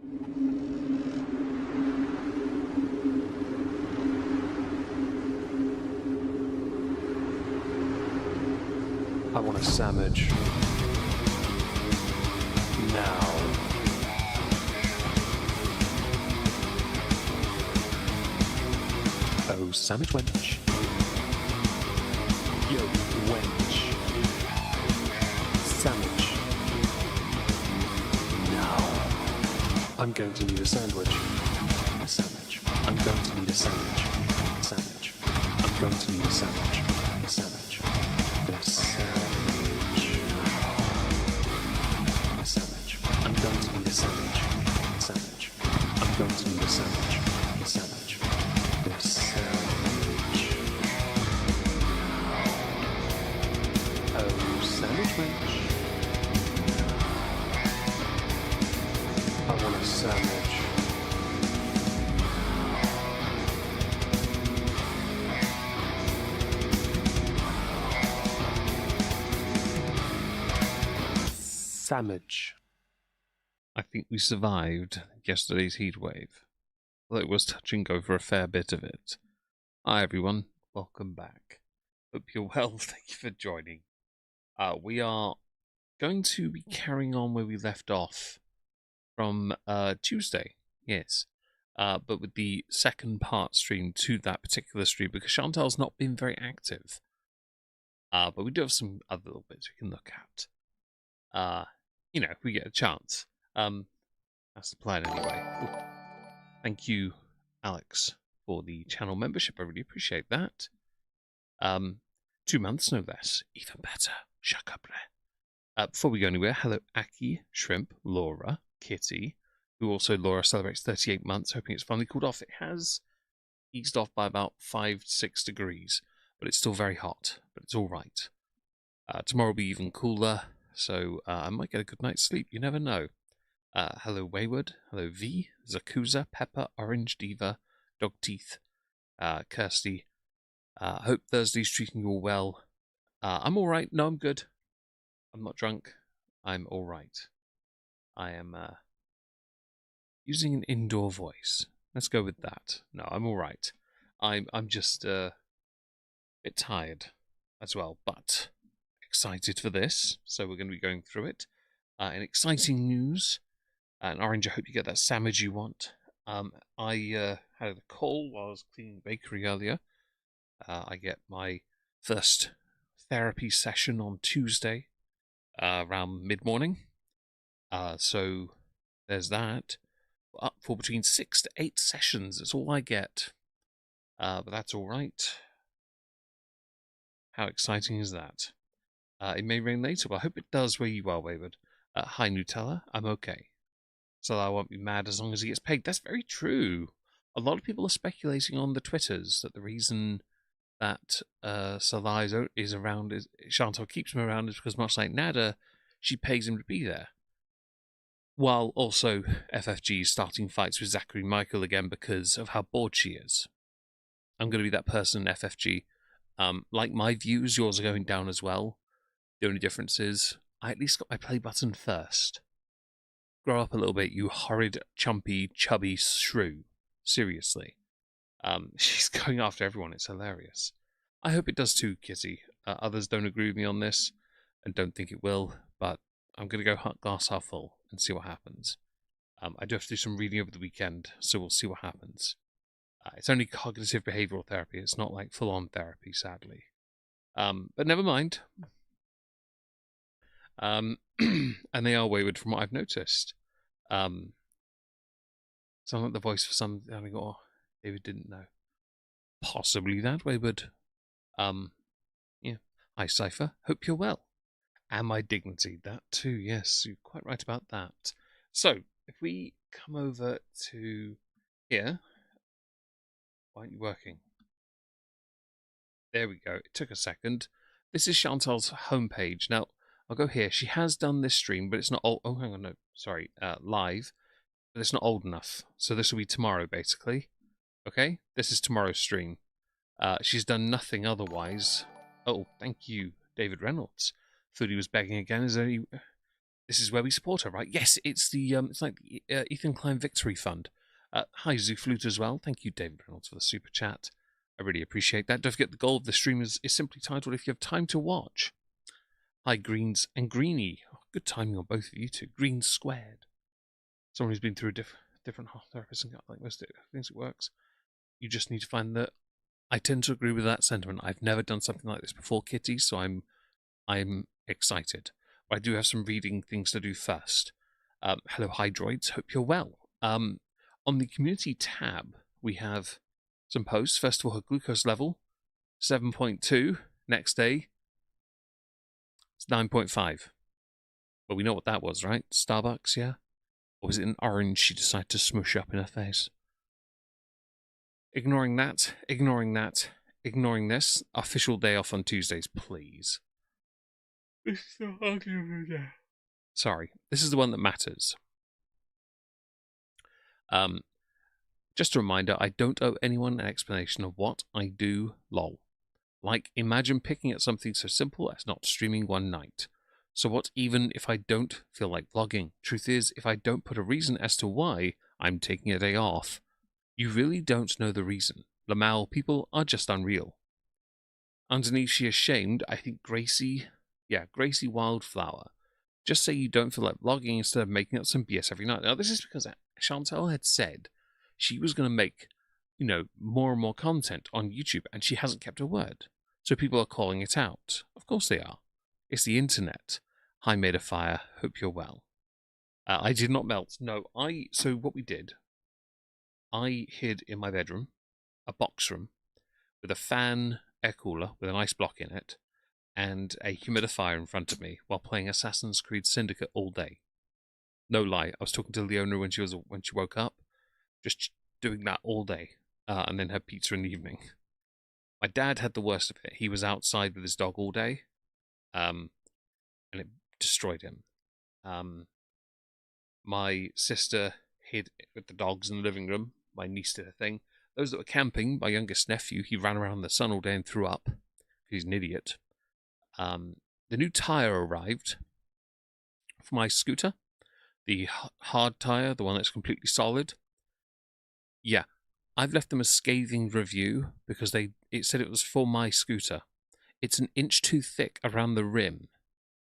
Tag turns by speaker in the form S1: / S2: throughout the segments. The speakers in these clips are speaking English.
S1: I want a sandwich. Now. Oh, sandwich wench. Yo, wench. Sandwich. Now. I'm going to need a sandwich. A sandwich. I'm going to need a sandwich. A sandwich. I'm going to need a sandwich. A sandwich. A sandwich. A sandwich. I'm going to need a sandwich. A sandwich. I'm going to need a sandwich. A sandwich. A sandwich. Oh, sandwich wench. I want a sandwich. Sandwich.
S2: I think we survived yesterday's heatwave, although it was touch and go for a fair bit of it. Hi everyone, welcome back. Hope you're well, thank you for joining. We are going to be carrying on where we left off from Tuesday, yes. But with the second part stream to that particular stream, because Chantal's not been very active. But we do have some other little bits we can look at. You know, if we get a chance. That's the plan anyway. Ooh. Thank you, Alex, for the channel membership. I really appreciate that. 2 months, no less. Even better. Shakabre. Before we go anywhere, hello, Aki, Shrimp, Laura, Kitty, who also, Laura, celebrates 38 months, hoping it's finally cooled off. It has eased off by about 5-6 degrees, but it's still very hot, but it's all right. Tomorrow will be even cooler. So I might get a good night's sleep. You never know. Hello, Wayward. Hello, V. Zakuza, Pepper, Orange Diva, Dog Teeth, Kirsty. Hope Thursday's treating you all well. I'm all right. No, I'm good. I'm not drunk. I'm all right. I am using an indoor voice. Let's go with that. No, I'm all right. I'm just a bit tired as well, but excited for this, so we're going to be going through it. In exciting news, and Orange, I hope you get that sandwich you want. I had a call while I was cleaning the bakery earlier. I get my first therapy session on Tuesday around mid-morning. So there's that. We're up for between 6 to 8 sessions. That's all I get. But that's all right. How exciting is that? It may rain later, but I hope it does where you are, Wayward. Hi, Nutella. I'm okay. So I won't be mad as long as he gets paid. That's very true. A lot of people are speculating on the Twitters that the reason that Salah is around, is Chantal keeps him around, is because much like Nada, she pays him to be there. While also FFG is starting fights with Zachary Michael again because of how bored she is. I'm going to be that person in FFG. Like my views, yours are going down as well. The only difference is, I at least got my play button first. Grow up a little bit, you horrid, chumpy, chubby shrew. Seriously. She's going after everyone, it's hilarious. I hope it does too, Kitty. Others don't agree with me on this, and don't think it will, but I'm going to go glass half full and see what happens. I do have to do some reading over the weekend, so we'll see what happens. It's only cognitive behavioral therapy, it's not like full-on therapy, sadly. But never mind. And they are wayward from what I've noticed. Sound like the voice for some having, oh, David didn't know. Possibly that wayward. Yeah. Hi, Cypher. Hope you're well. And my dignity, that too, yes, you're quite right about that. So, if we come over to here, why aren't you working? There we go. It took a second. This is Chantal's homepage. Now, I'll go here. She has done this stream, but it's not old. Oh, hang on, no, sorry, live. But it's not old enough. So this will be tomorrow, basically. Okay? This is tomorrow's stream. She's done nothing otherwise. Oh, thank you, David Reynolds. Foodie was begging again. Is there any... this is where we support her, right? Yes, it's the it's like the Ethan Klein Victory Fund. Hi, Zooflute as well. Thank you, David Reynolds, for the super chat. I really appreciate that. Don't forget the goal of the stream is simply titled "If You Have Time to Watch." Hi, Greens and Greenie. Oh, good timing on both of you two. Greens squared. Someone who's been through a different health therapist and got like most things it works. You just need to find that. I tend to agree with that sentiment. I've never done something like this before, Kitty, so I'm excited. But I do have some reading things to do first. Hello, Hydroids. Hope you're well. On the community tab, we have some posts. First of all, her glucose level, 7.2. Next day, it's 9.5. Well, we know what that was, right? Starbucks, yeah? Or was it an orange she decided to smush up in her face? Ignoring that, ignoring this. Official day off on Tuesdays, please. Sorry, this is the one that matters. Just a reminder, I don't owe anyone an explanation of what I do, lol. Like, imagine picking at something so simple as not streaming one night. So what even if I don't feel like vlogging? Truth is, if I don't put a reason as to why I'm taking a day off, you really don't know the reason. Lamal, people are just unreal. Underneath, she is shamed. I think Gracie Wildflower. Just say you don't feel like vlogging instead of making up some BS every night. Now, this is because Chantal had said she was going to make, more and more content on YouTube, and she hasn't kept her word. So people are calling it out. Of course they are. It's the internet. Hi, Made of Fire. Hope you're well. I did not melt. No, so what we did, I hid in my bedroom, a box room, with a fan air cooler with an ice block in it, and a humidifier in front of me while playing Assassin's Creed Syndicate all day. No lie, I was talking to Leona when she woke up, just doing that all day, and then had pizza in the evening. My dad had the worst of it. He was outside with his dog all day, and it destroyed him. My sister hid with the dogs in the living room. My niece did a thing. Those that were camping, my youngest nephew, he ran around in the sun all day and threw up. He's an idiot. The new tyre arrived for my scooter. The hard tyre, the one that's completely solid. Yeah, I've left them a scathing review because it said it was for my scooter. It's an inch too thick around the rim.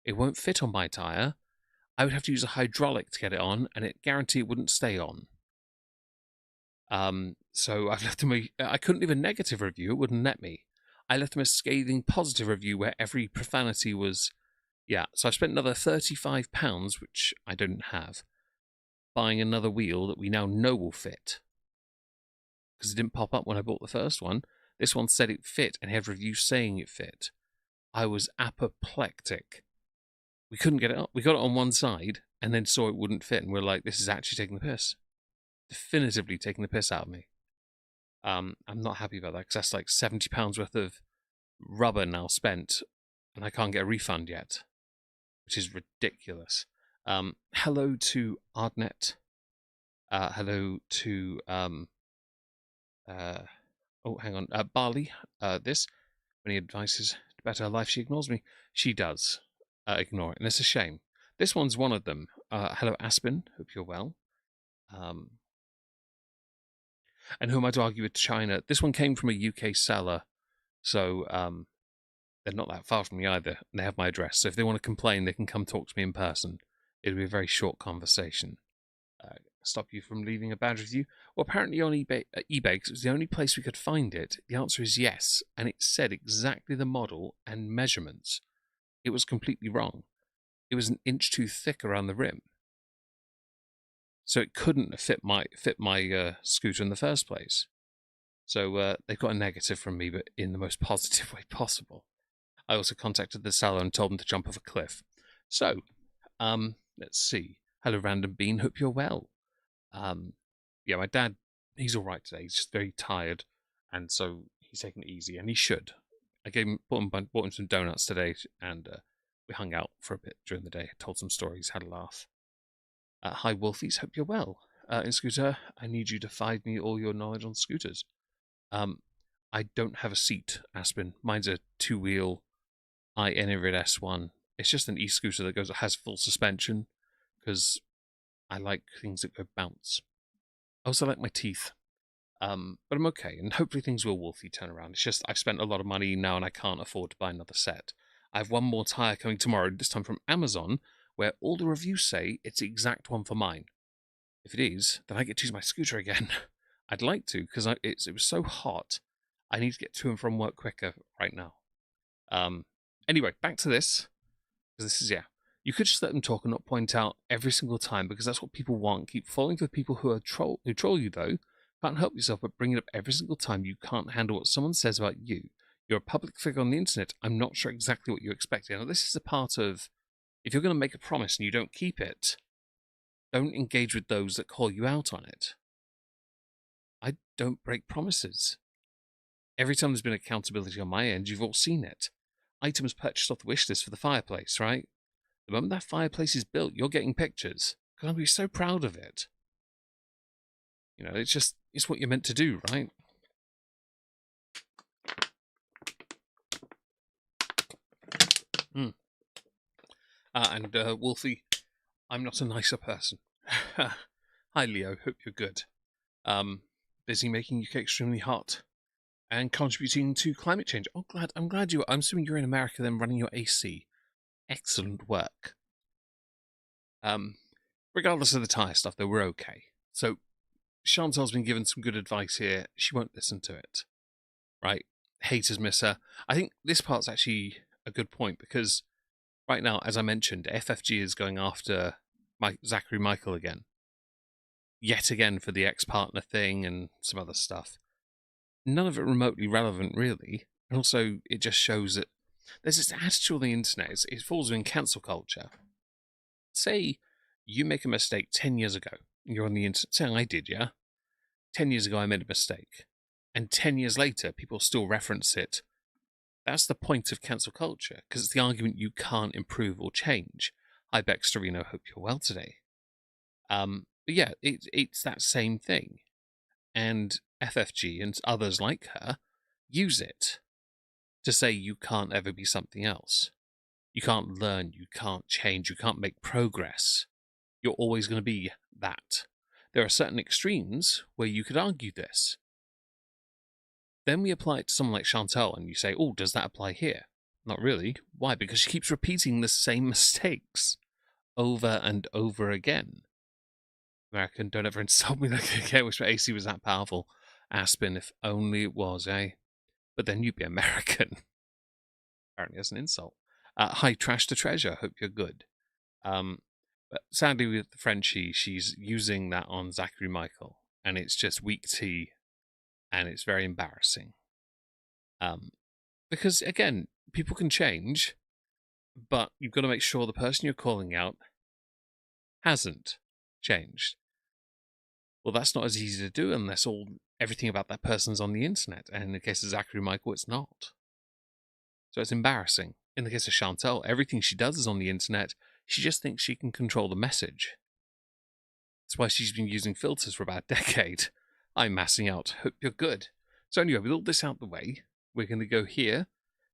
S2: It won't fit on my tyre. I would have to use a hydraulic to get it on, and it guaranteed it wouldn't stay on. So I've left them I couldn't leave a negative review, it wouldn't let me. I left them a scathing positive review where every profanity was, so I spent another £35, which I don't have, buying another wheel that we now know will fit. Because it didn't pop up when I bought the first one. This one said it fit and had reviews saying it fit. I was apoplectic. We couldn't get it up. We got it on one side and then saw it wouldn't fit, and we're like, this is actually taking the piss. Definitively taking the piss out of me. I'm not happy about that because that's like £70 worth of rubber now spent, and I can't get a refund yet, which is ridiculous. Hello to Ardnet. Hello to hang on, Barley. This many advices to better her life. She ignores me. She does ignore it, and it's a shame. This one's one of them. Hello, Aspen. Hope you're well. And who am I to argue with China? This one came from a UK seller, so they're not that far from me either. And they have my address, so if they want to complain, they can come talk to me in person. It'll be a very short conversation. Stop you from leaving a bad review? Well, apparently on eBay, because it was the only place we could find it, the answer is yes, and it said exactly the model and measurements. It was completely wrong. It was an inch too thick around the rim. So it couldn't fit my scooter in the first place. So they've got a negative from me, but in the most positive way possible. I also contacted the seller and told them to jump off a cliff. So, let's see. Hello, Random Bean. Hope you're well. My dad, he's all right today. He's just very tired, and so he's taking it easy, and he should. I bought him some donuts today, and we hung out for a bit during the day. Told some stories, had a laugh. Hi, Wolfies. Hope you're well. In Scooter, I need you to find me all your knowledge on scooters. I don't have a seat, Aspen. Mine's a two-wheel iNavid S1. It's just an e-scooter that has full suspension, because I like things that go bounce. I also like my teeth. But I'm okay, and hopefully things will Wolfie turn around. It's just I've spent a lot of money now, and I can't afford to buy another set. I have one more tyre coming tomorrow, this time from Amazon, where all the reviews say it's the exact one for mine. If it is, then I get to use my scooter again. I'd like to, because it was so hot. I need to get to and from work quicker right now. Anyway, back to this. Because this is, yeah. You could just let them talk and not point out every single time, because that's what people want. Keep falling for people who troll you, though. Can't help yourself but bring it up every single time you can't handle what someone says about you. You're a public figure on the internet. I'm not sure exactly what you expect. Now, this is a part of, if you're going to make a promise and you don't keep it, don't engage with those that call you out on it. I don't break promises. Every time there's been accountability on my end, you've all seen it. Items purchased off the wish list for the fireplace, right? The moment that fireplace is built, you're getting pictures. Because I'll be so proud of it. You know, it's what you're meant to do, right? Wolfie, I'm not a nicer person. Hi, Leo. Hope you're good. Busy making UK extremely hot and contributing to climate change. Oh, I'm glad you. I'm assuming you're in America, then running your AC. Excellent work. Regardless of the tyre stuff, though, we're okay. So, Chantal's been given some good advice here. She won't listen to it. Right? Haters miss her. I think this part's actually a good point, because right now, as I mentioned, FFG is going after Zachary Michael again. Yet again for the ex-partner thing and some other stuff. None of it remotely relevant, really. And also, it just shows that there's this attitude on the internet. It falls in cancel culture. Say you make a mistake 10 years ago. You're on the internet. Say I did, yeah? 10 years ago I made a mistake. And 10 years later, people still reference it. That's the point of cancel culture, because it's the argument you can't improve or change. Hi, Bexterino. Hope you're well today. But yeah, it's that same thing. And FFG and others like her use it to say you can't ever be something else. You can't learn, you can't change, you can't make progress. You're always going to be that. There are certain extremes where you could argue this. Then we apply it to someone like Chantal and you say, oh, does that apply here? Not really. Why? Because she keeps repeating the same mistakes over and over again. American, don't ever insult me like okay, I wish my AC was that powerful. Aspen, if only it was, eh? But then you'd be American. Apparently that's an insult. Hi, Trash to Treasure, hope you're good. But sadly with the Frenchie, she's using that on Zachary Michael, and it's just weak tea, and it's very embarrassing. Because again, people can change, but you've got to make sure the person you're calling out hasn't changed. Well, that's not as easy to do unless everything about that person's on the internet. And in the case of Zachary Michael, it's not. So it's embarrassing. In the case of Chantal, everything she does is on the internet. She just thinks she can control the message. That's why she's been using filters for about a decade. I'm massing out. Hope you're good. So anyway, with all this out the way, we're going to go here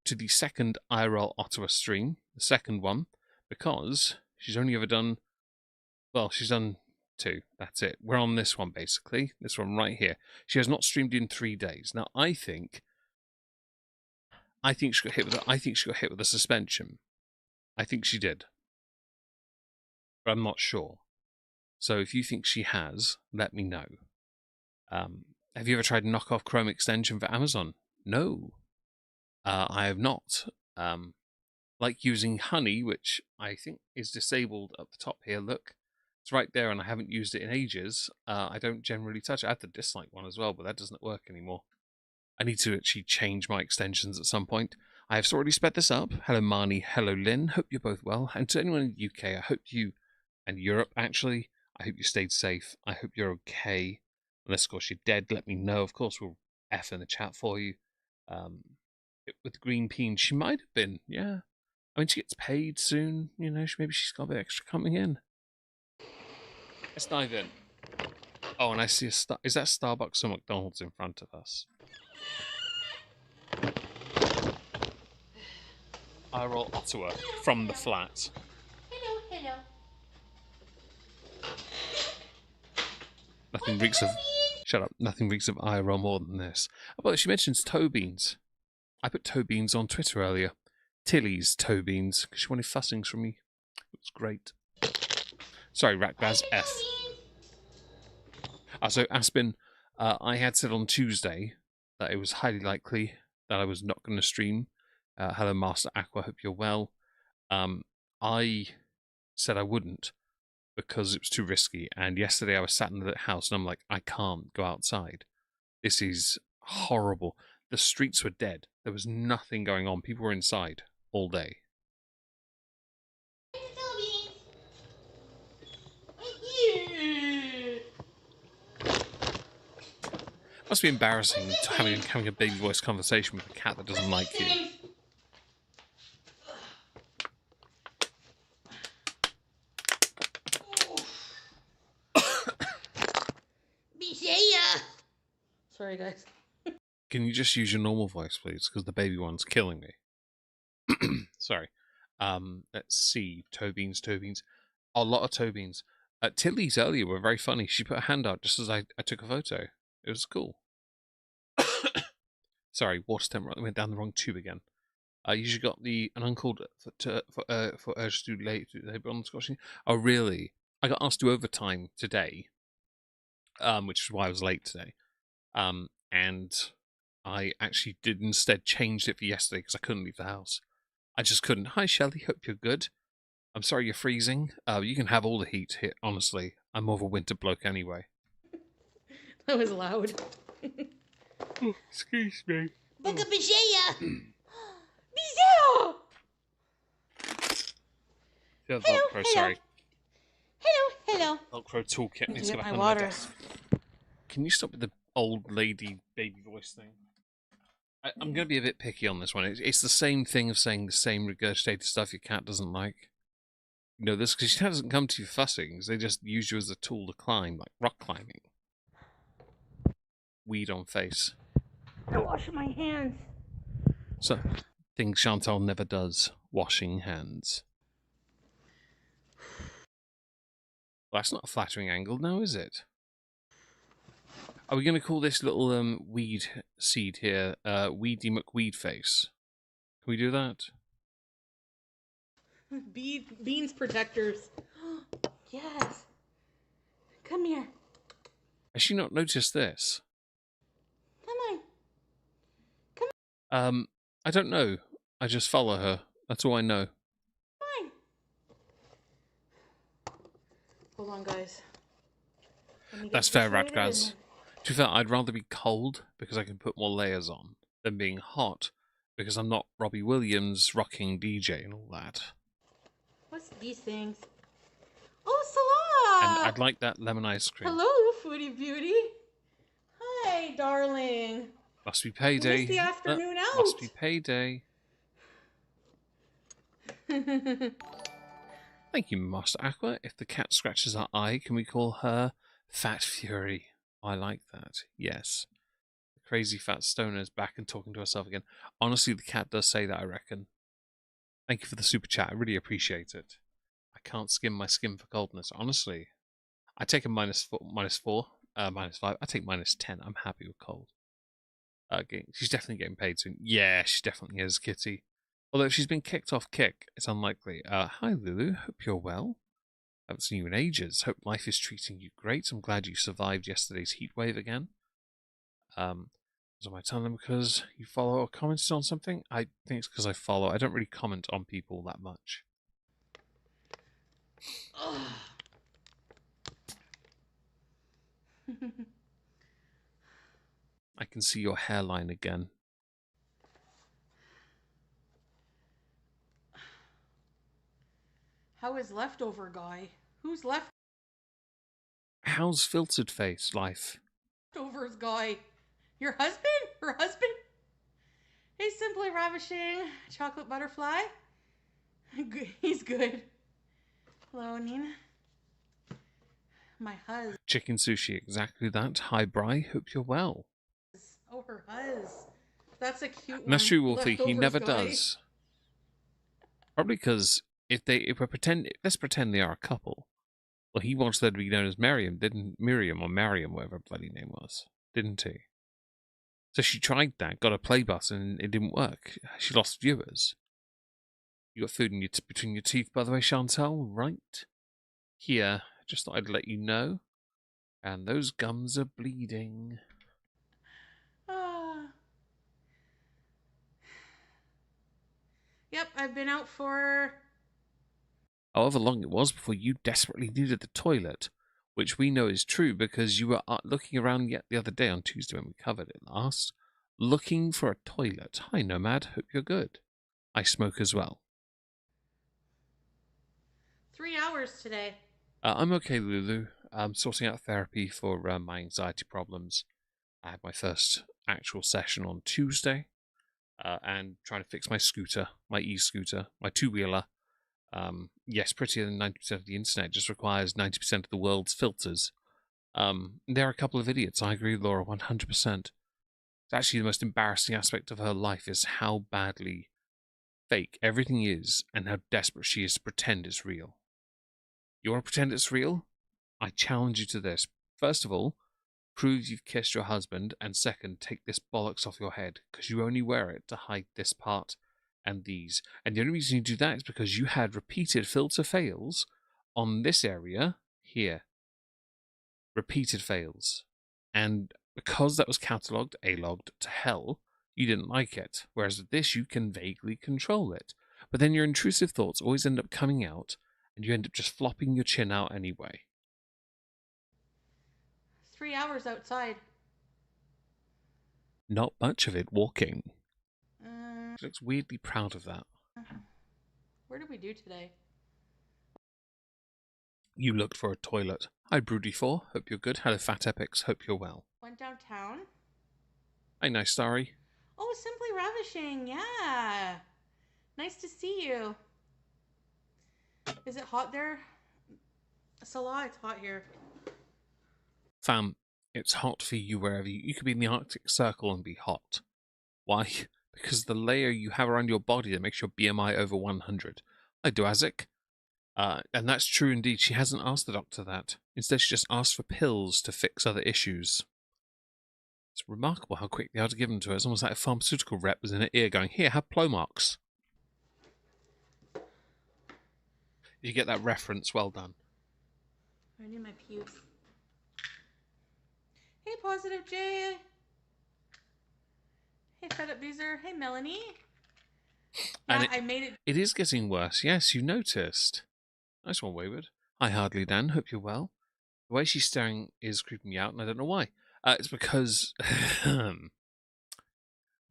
S2: to the second IRL Ottawa stream, the second one, because she's only ever done, well, she's done 2. That's it. We're on this one, basically. This one right here. She has not streamed in 3 days. Now, I think she got hit with a suspension. I think she did. But I'm not sure. So if you think she has, let me know. Have you ever tried knockoff Chrome extension for Amazon? No. I have not. Like using Honey, which I think is disabled up the top here. Look. It's right there, and I haven't used it in ages. I don't generally touch it. I had the dislike one as well, but that doesn't work anymore. I need to actually change my extensions at some point. I have already sped this up. Hello, Marnie. Hello, Lynn. Hope you're both well. And to anyone in the UK, I hope you, and Europe, actually, I hope you stayed safe. I hope you're okay. Unless, of course, you're dead, let me know. Of course, we'll F in the chat for you. With Green Peen, she might have been, yeah. I mean, she gets paid soon. You know, maybe she's got a bit extra coming in. Let's dive in. Oh, and I see is that Starbucks or McDonald's in front of us? IRL Ottawa from the flat.
S3: Hello, hello.
S2: Nothing reeks of... Shut up. Nothing reeks of IRL more than this. Well, she mentions toe beans. I put toe beans on Twitter earlier. Tilly's toe beans, because she wanted fussings from me. It was great. Sorry, Ratbaz F. So, Aspen, I had said on Tuesday that it was highly likely that I was not going to stream. Hello, Master Aqua, hope you're well. I said I wouldn't because it was too risky. And yesterday I was sat in the house and I'm like, I can't go outside. This is horrible. The streets were dead. There was nothing going on. People were inside all day. Must be embarrassing having a baby voice conversation with a cat that doesn't like you.
S3: Sorry, guys.
S2: Can you just use your normal voice, please? Because the baby one's killing me. Sorry. Let's see. Toe beans. A lot of toe beans. Tilly's earlier were very funny. She put her hand out just as I took a photo. It was cool. Sorry, water temperature went down the wrong tube again. You usually got an uncalled for urge to late on the Scottish. Oh, really? I got asked to do overtime today, which is why I was late today. And I actually did instead change it for yesterday because I couldn't leave the house. I just couldn't. Hi, Shelley. Hope you're good. I'm sorry you're freezing. You can have all the heat here, honestly. I'm more of a winter bloke anyway.
S3: That was loud.
S2: Oh, excuse me.
S3: Boca Bijaya! Bizarre!
S2: Velcro, sorry.
S3: Hello.
S2: Velcro toolkit needs to
S3: Get
S2: go back
S3: my
S2: on
S3: water.
S2: my desk. Can you stop with the old lady baby voice thing? I'm going to be a bit picky on this one. It's the same thing of saying the same regurgitated stuff your cat doesn't like. You know this because she doesn't come to you fussings. They just use you as a tool to climb, like rock climbing. Weed on face.
S3: I wash my hands.
S2: So, things Chantal never does. Washing hands. Well, that's not a flattering angle now, is it? Are we going to call this little weed seed here Weedy McWeed face? Can we do that?
S3: Beans protectors. Yes. Come here.
S2: Has she not noticed this?
S3: Come on.
S2: I don't know. I just follow her. That's all I know.
S3: Fine. Hold on, guys.
S2: That's fair, Radgraz. To be fair, I'd rather be cold because I can put more layers on than being hot because I'm not Robbie Williams rocking DJ and all that.
S3: What's these things? Oh, Salah!
S2: And I'd like that lemon ice cream.
S3: Hello, Foodie Beauty. Hi, darling.
S2: Must be payday.
S3: Missed the afternoon out.
S2: Must be payday. Thank you, Master Aqua. If the cat scratches our eye, can we call her Fat Fury? I like that. Yes. The crazy fat stoner is back and talking to herself again. Honestly, the cat does say that, I reckon. Thank you for the super chat. I really appreciate it. I can't skim my skin for coldness. Honestly, I take a minus 5. I take minus 10. I'm happy with cold. She's definitely getting paid soon. Yeah, she definitely is, Kitty. Although if she's been kicked off Kick, it's unlikely. Hi, Lulu. Hope you're well. Haven't seen you in ages. Hope life is treating you great. I'm glad you survived yesterday's heat wave again. Was I telling them because you follow or commented on something? I think it's because I follow. I don't really comment on people that much. I can see your hairline again.
S3: How is leftover guy? Who's left?
S2: How's filtered face life?
S3: Leftovers guy. Your husband? Her husband? Hey, simply ravishing chocolate butterfly. He's good. Hello, Nina. My husband.
S2: Chicken sushi, exactly that. Hi, Bri. Hope you're well.
S3: Oh, her huzz. That's a cute one.
S2: And that's true, Wolfie. He
S3: Leftovers
S2: never
S3: guy.
S2: does. Probably because let's pretend they are a couple. Well, he wants her to be known as Miriam, Miriam or Mariam, whatever her bloody name was, didn't he? So she tried that, got a play button, and it didn't work. She lost viewers. You got food between your teeth, by the way, Chantal, right? Here, just thought I'd let you know. And those gums are bleeding.
S3: Ah. Yep, I've been out for...
S2: However long it was before you desperately needed the toilet, which we know is true because you were looking around yet the other day on Tuesday when we covered it last, looking for a toilet. Hi, Nomad. Hope you're good. I smoke as well.
S3: 3 hours today.
S2: I'm okay, Lulu. I'm sorting out therapy for my anxiety problems. I had my first actual session on Tuesday, and trying to fix my scooter, my e-scooter, my two-wheeler. Yes, prettier than 90% of the internet, just requires 90% of the world's filters. There are a couple of idiots. I agree with Laura 100%. It's actually the most embarrassing aspect of her life is how badly fake everything is and how desperate she is to pretend it's real. You want to pretend it's real? I challenge you to this. First of all, prove you've kissed your husband, and second, take this bollocks off your head, because you only wear it to hide this part and these. And the only reason you do that is because you had repeated filter fails on this area here. Repeated fails. And because that was catalogued, A-logged to hell, you didn't like it. Whereas with this, you can vaguely control it. But then your intrusive thoughts always end up coming out, and you end up just flopping your chin out anyway.
S3: 3 hours outside.
S2: Not much of it walking. She looks weirdly proud of that.
S3: Where did we do today?
S2: You looked for a toilet. Hi, Broody4. Hope you're good. Hello, Fat Epics. Hope you're well.
S3: Went downtown.
S2: Hi, Nice Starry.
S3: Oh, Simply Ravishing. Yeah. Nice to see you. Is it hot there? Salah, it's hot here.
S2: Fam, it's hot for you wherever you could be in the Arctic Circle and be hot. Why? Because the layer you have around your body that makes your BMI over 100. I do, Isaac. And that's true indeed. She hasn't asked the doctor that. Instead, she just asked for pills to fix other issues. It's remarkable how quick they are to give them to her. It's almost like a pharmaceutical rep was in her ear going, here, have Plomox. You get that reference, well done.
S3: I need my pubes. Hey, Positive J. Hey, Fed Up Boozer. Hey, Melanie. Yeah, I made it.
S2: It is getting worse. Yes, you noticed. Nice one, Wayward. Hi, Hardly Dan. Hope you're well. The way she's staring is creeping me out, and I don't know why. It's because... well,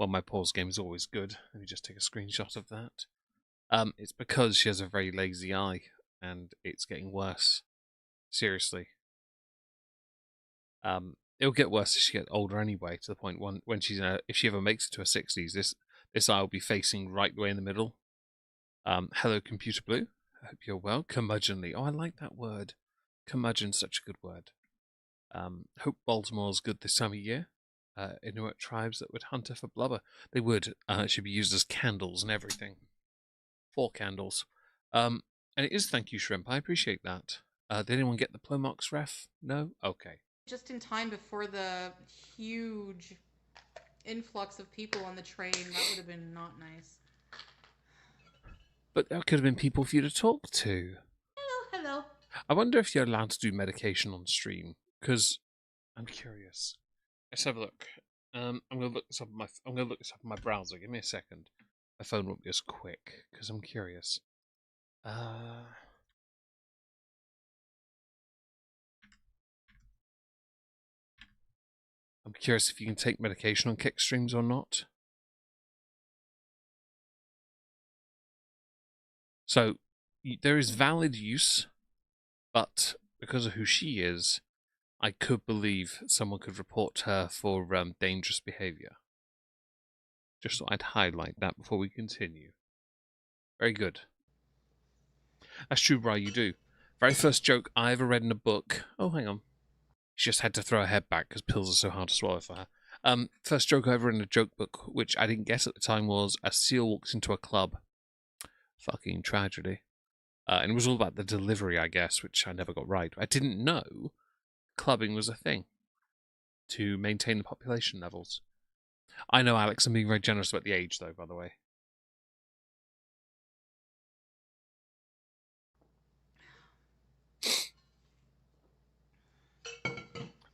S2: my pause game is always good. Let me just take a screenshot of that. It's because she has a very lazy eye, and it's getting worse. Seriously. It'll get worse as she gets older anyway, to the point when she's if she ever makes it to her 60s, this eye will be facing right the way in the middle. Hello, Computer Blue. I hope you're well. Curmudgeonly. Oh, I like that word. Curmudgeon's such a good word. Hope Baltimore's good this time of year. Inuit tribes that would hunt her for blubber. They would. It should be used as candles and everything. 4 candles. And it is thank you, Shrimp. I appreciate that. Did anyone get the Plomox ref? No? Okay.
S3: Just in time before the huge influx of people on the train. That would have been not nice.
S2: But there could have been people for you to talk to.
S3: Hello.
S2: I wonder if you're allowed to do medication on stream, because I'm curious. Let's have a look. I'm gonna look this up on my browser. Give me a second. My phone won't be as quick because I'm curious. I'm curious if you can take medication on kick streams or not. So there is valid use, but because of who she is, I could believe someone could report her for dangerous behavior. Just thought I'd highlight that before we continue. Very good. That's true, Bri, you do. Very first joke I ever read in a book. Oh, hang on. She just had to throw her head back because pills are so hard to swallow for her. First joke I ever read in a joke book, which I didn't guess at the time, was a seal walks into a club. Fucking tragedy. And it was all about the delivery, I guess, which I never got right. I didn't know clubbing was a thing to maintain the population levels. I know, Alex, I'm being very generous about the age, though, by the way.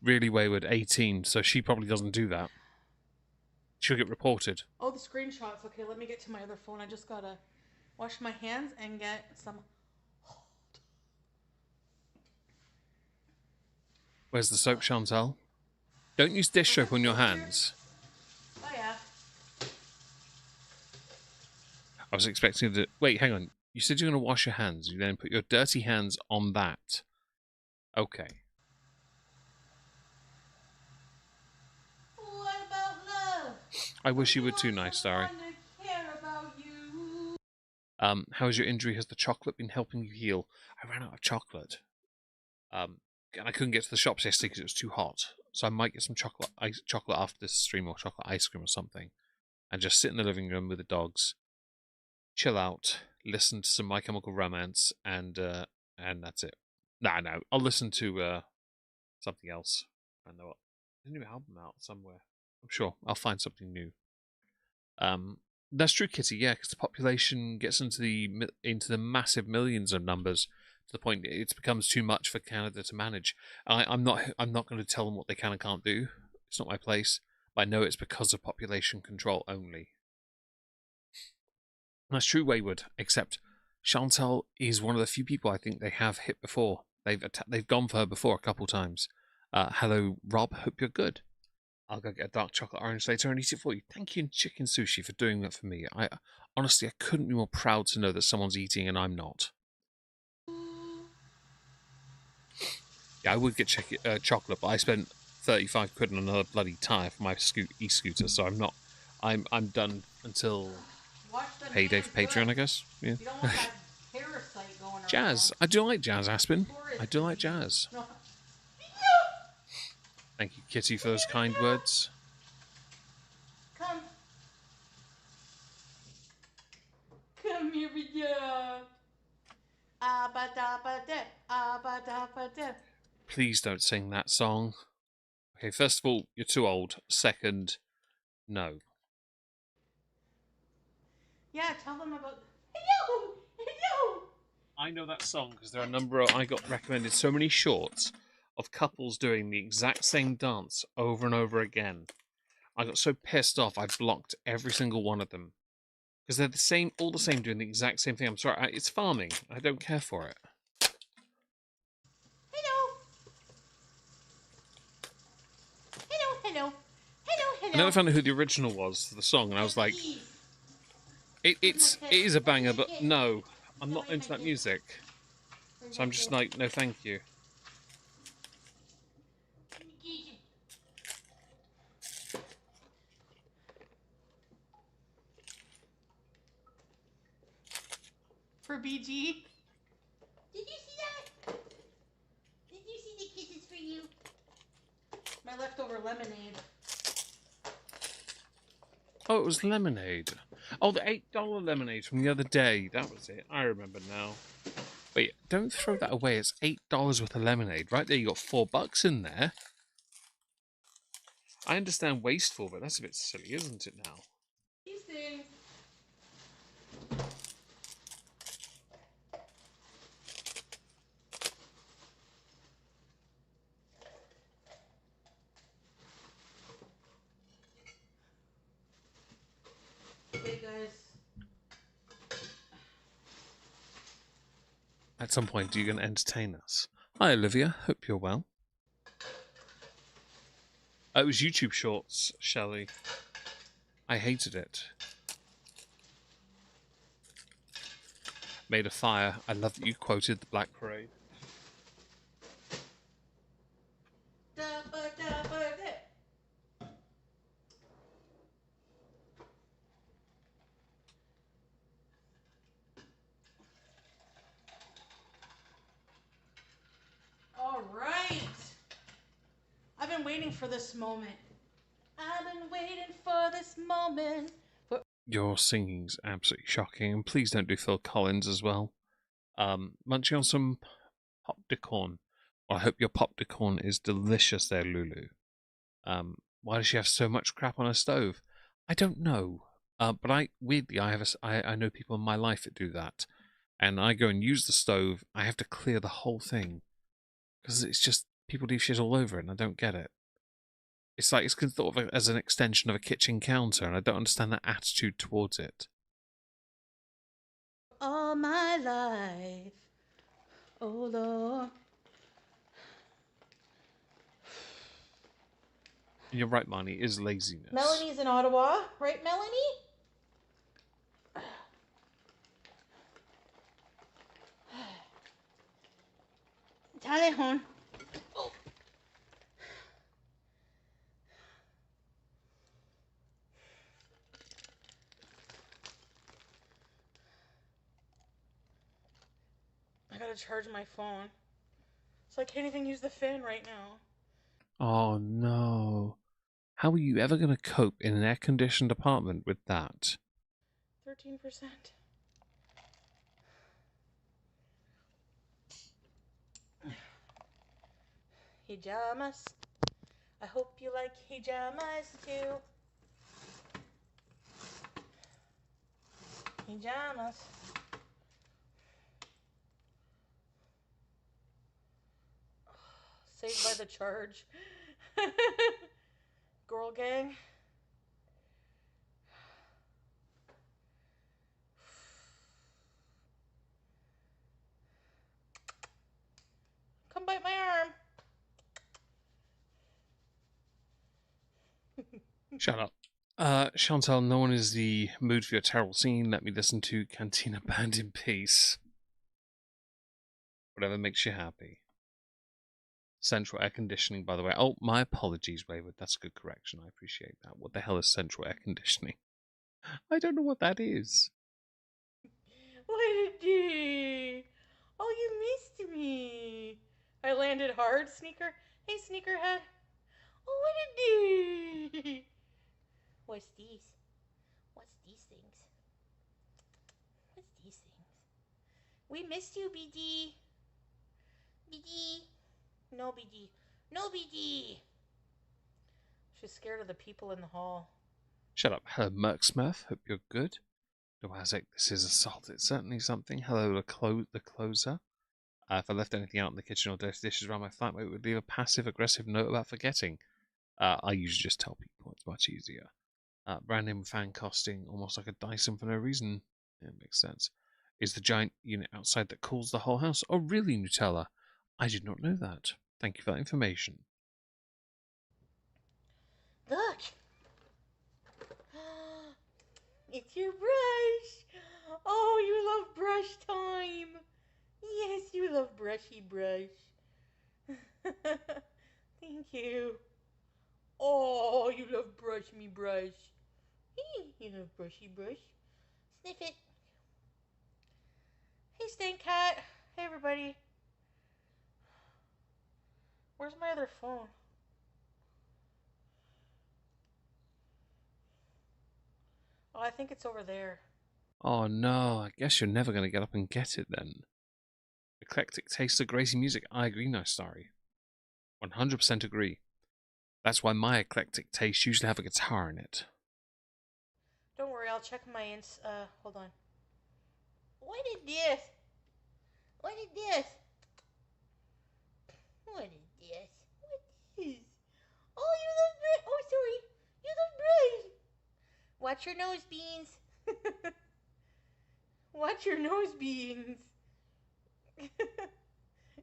S2: Really wayward, 18, so she probably doesn't do that. She'll get reported.
S3: Oh, the screenshots. Okay, let me get to my other phone. I just gotta wash my hands and get some.
S2: Where's the soap, Chantal? Don't use dish soap on your hands.
S3: Oh, yeah.
S2: I was expecting to... Wait, hang on. You said you're going to wash your hands. You then put your dirty hands on that. Okay.
S3: What about love?
S2: I wish you were too nice, Starry. How's your injury? Has the chocolate been helping you heal? I ran out of chocolate. And I couldn't get to the shops yesterday because it was too hot. So I might get some chocolate after this stream, or chocolate ice cream or something, and just sit in the living room with the dogs, chill out, listen to some My Chemical Romance, and that's it. No, I'll listen to something else. I know what. There's a new album out somewhere. I'm sure I'll find something new. That's true, Kitty. Yeah, because the population gets into the massive millions of numbers to the point it becomes too much for Canada to manage. I'm not going to tell them what they can and can't do. It's not my place. But I know it's because of population control only. That's true, Wayward. Except Chantal is one of the few people I think they have hit before. They've gone for her before a couple times. Hello, Rob. Hope you're good. I'll go get a dark chocolate orange later and eat it for you. Thank you, Chicken Sushi, for doing that for me. Honestly, I couldn't be more proud to know that someone's eating and I'm not. Yeah, I would get chocolate, but I spent 35 quid on another bloody tyre for my e-scooter, so I'm not. I'm done until payday for Patreon, I guess. Yeah.
S3: You don't want that parasite going around.
S2: Jazz. I do like jazz, Aspen. I do like jazz. Thank you, Kitty, for those kind words.
S3: Come here, yeah.
S2: Please don't sing that song. Okay, first of all, you're too old. Second, no.
S3: Yeah, tell them about. Hello.
S2: I know that song because there are a number of... I got recommended so many shorts of couples doing the exact same dance over and over again. I got so pissed off, I blocked every single one of them. Because they're all the same, doing the exact same thing. I'm sorry, it's farming. I don't care for it.
S3: Hello.
S2: I never found out who the original was for the song, and I was like, it is a banger, but no, I'm not into that music. So I'm just like, no thank you.
S3: For BG. Did you see that? Did you see the kisses for you? My leftover lemonade.
S2: Oh, it was lemonade. Oh, the $8 lemonade from the other day. That was it. I remember now. Wait, don't throw that away. It's $8 worth of lemonade. Right there, you got $4 in there. I understand wasteful, but that's a bit silly, isn't it now?
S3: These things. Hey guys.
S2: At some point, are you going to entertain us? Hi, Olivia. Hope you're well. It was YouTube Shorts, Shelley. I hated it. Made a fire. I love that you quoted the Black Parade.
S3: All right. I've been waiting for this moment. I've been waiting for this moment.
S2: Your singing's absolutely shocking, and please don't do Phil Collins as well. Munching on some popcorn. Well, I hope your popcorn is delicious there, Lulu. Why does she have so much crap on her stove? I don't know. But I know people in my life that do that, and I go and use the stove. I have to clear the whole thing because it's just people leave shit all over it, and I don't get it. It's like it's thought of as an extension of a kitchen counter, and I don't understand that attitude towards it.
S3: All my life. Oh, Lord.
S2: You're right, Marnie. It is laziness.
S3: Melanie's in Ottawa, right, Melanie? Telephone. Oh. I gotta charge my phone. So I can't even use the fan right now.
S2: Oh no. How are you ever going to cope in an air-conditioned apartment with that?
S3: 13%. Hijamas. I hope you like hijamas too. Hijamas. Saved by the charge. Girl gang. Come bite my arm.
S2: Shut up. Chantal, no one is the mood for your terrible singing. Let me listen to Cantina Band in peace. Whatever makes you happy. Central air conditioning, by the way. Oh, my apologies, Wayward. That's a good correction. I appreciate that. What the hell is central air conditioning? I don't know what that is.
S3: What did you? Oh, you missed me. I landed hard, Sneaker. Hey, Sneakerhead. Oh, what did you? What's these? What's these things? What's these things? We missed you, BD. BD. No, BD. No, BD. She's scared of the people in the hall.
S2: Shut up. Hello, Merksmurf. Hope you're good. Dwazek, this is assault. It's certainly something. Hello, the closer. If I left anything out in the kitchen or dirty dishes around my flatmate, it would leave a passive-aggressive note about forgetting. I usually just tell people. It's much easier. Brand name fan costing almost like a Dyson for no reason. Yeah, it makes sense. Is the giant unit outside that cools the whole house? Oh, really, Nutella? I did not know that. Thank you for that information.
S3: Look. It's your brush. Oh, you love brush time. Yes, you love brushy brush. Thank you. Oh, you love brush me brush. You love brushy brush. Sniff it. Hey, Stank Cat. Hey, everybody. Where's my other phone? Oh, I think it's over there.
S2: Oh no, I guess you're never going to get up and get it then. Eclectic taste of Gracie music. I agree, Nice Starry. 100% agree. That's why my eclectic tastes usually have a guitar in it.
S3: Don't worry, I'll check my hold on. What is this? What is this? What is this? What is? Oh, you love bread. Oh, sorry. You love bread. Watch your nose, Beans. Watch your nose, Beans.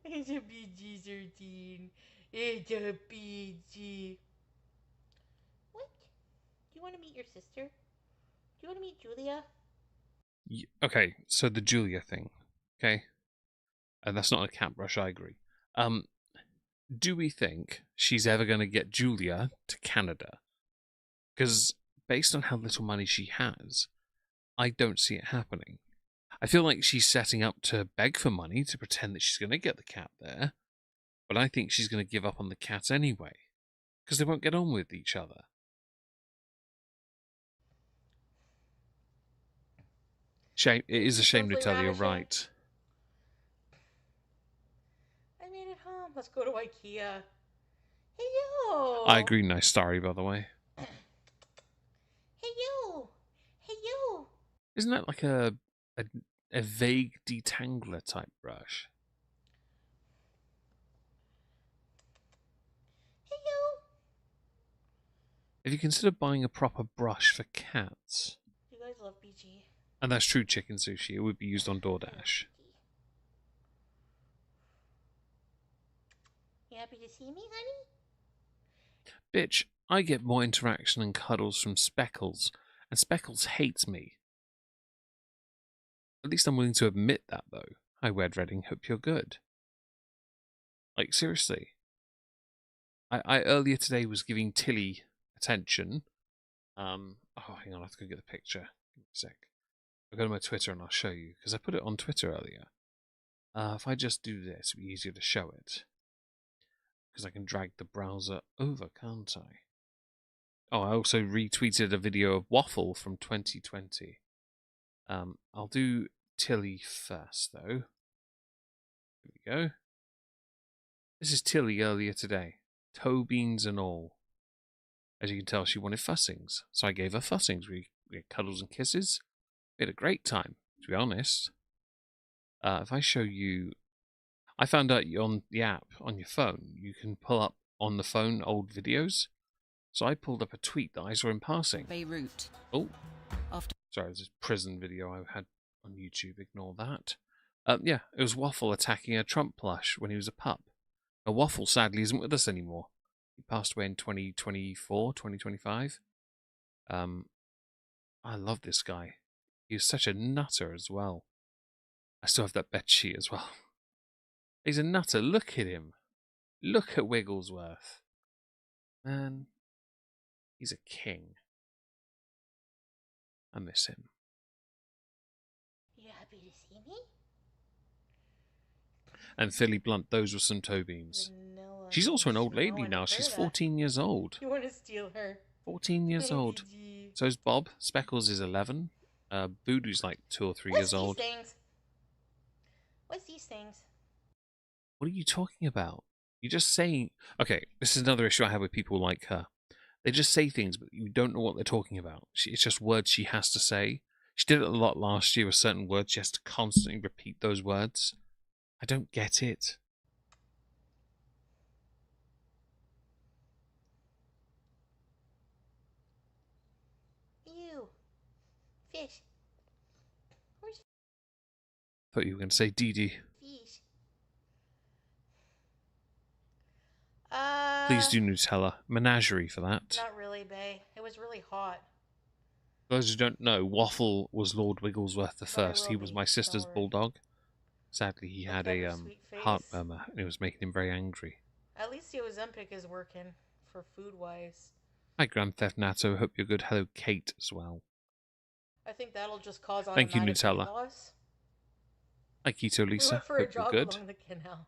S3: It's a PG-13. It's a PG. What? Do you want to meet your sister? Do you want to meet Julia?
S2: Okay, so the Julia thing. Okay? And that's not a cat brush, I agree. Do we think she's ever going to get Julia to Canada? Because based on how little money she has, I don't see it happening. I feel like she's setting up to beg for money to pretend that she's going to get the cat there, but I think she's going to give up on the cat anyway, because they won't get on with each other. Shame. It is a shame,
S3: Simply
S2: Nutella. You're
S3: vanishing.
S2: right.
S3: I made it home. Let's go to IKEA. Hey yo.
S2: I agree. Nice story, by the way.
S3: Hey yo. Hey yo.
S2: Isn't that like a vague detangler type brush?
S3: Hey yo.
S2: If you consider buying a proper brush for cats,
S3: You guys love BG.
S2: and that's true chicken sushi, it would be used on DoorDash.
S3: You happy to see me, honey?
S2: Bitch, I get more interaction and cuddles from Speckles, and Speckles hates me. At least I'm willing to admit that, though. Hi, Wed Redding, hope you're good. Like, seriously. I earlier today was giving Tilly attention. Oh, hang on, I have to go get the picture. Give me a sec. I'll go to my Twitter and I'll show you, because I put it on Twitter earlier. If I just do this, it'll be easier to show it. Because I can drag the browser over, can't I? Oh, I also retweeted a video of Waffle from 2020. I'll do Tilly first, though. Here we go. This is Tilly earlier today. Toe beans and all. As you can tell, she wanted fussings, so I gave her fussings. We had cuddles and kisses. We had a great time, to be honest. If I show you... I found out on the app, on your phone, you can pull up on the phone old videos. So I pulled up a tweet that I saw in passing.
S4: Beirut.
S2: Oh.
S4: After
S2: Sorry, it was a prison video I had on YouTube. Ignore that. Yeah, it was Waffle attacking a Trump plush when he was a pup. Now, Waffle sadly isn't with us anymore. He passed away in 2024, 2025. I love this guy. He was such a nutter as well. I still have that bed sheet as well. He's a nutter. Look at him. Look at Wigglesworth. Man, he's a king. I miss him.
S3: You happy to see me?
S2: And Philly Blunt, those were some toe beans.
S3: Vanilla
S2: She's also an old
S3: beans.
S2: lady
S3: No, I
S2: now.
S3: never
S2: She's
S3: heard of that.
S2: 14 years old.
S3: You want to steal her?
S2: 14 years old.
S3: BG.
S2: So is Bob. Speckles is 11. Voodoo's like 2 or 3 years old.
S3: What's these things? What's these things?
S2: What are you talking about? You're just saying... Okay, this is another issue I have with people like her. They just say things, but you don't know what they're talking about. It's just words she has to say. She did it a lot last year with certain words. She has to constantly repeat those words. I don't get it.
S3: Ew. Fish. Where's
S2: Thought you were going to say Dee Dee.
S3: fish?
S2: Please do Nutella. Menagerie for that.
S3: Not really, bae. It was really hot.
S2: For those who don't know, Waffle was Lord Wigglesworth the
S3: But I
S2: first.
S3: will
S2: He was
S3: be,
S2: my sister's
S3: don't worry.
S2: bulldog. Sadly, he
S3: Look
S2: had
S3: at
S2: a
S3: her sweet
S2: heart
S3: face.
S2: murmur, and it was making him very angry.
S3: At least the Ozempic is working for food-wise.
S2: Hi, Grand Theft Natto. Hope you're good. Hello, Kate, as well.
S3: I think that'll just cause
S2: Thank you,
S3: automatic weight
S2: Nutella.
S3: loss.
S2: Hi, Keto
S3: We
S2: Lisa.
S3: went for a
S2: Hope you're
S3: jog
S2: good.
S3: along the canal.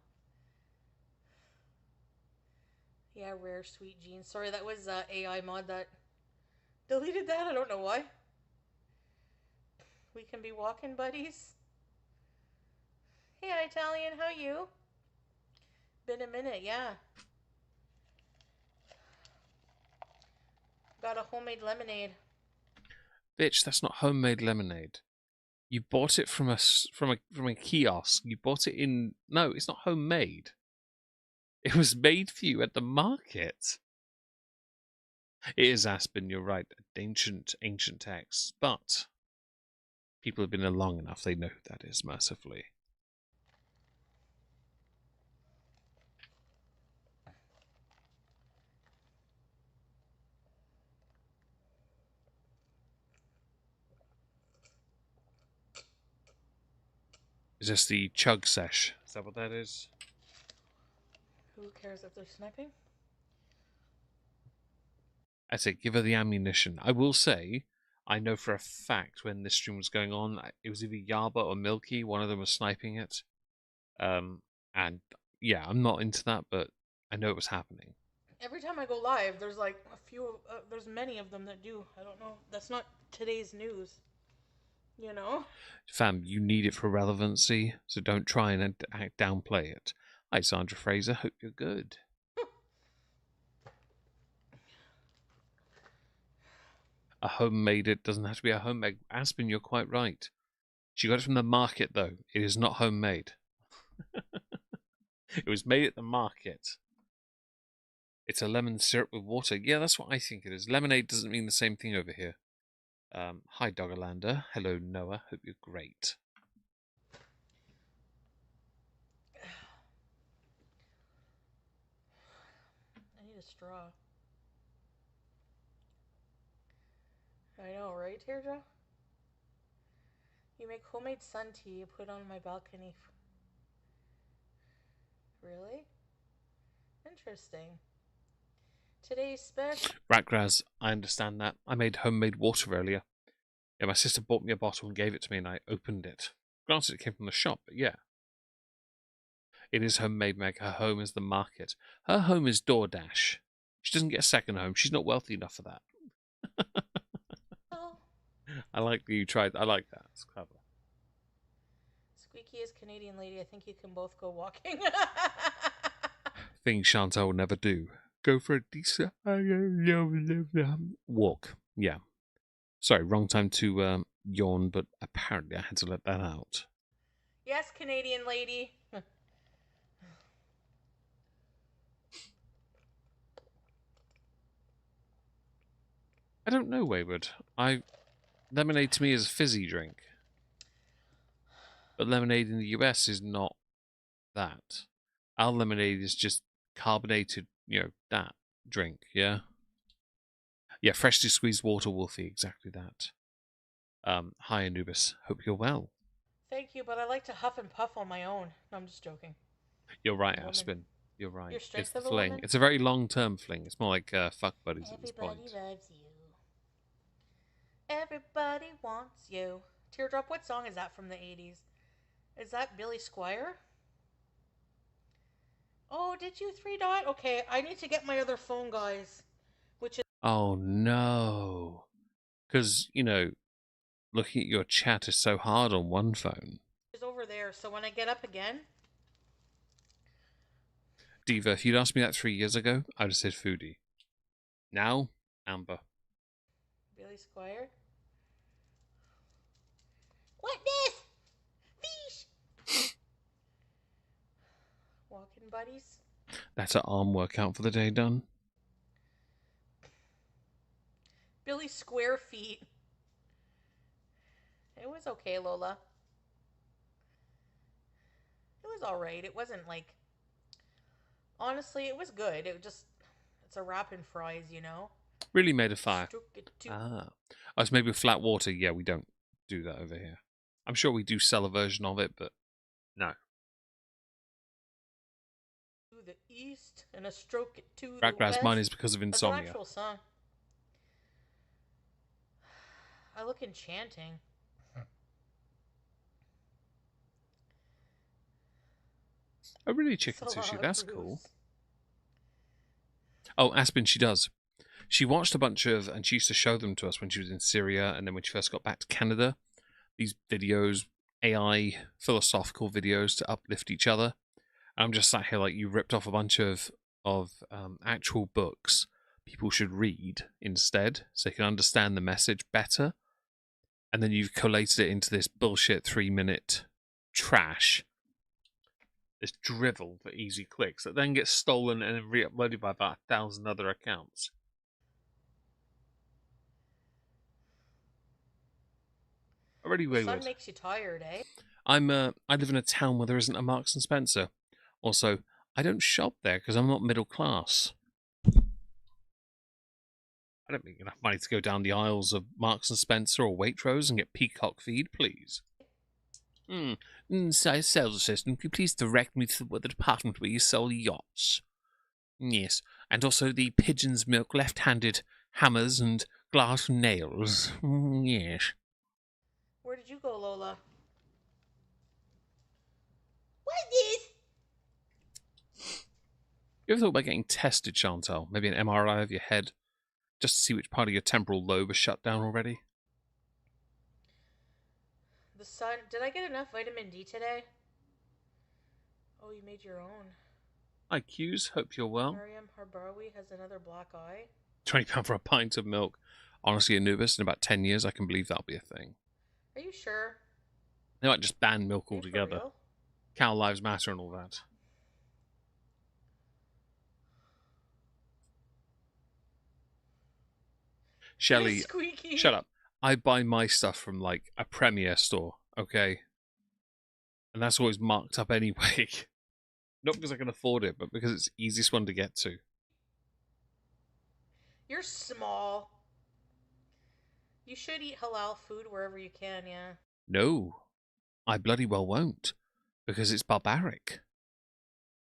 S3: Yeah, rare sweet jeans. Sorry, that was AI mod that deleted that. I don't know why. We can be walking buddies. Hey, Italian, how you? Been a minute, yeah. Got a homemade lemonade.
S2: Bitch, that's not homemade lemonade. You bought it from a kiosk. You bought it in... No, it's not homemade. It was made for you at the market. It is Aspen, you're right. Ancient text. But people have been there long enough, they know who that is, mercifully. Is this the chug sesh? Is that what that is?
S3: Who cares if they're sniping?
S2: I say, give her the ammunition. I will say, I know for a fact when this stream was going on, it was either Yaba or Milky. One of them was sniping it. And yeah, I'm not into that, but I know it was happening.
S3: Every time I go live, there's like a few, there's many of them that do. I don't know. That's not today's news. You know?
S2: Fam, you need it for relevancy, so don't try and downplay it. Hi, Sandra Fraser. Hope you're good. A homemade, it doesn't have to be a homemade. Aspen, you're quite right. She got it from the market, though. It is not homemade. It was made at the market. It's a lemon syrup with water. Yeah, that's what I think it is. Lemonade doesn't mean the same thing over here. Hi, Doggerlander. Hello, Noah. Hope you're great.
S3: I need a straw. I know, right, Teardrop? You make homemade sun tea, you put on my balcony. Really? Interesting. Today's special.
S2: Ratgraz, I understand that. I made homemade water earlier. Yeah, my sister bought me a bottle and gave it to me, and I opened it. Granted, it came from the shop, but yeah. It is homemade, Meg. Her home is the market. Her home is DoorDash. She doesn't get a second home. She's not wealthy enough for that.
S3: Oh.
S2: I like that you tried. I like that. It's clever.
S3: Squeaky is Canadian lady. I think you can both go walking.
S2: Thing Chantal will never do. Go for a decent walk. Yeah. Sorry, wrong time to yawn, but apparently I had to let that out.
S3: Yes, Canadian lady.
S2: I don't know, Wayward. Lemonade to me is a fizzy drink. But lemonade in the US is not that. Our lemonade is just carbonated, that drink, yeah? Yeah, freshly squeezed water, Wolfie, exactly that. Hi, Anubis. Hope you're well.
S3: Thank you, but I like to huff and puff on my own. No, I'm just joking.
S2: You're right,
S3: Woman.
S2: Aspen. You're right.
S3: Your strength
S2: It's the
S3: of a
S2: fling.
S3: woman?
S2: It's a very long-term fling. It's more like fuck buddies at this
S3: Everybody
S2: point.
S3: loves you. Everybody wants you. Teardrop, what song is that from the 80s? Is that Billy Squire? Oh, did you 3 Dot? Okay, I need to get my other phone, guys. Which is
S2: Oh, no. Because, looking at your chat is so hard on one phone.
S3: over there, so when I get up again...
S2: Diva, if you'd asked me that 3 years ago, I'd have said Foodie. Now, Amber.
S3: Billy Squire? What this? Fish! Walking buddies?
S2: That's an arm workout for the day done.
S3: Billy Square Feet. It was okay, Lola. It was alright. It wasn't like... Honestly, it was good. It's a wrap and fries,
S2: Really made a fire.
S3: Ah.
S2: Oh, it's maybe with flat water. Yeah, we don't do that over here. I'm sure we do sell a version of it, but no.
S3: To the east and a stroke it to
S2: Ragbaz,
S3: the west.
S2: mine is because of
S3: That's
S2: insomnia.
S3: an actual song. I look enchanting.
S2: Oh, really? Chicken sushi? That's cool. Oh, Aspen, she does. She watched a bunch of, and she used to show them to us when she was in Syria, and then when she first got back to Canada. These videos, AI philosophical videos to uplift each other. I'm just sat here like you ripped off a bunch of actual books people should read instead, so they can understand the message better. And then you've collated it into this bullshit 3-minute trash. This drivel for easy clicks that then gets stolen and then re-uploaded by about 1,000 other accounts. Already wayward.
S3: The sun makes you tired, eh?
S2: I live in a town where there isn't a Marks and Spencer. Also, I don't shop there because I'm not middle class. I don't make enough money to go down the aisles of Marks and Spencer or Waitrose and get peacock feed, please. Sales assistant, could you please direct me to the department where you sell yachts? Yes, and also the pigeon's milk left-handed hammers and glass nails. Yes.
S3: Where did you go, Lola? What is this?
S2: You ever thought about getting tested, Chantal? Maybe an MRI of your head? Just to see which part of your temporal lobe is shut down already?
S3: The sun. Did I get enough vitamin D today? Oh, you made your own.
S2: Hi, Q's. Hope you're well.
S3: Miriam Harbawi has another black eye.
S2: £20 for a pint of milk. Honestly, Anubis, in about 10 years, I can believe that'll be a thing.
S3: Are you sure?
S2: They might just ban milk
S3: Are you for
S2: altogether.
S3: real?
S2: Cow lives matter and all that. Shelley,
S3: Squeaky.
S2: shut up. I buy my stuff from, like, a Premier store, okay? And that's always marked up anyway. Not because I can afford it, but because it's the easiest one to get to.
S3: You're small. You should eat halal food wherever you can, yeah.
S2: No, I bloody well won't, because it's barbaric.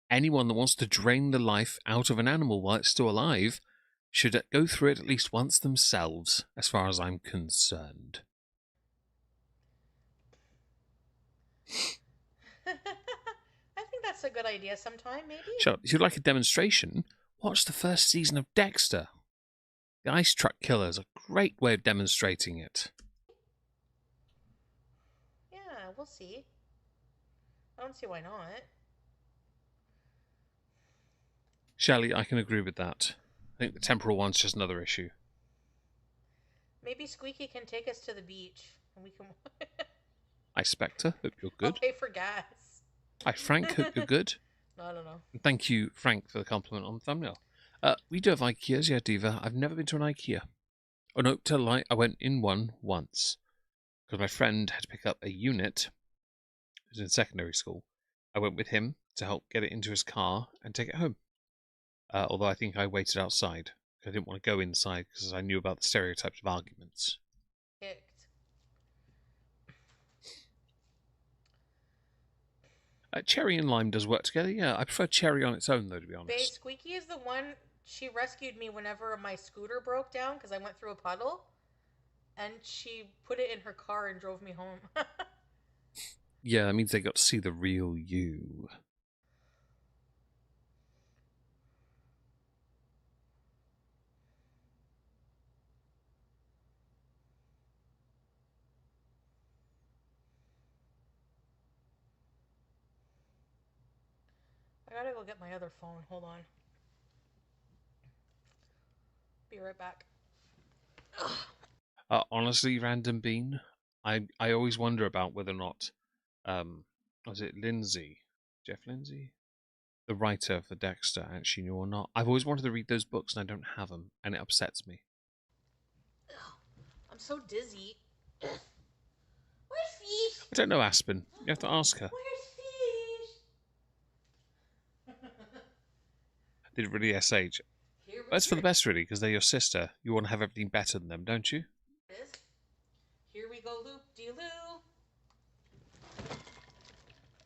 S2: Anyone that wants to drain the life out of an animal while it's still alive should go through it at least once themselves, as far as I'm concerned.
S3: I think that's a good idea sometime, maybe.
S2: Shut up. If you'd like a demonstration, watch the first season of Dexter. The Ice Truck Killer is a great way of demonstrating it.
S3: Yeah, we'll see. I don't see why not.
S2: Shelley, I can agree with that. I think the temporal one's just another issue.
S3: Maybe Squeaky can take us to the beach and we can.
S2: Hi, Spectre. Hope you're
S3: I'll
S2: good.
S3: pay for gas.
S2: Hi, Frank. Hope you're good.
S3: I don't know.
S2: And thank you, Frank, for the compliment on the thumbnail. We do have IKEAs, yeah, Diva. I've never been to an IKEA. Oh, no, tell a lie. I went in one once because my friend had to pick up a unit. He was in secondary school. I went with him to help get it into his car and take it home. Although I think I waited outside. I didn't want to go inside because I knew about the stereotypes of arguments.
S3: Kicked.
S2: Cherry and lime does work together. Yeah, I prefer cherry on its own, though, to be
S3: Bae,
S2: honest.
S3: Squeaky is the one. She rescued me whenever my scooter broke down because I went through a puddle. And she put it in her car and drove me home.
S2: Yeah, that means they got to see the real you.
S3: I gotta go get my other phone. Hold on. Be right back.
S2: Honestly, Random Bean, I always wonder about whether or not, was it Lindsay, Jeff Lindsay, the writer for Dexter, actually knew or not. I've always wanted to read those books and I don't have them, and it upsets me.
S3: I'm so dizzy. Where's Fish?
S2: I don't know, Aspen. You have to ask her.
S3: Where's Fish?
S2: Did it really SH? That's for the best, really, because they're your sister. You want to have everything better than them, don't you?
S3: Here we go, loop-de-loo.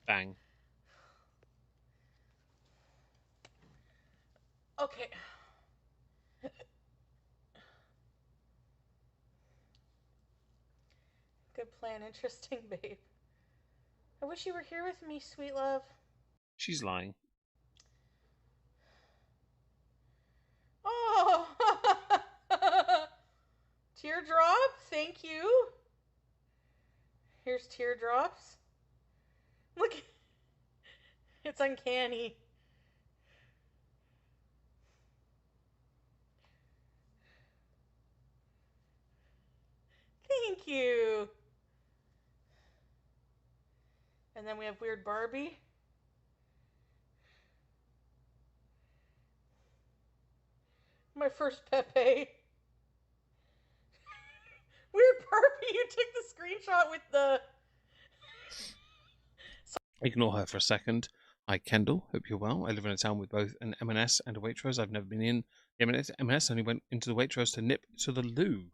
S2: Bang.
S3: Okay. Good plan. Interesting, babe. I wish you were here with me, sweet love.
S2: She's lying.
S3: Oh! Teardrop, thank you. Here's teardrops. Look. It's uncanny. Thank you. And then we have Weird Barbie. My first Pepe. Weird Barbie, you took the screenshot with the...
S2: Ignore her for a second. Hi, Kendall. Hope you're well. I live in a town with both an M&S and a Waitrose. I've never been in the M&S, only went into the Waitrose to nip to the loo.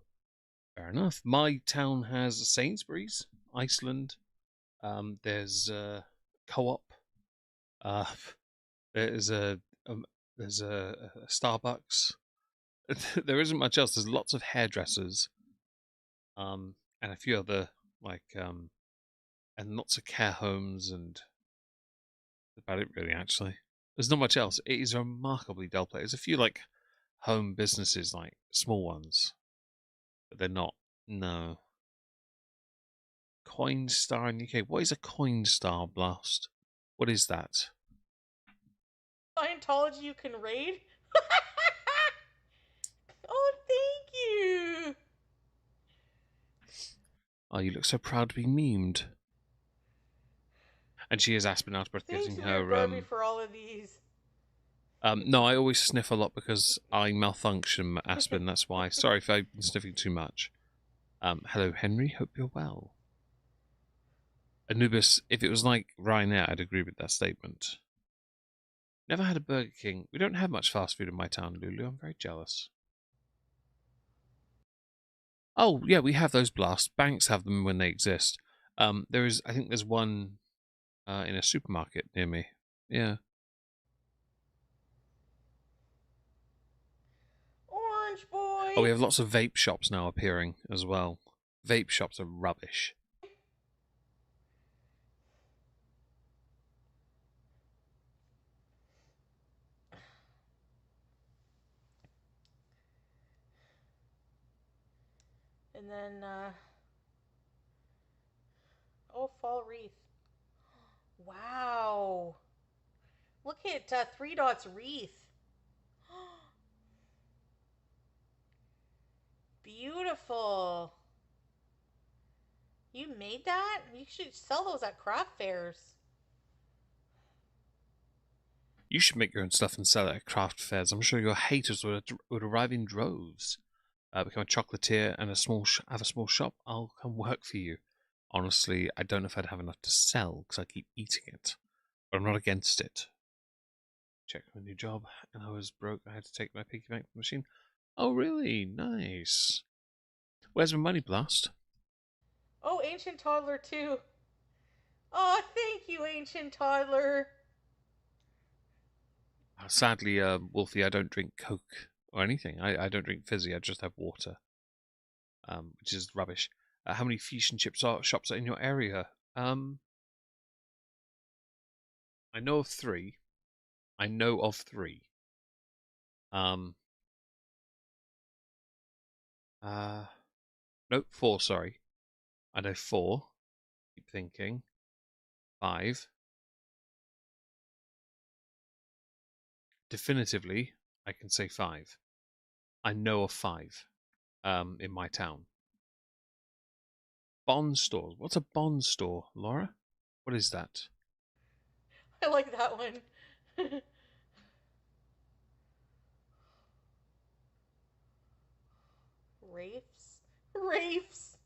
S2: Fair enough. My town has Sainsbury's, Iceland. There's a Co-op. There's a Starbucks. There isn't much else. There's lots of hairdressers. And a few other and lots of care homes, and that's about it really. Actually, there's not much else. It is a remarkably dull place. There's a few like home businesses, like small ones, but they're not. No. coin star in the UK. What is a coin star, Blast? What is that?
S3: Scientology you can raid? Oh, thank you.
S2: Oh, you look so proud to be memed. And she is Aspen out of
S3: Thanks,
S2: getting
S3: Weird
S2: her.
S3: Barbie, for all of these.
S2: No, I always sniff a lot because I malfunction, Aspen. That's why. Sorry if I've been sniffing too much. Hello, Henry. Hope you're well. Anubis, if it was like Ryanair, I'd agree with that statement. Never had a Burger King. We don't have much fast food in my town, Lulu. I'm very jealous. Oh, yeah, we have those blasts. Banks have them when they exist. I think there's one in a supermarket near me. Yeah.
S3: Orange boy.
S2: Oh, we have lots of vape shops now appearing as well. Vape shops are rubbish.
S3: And then, oh, fall wreath. Wow. Look at Three Dots wreath. Beautiful. You made that? You should sell those at craft fairs.
S2: You should make your own stuff and sell it at craft fairs. I'm sure your haters would arrive in droves. Become a chocolatier and have a small shop. I'll come work for you. Honestly, I don't know if I'd have enough to sell because I keep eating it, but I'm not against it. Check my new job, and I was broke. I had to take my piggy bank from the machine. Oh, really? Nice. Where's my money, Blast?
S3: Oh, Ancient Toddler too. Oh, thank you, Ancient Toddler.
S2: Sadly, Wolfie, I don't drink Coke or anything. I don't drink fizzy. I just have water, which is rubbish. How many fish and chips shops are in your area? I know of three. I know of three. Nope, four. Sorry, I know four. Keep thinking. Five. Definitively, I can say five. I know of five. In my town. Bond stores. What's a bond store, Laura? What is that?
S3: I like that one. Wraiths? Wraiths!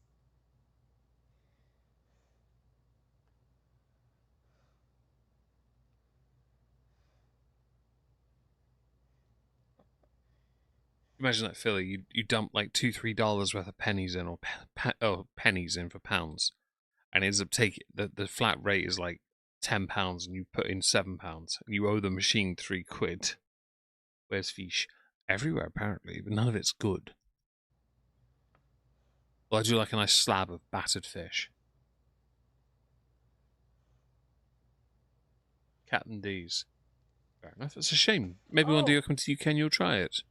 S2: Imagine that, Philly. You dump like $2-3 worth of pennies in, or pennies in for pounds, and it ends up taking the flat rate is like £10, and you put in £7, and you owe the machine £3. Where's fish? Everywhere apparently, but none of it's good. Well, I do like a nice slab of battered fish. Captain D's. Fair enough. It's a shame. Maybe one day you'll come to the UK and you'll try it.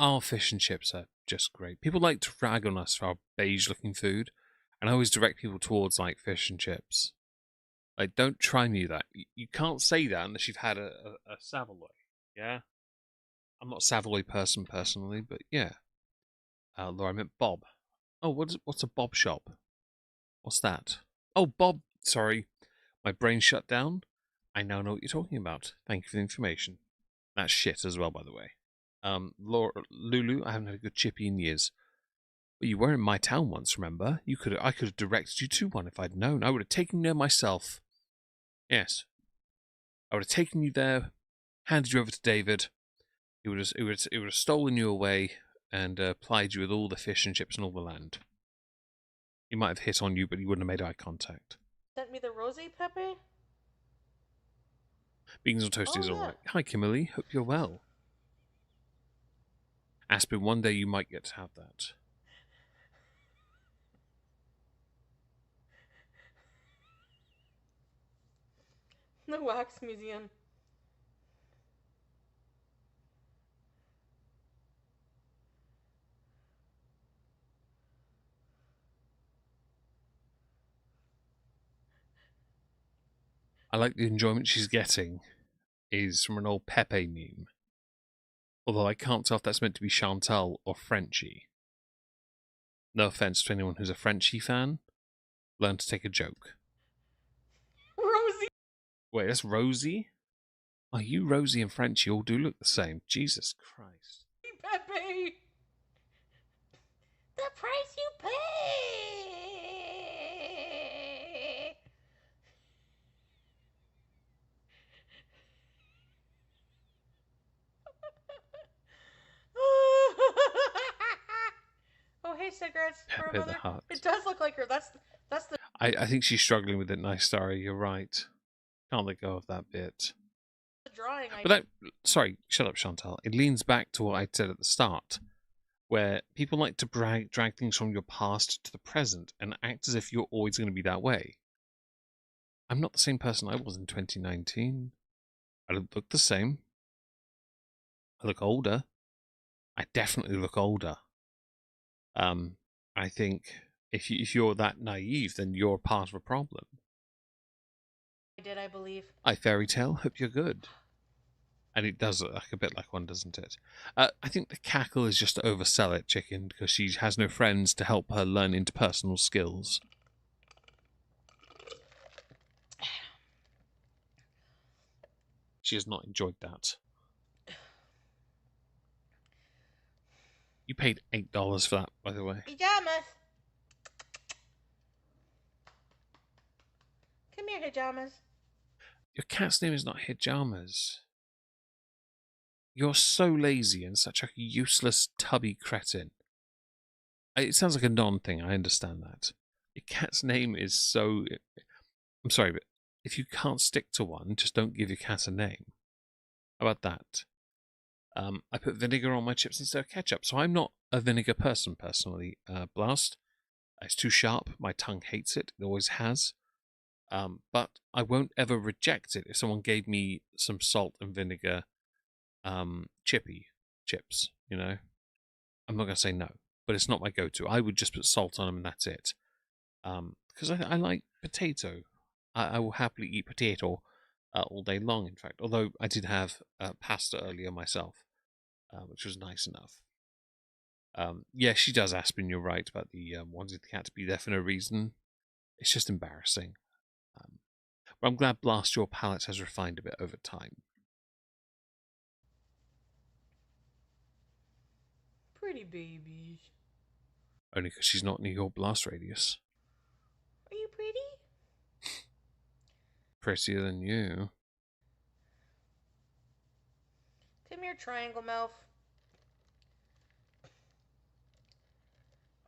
S2: Our fish and chips are just great. People like to rag on us for our beige-looking food, and I always direct people towards like fish and chips. Like, don't try me that. You can't say that unless you've had a Savoy. Yeah, I'm not a Savoy person personally, but yeah. Laura, I meant Bob. Oh, what's a Bob shop? What's that? Oh, Bob. Sorry, my brain shut down. I now know what you're talking about. Thank you for the information. That's shit as well, by the way. Lulu, I haven't had a good chippy in years. But you were in my town once, remember? I could have directed you to one if I'd known. I would have taken you there myself. Yes. I would have taken you there, handed you over to David. He would have stolen you away and plied you with all the fish and chips and all the land. He might have hit on you, but he wouldn't have made eye contact.
S3: Sent me the rose pepe?
S2: Beans on toast is alright. Hi, Kimberly. Hope you're well. Aspen, one day you might get to have that.
S3: The Wax Museum.
S2: I like the enjoyment she's getting is from an old Pepe meme. Although I can't tell if that's meant to be Chantal or Frenchie. No offense to anyone who's a Frenchie fan. Learn to take a joke.
S3: Rosie
S2: Wait, that's Rosie? Oh, you, Rosie, and Frenchie all do look the same. Jesus Christ.
S3: Pepe. The price you pay. Oh, hey, cigarettes for a
S2: Pepe the
S3: mother.
S2: Hutt.
S3: It does look like her. That's the
S2: I think she's struggling with it, Nice Starry. You're right. Can't let go of that bit.
S3: drawing.
S2: But that, sorry, shut up, Chantal. It leans back to what I said at the start, where people like to drag things from your past to the present and act as if you're always going to be that way. I'm not the same person I was in 2019. I don't look the same. I look older. I definitely look older. I think if you're that naive, then you're part of a problem.
S3: I believe.
S2: I fairy tale. Hope you're good. And it does look like a bit like one, doesn't it? I think the cackle is just to oversell it, chicken, because she has no friends to help her learn interpersonal skills. She has not enjoyed that. You paid $8 for that, by the way.
S3: Pajamas. Come here, Hijamas.
S2: Your cat's name is not Hijamas. You're so lazy and such a useless, tubby cretin. It sounds like a non-thing, I understand that. Your cat's name is so... I'm sorry, but if you can't stick to one, just don't give your cat a name. How about that? I put vinegar on my chips instead of ketchup, so I'm not a vinegar person, personally. Blast. It's too sharp. My tongue hates it. It always has. But I won't ever reject it if someone gave me some salt and vinegar chippy chips, you know? I'm not going to say no, but it's not my go-to. I would just put salt on them and that's it. Because I like potato. I will happily eat potato all day long, in fact. Although I did have pasta earlier myself, which was nice enough. Yeah, she does, Aspen, you're right about the wanting the cat to be there for no reason. It's just embarrassing. But I'm glad, Blast, your palate has refined a bit over time.
S3: Pretty babies.
S2: Only because she's not near your blast radius.
S3: Are you pretty?
S2: Prettier than you.
S3: Come here, triangle mouth.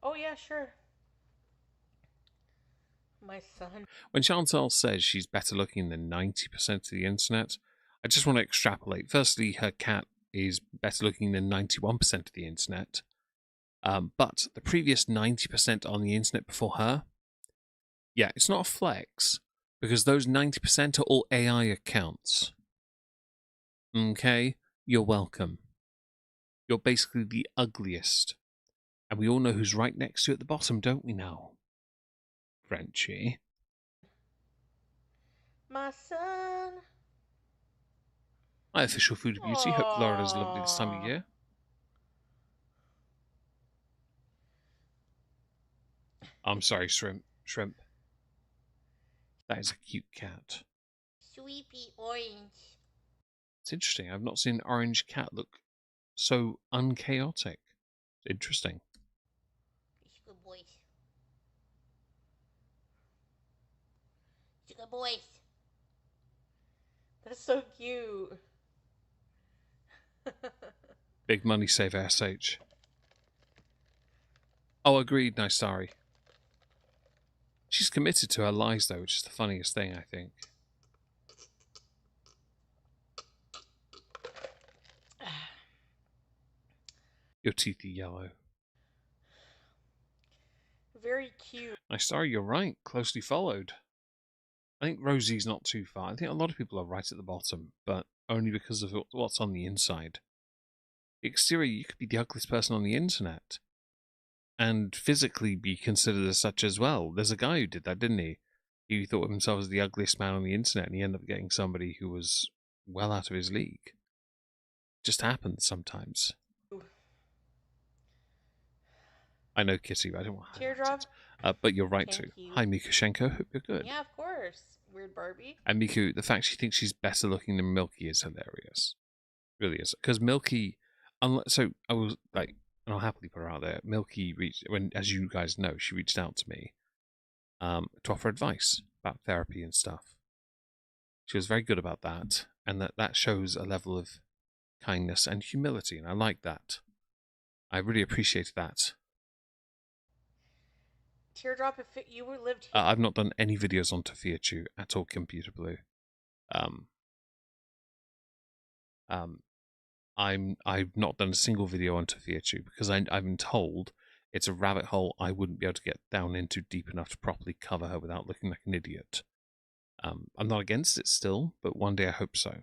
S3: Oh, yeah, sure. My son.
S2: When Chantal says she's better looking than 90% of the internet, I just want to extrapolate. Firstly, her cat is better looking than 91% of the internet. But the previous 90% on the internet before her, yeah, it's not a flex, because those 90% are all AI accounts. Okay? You're welcome. You're basically the ugliest. And we all know who's right next to you at the bottom, don't we now? Frenchie.
S3: My son.
S2: Hi, official Foodie Beauty. Hope Florida's lovely this time of
S3: Aww.
S2: year. I'm sorry, Shrimp. That is a cute cat.
S3: Sweepy orange.
S2: It's interesting. I've not seen an orange cat look so unchaotic. It's interesting.
S3: It's good boys. It's good boys. That's so cute.
S2: Big money saver, SH. Oh, agreed, nice sorry. She's committed to her lies, though, which is the funniest thing, I think. Your teeth are yellow.
S3: Very cute.
S2: Nice sorry, you're right. Closely followed. I think Rosie's not too far. I think a lot of people are right at the bottom, but only because of what's on the inside. The exterior, you could be the ugliest person on the internet. And physically be considered as such as well. There's a guy who did that, didn't he? He thought of himself as the ugliest man on the internet, and he ended up getting somebody who was well out of his league. Just happens sometimes. I know, Kitty, but I don't want to highlight
S3: Teardrop?
S2: it. But you're right
S3: Thank
S2: to.
S3: you.
S2: Hi, Mikushenko. Hope you're good.
S3: Yeah, of course. Weird Barbie.
S2: And Miku, the fact she thinks she's better looking than Milky is hilarious. Really is. Because Milky, so I was like, and I'll happily put her out there. Milky reached, when, as you guys know, she reached out to me to offer advice about therapy and stuff. She was very good about that, and that shows a level of kindness and humility, and I like that. I really appreciate that.
S3: Teardrop, if you were lived here.
S2: I've not done any videos on Tofiachu at all, Computer Blue. I've not done a single video on Tofiachu because I've been told it's a rabbit hole I wouldn't be able to get down into deep enough to properly cover her without looking like an idiot. I'm not against it still, but one day I hope so.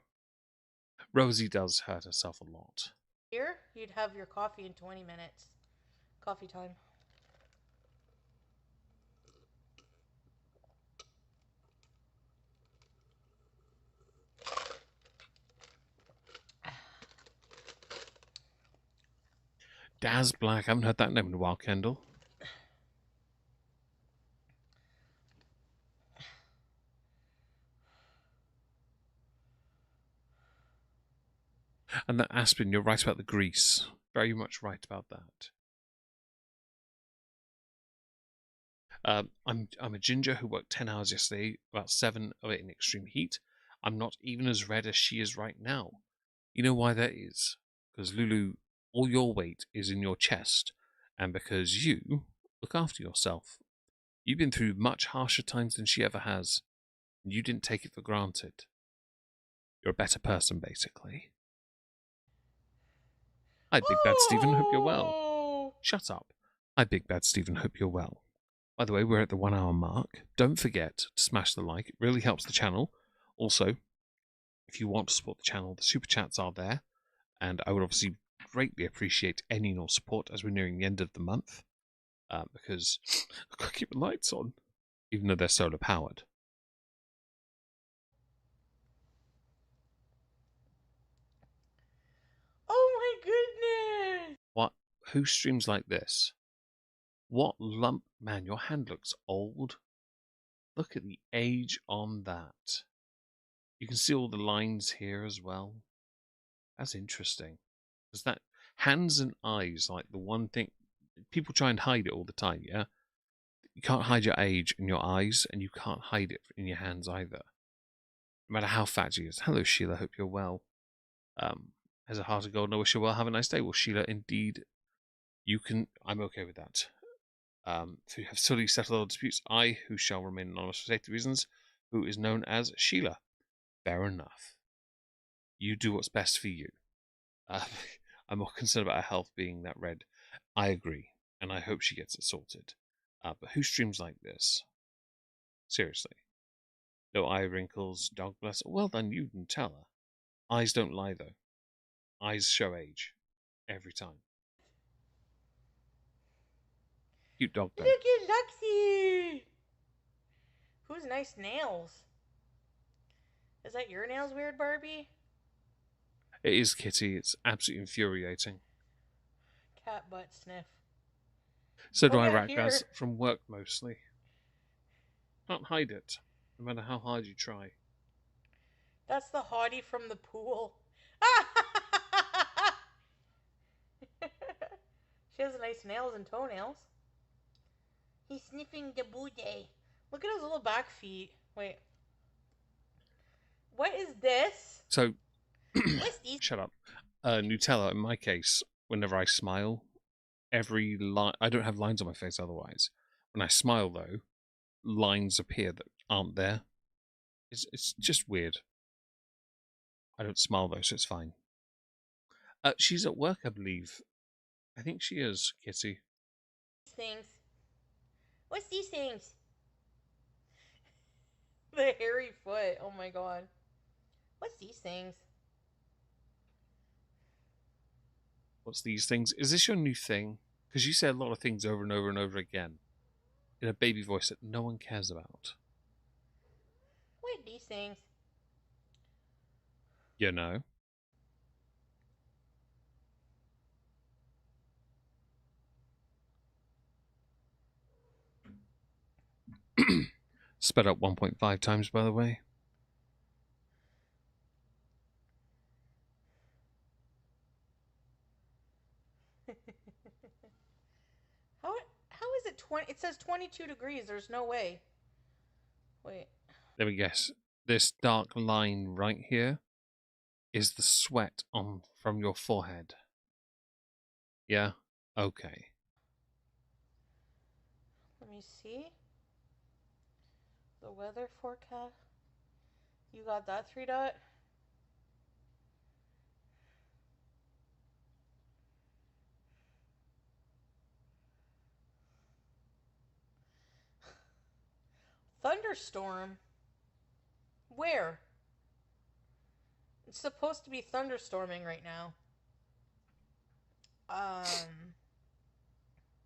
S2: Rosie does hurt herself a lot.
S3: Here, you'd have your coffee in 20 minutes. Coffee time.
S2: Daz Black, I haven't heard that name in a while, Kendall. And that Aspen, you're right about the grease. Very much right about that. I'm a ginger who worked 10 hours yesterday, about 7 of it in extreme heat. I'm not even as red as she is right now. You know why that is? Because Lulu, all your weight is in your chest, and because you look after yourself. You've been through much harsher times than she ever has, and you didn't take it for granted. You're a better person, basically. Hi, Big Bad Stephen, hope you're well. Shut up. Hi, Big Bad Stephen, hope you're well. By the way, we're at the 1 hour mark. Don't forget to smash the like, it really helps the channel. Also, if you want to support the channel, the super chats are there, and I would obviously greatly appreciate any and all support as we're nearing the end of the month, because I've got to keep the lights on, even though they're solar powered.
S3: Oh my goodness!
S2: What? Who streams like this? What lump? Man, your hand looks old. Look at the age on that. You can see all the lines here as well. That's interesting. Because that hands and eyes, like the one thing people try and hide it all the time, yeah? You can't hide your age in your eyes, and you can't hide it in your hands either. No matter how fat you is. Hello, Sheila. Hope you're well. Has a heart of gold. I wish you well. Have a nice day. Well, Sheila, indeed, you can. I'm okay with that. If you have solely settled all disputes, I, who shall remain anonymous for safety reasons, who is known as Sheila. Fair enough. You do what's best for you. I'm more concerned about her health being that red. I agree, and I hope she gets it sorted. But who streams like this? Seriously. No eye wrinkles, dog bless. Well done, you Nutella. Eyes don't lie, though. Eyes show age. Every time. Cute dog, though.
S3: Look at Luxie! Whose nice nails? Is that your nails, Weird Barbie?
S2: It is, Kitty. It's absolutely infuriating.
S3: Cat butt sniff.
S2: So do
S3: Oh,
S2: I,
S3: yeah,
S2: Ratgaz,
S3: here.
S2: from work mostly. Can't hide it, no matter how hard you try.
S3: That's the hottie from the pool. She has nice nails and toenails. He's sniffing the booty. Look at his little back feet. Wait. What is this?
S2: So,
S3: What's these?
S2: shut up. Nutella, in my case, whenever I smile, every line... I don't have lines on my face otherwise. When I smile, though, lines appear that aren't there. It's just weird. I don't smile, though, so it's fine. She's at work, I believe. I think she is, Kitty.
S3: Things. What's these things? The hairy foot. Oh my god. What's these things?
S2: What's these things? Is this your new thing? Because you say a lot of things over and over and over again in a baby voice that no one cares about.
S3: at these things?
S2: You know. Sped up 1.5 times, by the way.
S3: How is it 20? It says 22 degrees. There's no way. Wait.
S2: Let me guess. This dark line right here is the sweat on from your forehead. Yeah? Okay.
S3: Let me see. The weather forecast. You got that 3-dot? Thunderstorm? Where? It's supposed to be thunderstorming right now.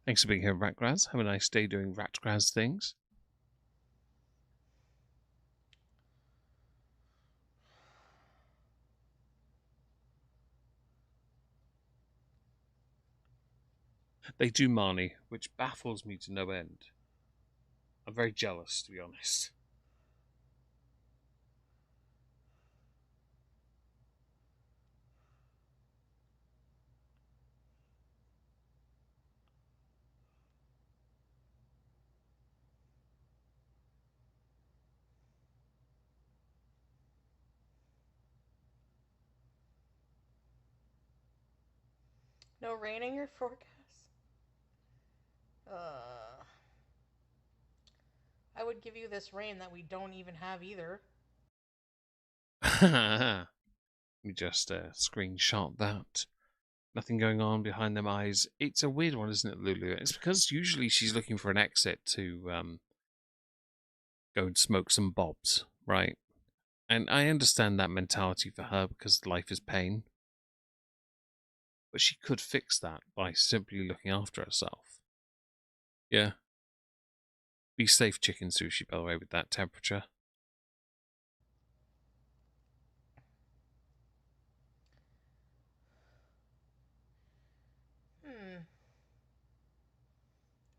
S2: Thanks for being here, Ratgraz. Have a nice day doing Ratgraz things. They do Marnie, which baffles me to no end. I'm very jealous, to be honest.
S3: No rain in your forecast? I would give you this rain that we don't even have either.
S2: Let me just screenshot that. Nothing going on behind them eyes. It's a weird one, isn't it, Lulu? It's because usually she's looking for an exit to go and smoke some bobs, right? And I understand that mentality for her because life is pain. But she could fix that by simply looking after herself. Yeah. Be safe, chicken sushi, by the way, with that temperature.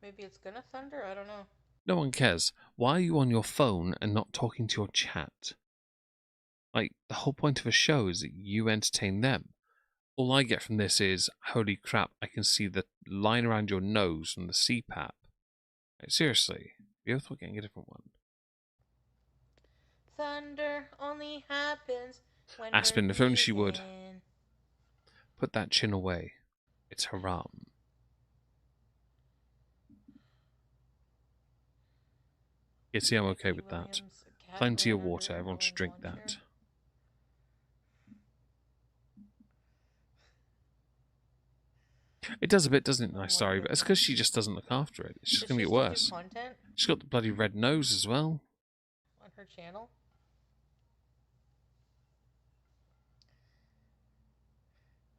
S3: Maybe it's gonna thunder? I don't know.
S2: No one cares. Why are you on your phone and not talking to your chat? Like, the whole point of a show is that you entertain them. All I get from this is, holy crap, I can see the line around your nose from the CPAP. Like, seriously, you're getting a different one.
S3: Thunder only happens when
S2: Aspen,
S3: we're
S2: if only she would.
S3: breathing.
S2: Put that chin away. It's haram. You see, I'm okay with that. Plenty of water. Everyone should drink that. It does a bit, doesn't it? Nice story, but it's because she just doesn't look after it. It's just going to get worse. She's got the bloody red nose as well.
S3: On her channel?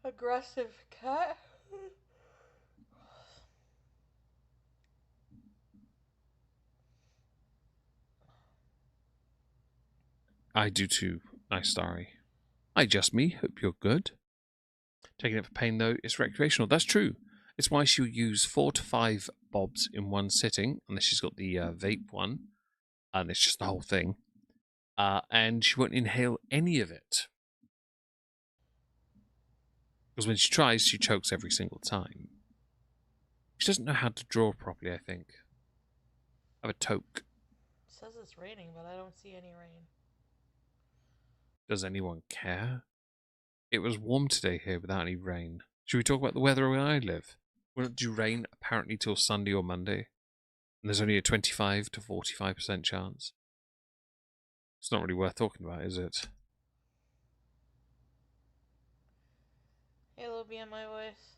S3: Aggressive cat?
S2: I do too. Nice story. Hi, just me. Hope you're good. Taking it for pain, though, it's recreational. That's true. It's why she'll use 4 to 5 bobs in one sitting, unless she's got the vape one, and it's just the whole thing. And she won't inhale any of it. Because when she tries, she chokes every single time. She doesn't know how to draw properly, I think. Have a toke.
S3: It says it's raining, but I don't see any rain.
S2: Does anyone care? It was warm today here without any rain. Should we talk about the weather where I live? Will it do rain apparently till Sunday or Monday? And there's only a 25 to 45% chance. It's not really worth talking about, is it?
S3: Hey, little BMI voice.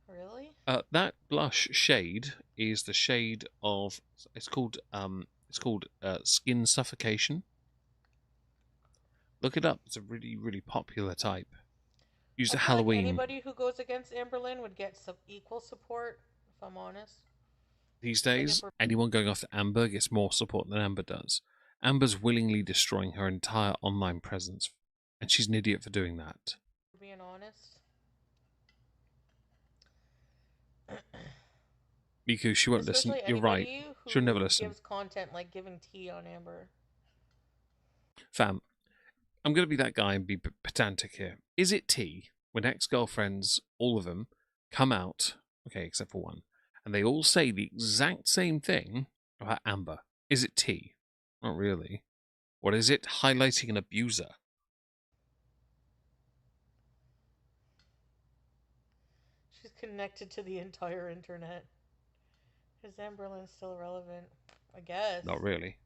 S3: Really?
S2: That blush shade is the shade of. It's called Skin Suffocation. Look it up. It's a really, really popular type. Used at Halloween.
S3: Like anybody who goes against Amberlynn would get equal support, if I'm honest.
S2: These days, anyone going after Amber gets more support than Amber does. Amber's willingly destroying her entire online presence, and she's an idiot for doing that.
S3: Being honest.
S2: Miku, she won't listen.
S3: Especially
S2: You're right.
S3: anybody
S2: She'll never
S3: who
S2: listen.
S3: gives content like giving tea on Amber.
S2: Fam, I'm going to be that guy and be pedantic here. Is it tea when ex-girlfriends, all of them, come out, okay, except for one, and they all say the exact same thing about Amber? Is it tea? Not really. Or is it highlighting an abuser?
S3: She's connected to the entire internet. Is Amberlyn still relevant? I guess.
S2: Not really.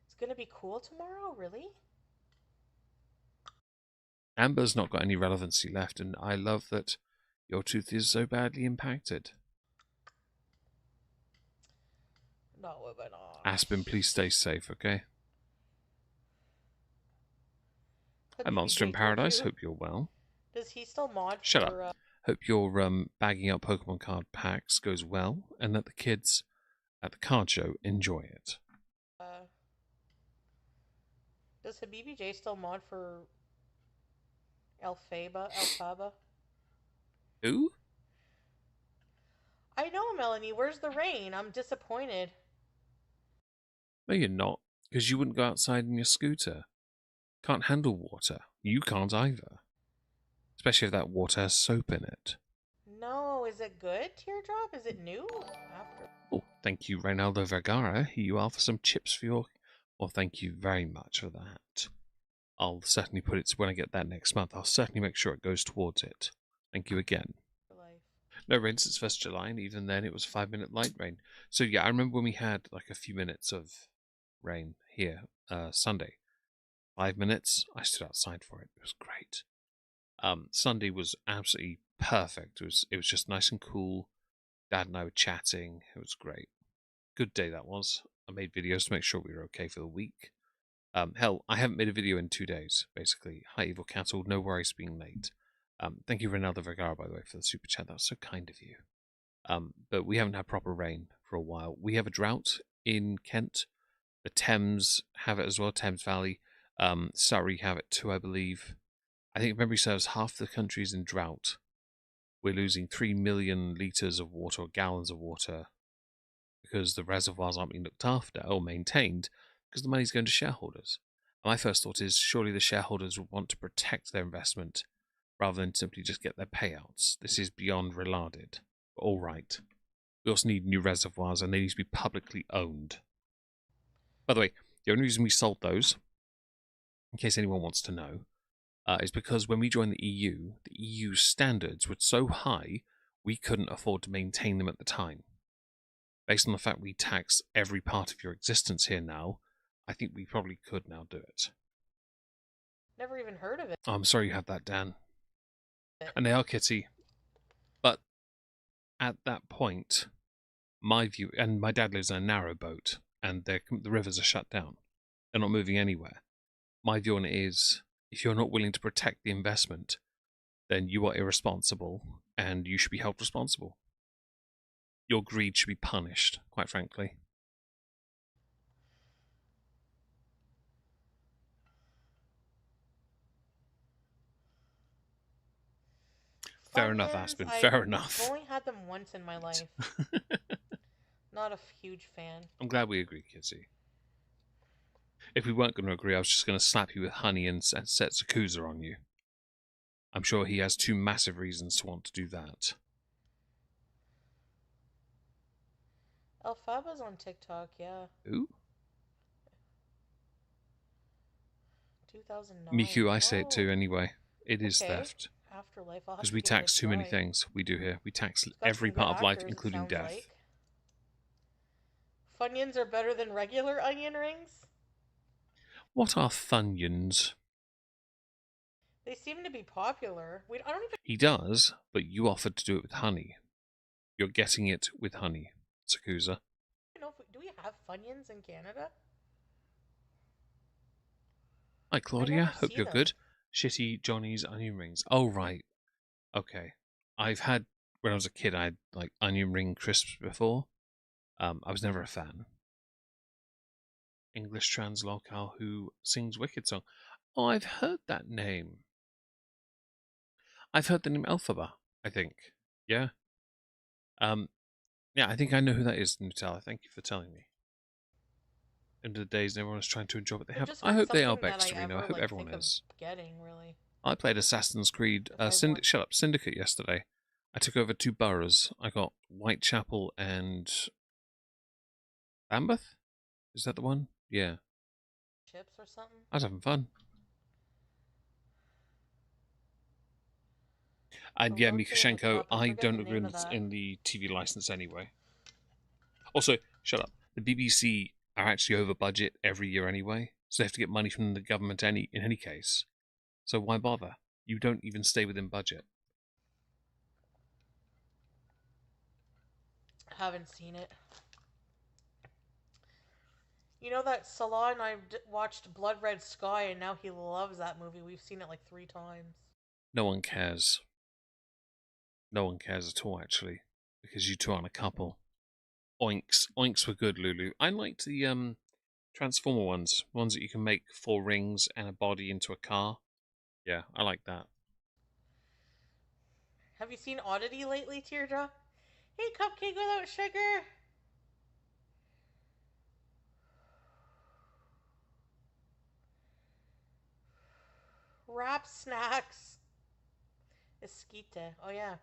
S3: It's gonna be cool tomorrow, really?
S2: Amber's not got any relevancy left, and I love that your tooth is so badly impacted.
S3: No, but not.
S2: Aspen, please stay safe, okay?
S3: Have
S2: A Monster in
S3: BJ told
S2: Paradise,
S3: you?
S2: hope you're well.
S3: Does he still mod
S2: Shut
S3: for,
S2: up. Hope your bagging up Pokemon card packs goes well, and that the kids at the card show enjoy it.
S3: Does Habibi J still mod for Alphaba?
S2: Who?
S3: I know, Melanie. Where's the rain? I'm disappointed.
S2: No, you're not, because you wouldn't go outside in your scooter. Can't handle water. You can't either. Especially if that water has soap in it.
S3: No, is it good, Teardrop? Is it new? After.
S2: Oh, thank you, Reynaldo Vergara. Here you are for some chips for your... Well, thank you very much for that. I'll certainly put it... When I get that next month, I'll certainly make sure it goes towards it. Thank you again.
S3: Life.
S2: No rain since 1st July, and even then it was 5-minute light rain. So yeah, I remember when we had like a few minutes of rain here, Sunday. 5 minutes, I stood outside for it. It was great. Sunday was absolutely perfect. It was just nice and cool. Dad and I were chatting. It was great. Good day that was. I made videos to make sure we were okay for the week. Hell, I haven't made a video in 2 days, basically. Hi, Evil Cattle. No worries being late. Thank you, Ronaldo Vergara, by the way, for the super chat. That was so kind of you. But we haven't had proper rain for a while. We have a drought in Kent. The Thames have it as well, Thames Valley. Surrey have it too, I believe. I think if memory serves, half the country is in drought. We're losing 3 million litres of water, or gallons of water, because the reservoirs aren't being looked after or maintained, because the money's going to shareholders. And my first thought is, surely the shareholders would want to protect their investment rather than simply just get their payouts. This is beyond relarded. But all right. We also need new reservoirs, and they need to be publicly owned. By the way, the only reason we sold those, in case anyone wants to know, is because when we joined the EU standards were so high, we couldn't afford to maintain them at the time. Based on the fact we tax every part of your existence here now, I think we probably could now do it.
S3: Never even heard of it.
S2: Oh, I'm sorry you have that, Dan. And they are, Kitty. But at that point, my view, and my dad lives in a narrow boat, and the rivers are shut down. They're not moving anywhere. My view on it is, if you're not willing to protect the investment, then you are irresponsible, and you should be held responsible. Your greed should be punished, quite frankly. Fair enough, Aspen. Fair enough.
S3: I've only had them once in my life. Not a huge fan.
S2: I'm glad we agree, Kizzy. If we weren't going to agree, I was just going to slap you with honey and set Zakuza on you. I'm sure he has 2 massive reasons to want to do that.
S3: Alphaba's on TikTok, yeah.
S2: Who?
S3: 2009.
S2: Miku, I say it too anyway. It is theft.
S3: Afterlife.
S2: Because we tax too many things. We do here. We tax every part of life, including death.
S3: Like. Funyuns are better than regular onion rings?
S2: What are Funyuns?
S3: They seem to be popular. I don't even...
S2: He does, but you offered to do it with honey. You're getting it with honey, Sakuza.
S3: Do we have Funyuns in Canada?
S2: Hi, Claudia. Hope you're good. Shitty Johnny's onion rings. Oh, right. Okay. I've had, when I was a kid, I had like onion ring crisps before. I was never a fan. English translocale who sings Wicked song. Oh, I've heard that name. I've heard the name Elphaba, I think. Yeah. Yeah, I think I know who that is, Nutella. Thank you for telling me. End of the days, everyone is trying to enjoy what they
S3: It
S2: have.
S3: just
S2: I
S3: weren't
S2: hope they are,
S3: something that I
S2: Bextorino. I
S3: ever
S2: hope
S3: like
S2: everyone
S3: think of
S2: is.
S3: getting really.
S2: I played Assassin's Creed
S3: If I want.
S2: Syndicate yesterday. I took over 2 boroughs. I got Whitechapel and Lambeth? Is that the one? Yeah.
S3: Chips or something?
S2: I was having fun. And yeah,
S3: Rotate the
S2: Mikashenko,
S3: cup. I
S2: I
S3: forget the
S2: don't agree
S3: name of that.
S2: in the TV license anyway. Also, shut up. The BBC are actually over budget every year anyway, so they have to get money from the government in any case. So why bother? You don't even stay within budget.
S3: Haven't seen it. You know that Salah and I watched Blood Red Sky, and now he loves that movie. We've seen it like 3 times.
S2: No one cares. No one cares at all, actually, because you two aren't a couple. Oinks. Oinks were good, Lulu. I liked the Transformer ones that you can make 4 rings and a body into a car. Yeah, I like that.
S3: Have you seen Oddity lately, Teardrop? Hey, cupcake without sugar. Wrap snacks. Esquite. Oh, yeah.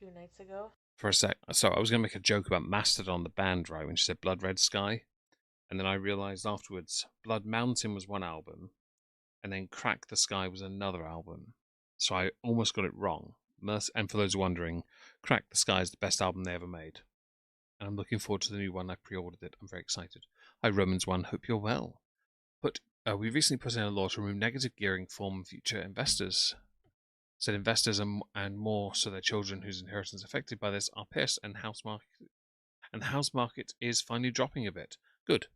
S3: 2 nights ago.
S2: For a sec, so I was going to make a joke about Mastodon, the band, right, when she said Blood Red Sky. And then I realised afterwards, Blood Mountain was one album, and then Crack the Sky was another album. So I almost got it wrong. And for those wondering, Crack the Sky is the best album they ever made. And I'm looking forward to the new one. I pre-ordered it. I'm very excited. Hi, Romans 1. Hope you're well. But we recently put in a law to remove negative gearing from future investors. Said investors and more so their children whose inheritance is affected by this are pissed, and the house market is finally dropping a bit. Good.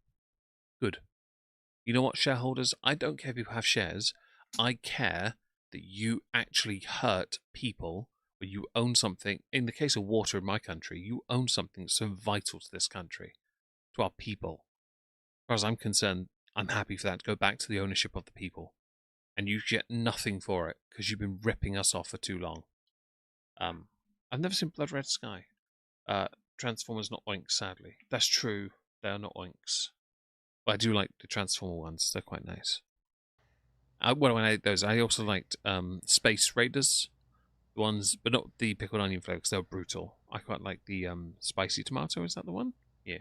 S2: Good. You know what, shareholders? I don't care if you have shares. I care that you actually hurt people when you own something. In the case of water in my country, you own something so vital to this country, to our people. As far as I'm concerned, I'm happy for that to go back to the ownership of the people. And you get nothing for it because you've been ripping us off for too long. I've never seen Blood Red Sky. Transformers not oinks, sadly. That's true. They are not oinks. But I do like the Transformer ones. They're quite nice. When I ate those, I also liked Space Raiders. The ones, but not the pickled onion flakes. They were brutal. I quite like the spicy tomato. Is that the one? Yeah.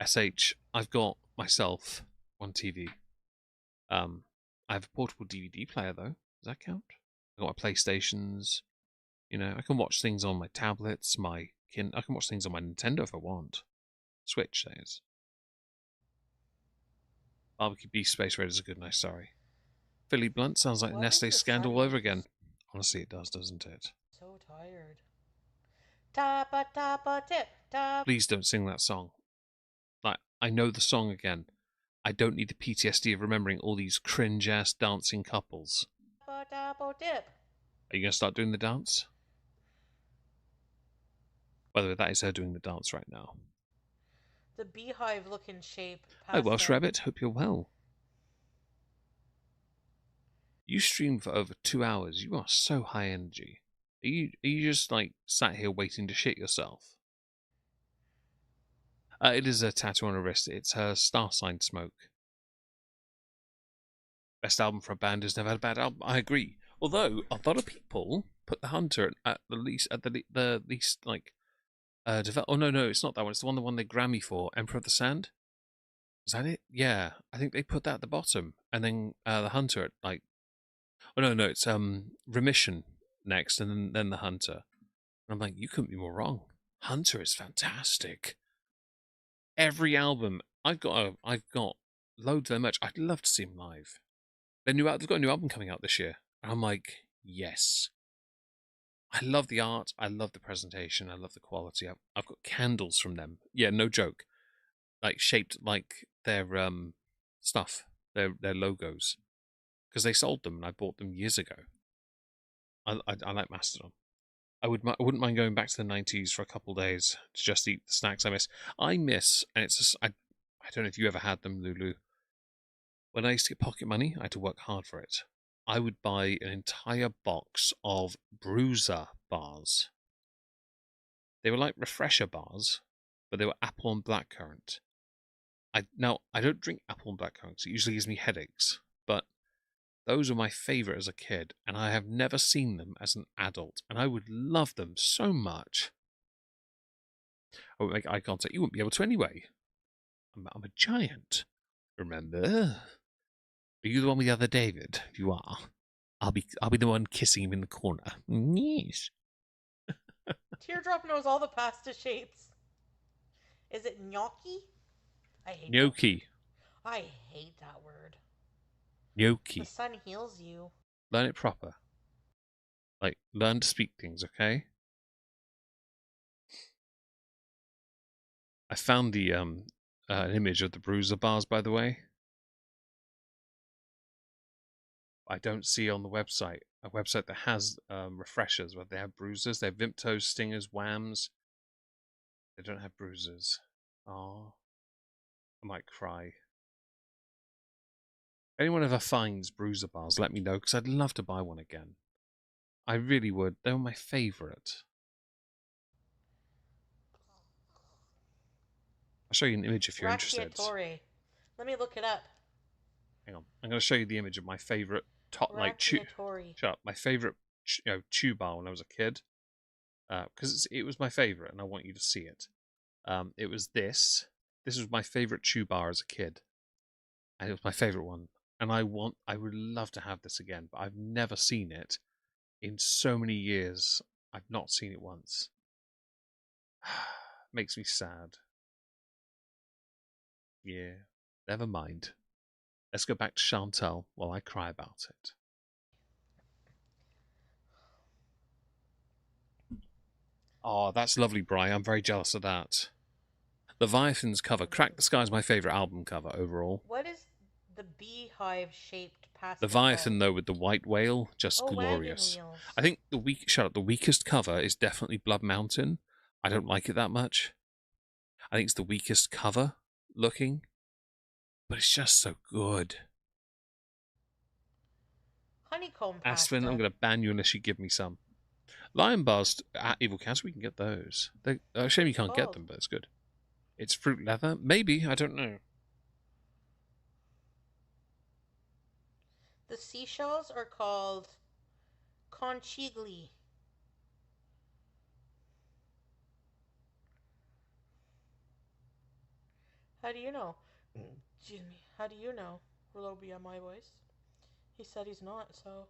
S2: SH, I've got myself on TV. I have a portable DVD player though. Does that count? I've got my PlayStations. You know, I can watch things on my tablets, I can watch things on my Nintendo if I want. Switch, that is. Barbecue Beef Space Raiders are good, nice, sorry. Philly Blunt sounds like Nestle scandal all over again. Honestly, it does, doesn't it?
S3: So tired. Tappa tappa tip tap.
S2: Please don't sing that song. Like, I know the song again. I don't need the PTSD of remembering all these cringe-ass dancing couples.
S3: Tappa tappa tip.
S2: Are you going to start doing the dance? By the way, that is her doing the dance right now.
S3: The beehive looking shape.
S2: Hi, Welsh Rabbit. Hope you're well. You stream for over 2 hours. You are so high energy. Are you just like sat here waiting to shit yourself? It is a tattoo on her wrist. It's her star sign smoke. Best album for a band who's never had a bad album. I agree. Although a lot of people put the Hunter at the least like develop. Oh no, it's not that one. It's the one won the Grammy for Emperor of the Sand. Is that it? Yeah, I think they put that at the bottom, and then the Hunter at like. Oh no, it's Remission next, and then the Hunter. And I'm like, you couldn't be more wrong. Hunter is fantastic. Every album I've got loads of merch. I'd love to see him live. They've got a new album coming out this year, and I'm like, yes. I love the art. I love the presentation. I love the quality. I've got candles from them. Yeah, no joke. Like shaped like their stuff, their logos, because they sold them and I bought them years ago. I like Mastodon. I wouldn't mind going back to the 90s for a couple of days to just eat the snacks I miss. And it's just, I don't know if you ever had them, Lulu. When I used to get pocket money, I had to work hard for it. I would buy an entire box of Bruiser bars. They were like refresher bars, but they were apple and blackcurrant. Now I don't drink apple and blackcurrant because it usually gives me headaches, but those were my favorite as a kid, and I have never seen them as an adult, and I would love them so much. I would make eye contact. You wouldn't be able to anyway. I'm a giant. Remember? Are you the one with the other David? If you are, I'll be the one kissing him in the corner. Yes.
S3: Teardrop knows all the pasta shapes. Is it gnocchi? I hate
S2: Gnocchi.
S3: I hate that word.
S2: Gnocchi.
S3: The sun heals you.
S2: Learn it proper. Like, learn to speak things, okay? I found the an image of the Bruiser bars, by the way. I don't see on the website a website that has refreshers where they have bruisers. They have Vimtos, Stingers, Whams. They don't have bruisers. Oh, I might cry. If anyone ever finds Bruiser bars, let me know because I'd love to buy one again. I really would. They were my favourite. I'll show you an image if you're interested.
S3: Let me look it up.
S2: Hang on. I'm going to show you the image of my favourite my favourite chew bar when I was a kid. Because it was my favourite and I want you to see it. It was this. This was my favourite chew bar as a kid. And it was my favourite one. And I would love to have this again, but I've never seen it in so many years. I've not seen it once. Makes me sad. Yeah, never mind. Let's go back to Chantal while I cry about it. Oh, that's lovely, Bri. I'm very jealous of that. Leviathan's cover. Crack the Sky is my favourite album cover overall.
S3: What is the beehive-shaped pasta
S2: Leviathan,
S3: called?
S2: though, with the white whale, just glorious. I think the weakest cover is definitely Blood Mountain. I don't like it that much. I think it's the weakest cover looking, but it's just so good.
S3: Honeycomb pasta.
S2: Aspen, I'm going to ban you unless you give me some. Lion bars at Evil Cats, we can get those. Shame you can't get them, but it's good. It's fruit leather? Maybe, I don't know.
S3: The seashells are called conchigli. How do you know? Excuse me. How do you know? Will be on my voice. He said he's not, so.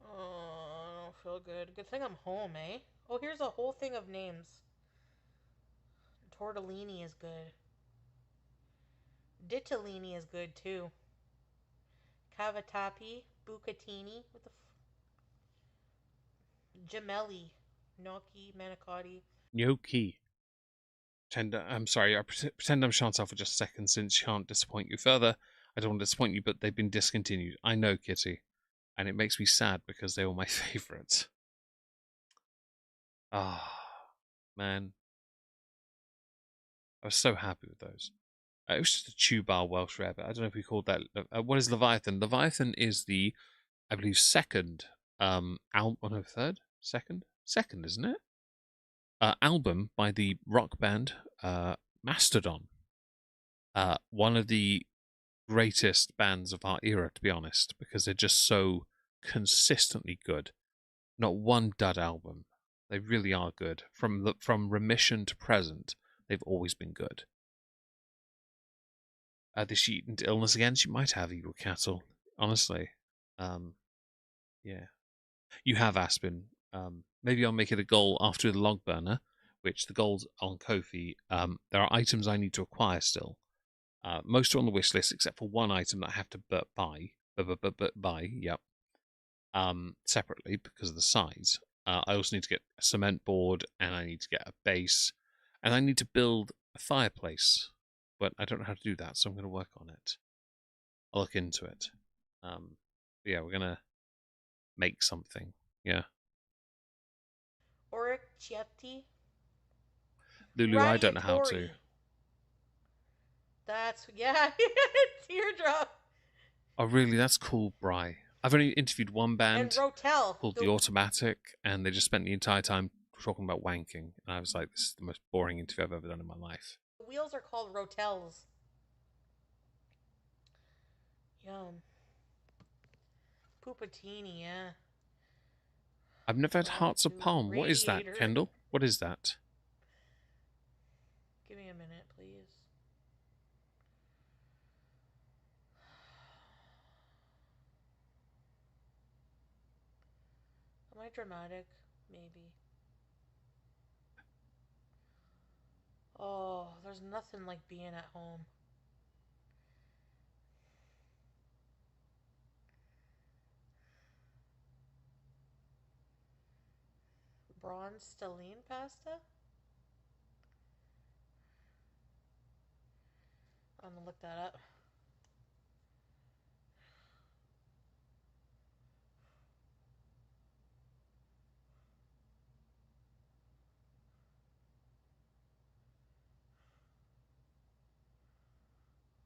S3: Oh, I don't feel good. Good thing I'm home, eh? Oh, here's a whole thing of names. Tortellini is good. Ditalini is good too. Cavatappi, bucatini, what the gemelli, gnocchi, manicotti.
S2: Gnocchi. I'm sorry, I pretend I'm Chantal for just a second since she can't disappoint you further. I don't want to disappoint you, but they've been discontinued. I know, Kitty. And it makes me sad because they were my favourites. Ah, man. I was so happy with those. It was just a chew bar Welsh rarebit. I don't know if we called that. What is Leviathan? Leviathan is the, I believe, second third? Second, isn't it? Album by the rock band Mastodon. One of the greatest bands of our era, to be honest, because they're just so consistently good. Not one dud album. They really are good. From Remission to present, they've always been good. Did she eat into illness again? She might have, Evil Cattle. Honestly. Yeah. You have, Aspen. Maybe I'll make it a goal after the log burner, which the goals on Ko-fi. There are items I need to acquire still. Most are on the wish list, except for one item that I have to buy. Yep. Separately because of the size. I also need to get a cement board, and I need to get a base, and I need to build a fireplace. But I don't know how to do that, so I'm going to work on it. I'll look into it. Yeah, we're gonna make something. Yeah,
S3: Orecchietti.
S2: Lulu, I don't know how to.
S3: Radiatori. That's, yeah, teardrop.
S2: Oh, really? That's cool, Bry. I've only interviewed one
S3: And
S2: band
S3: Rotel.
S2: called The Automatic, and they just spent the entire time talking about wanking. And I was like, this is the most boring interview I've ever done in my life.
S3: The wheels are called Rotels. Yum. Pupatini, yeah.
S2: I've never had Hearts of Palm. What is that,
S3: Radiator.
S2: Kendall? What is that?
S3: Give me a minute, please. Am I dramatic? Maybe. Oh, there's nothing like being at home. Bronze stellene pasta? I'm gonna look that up.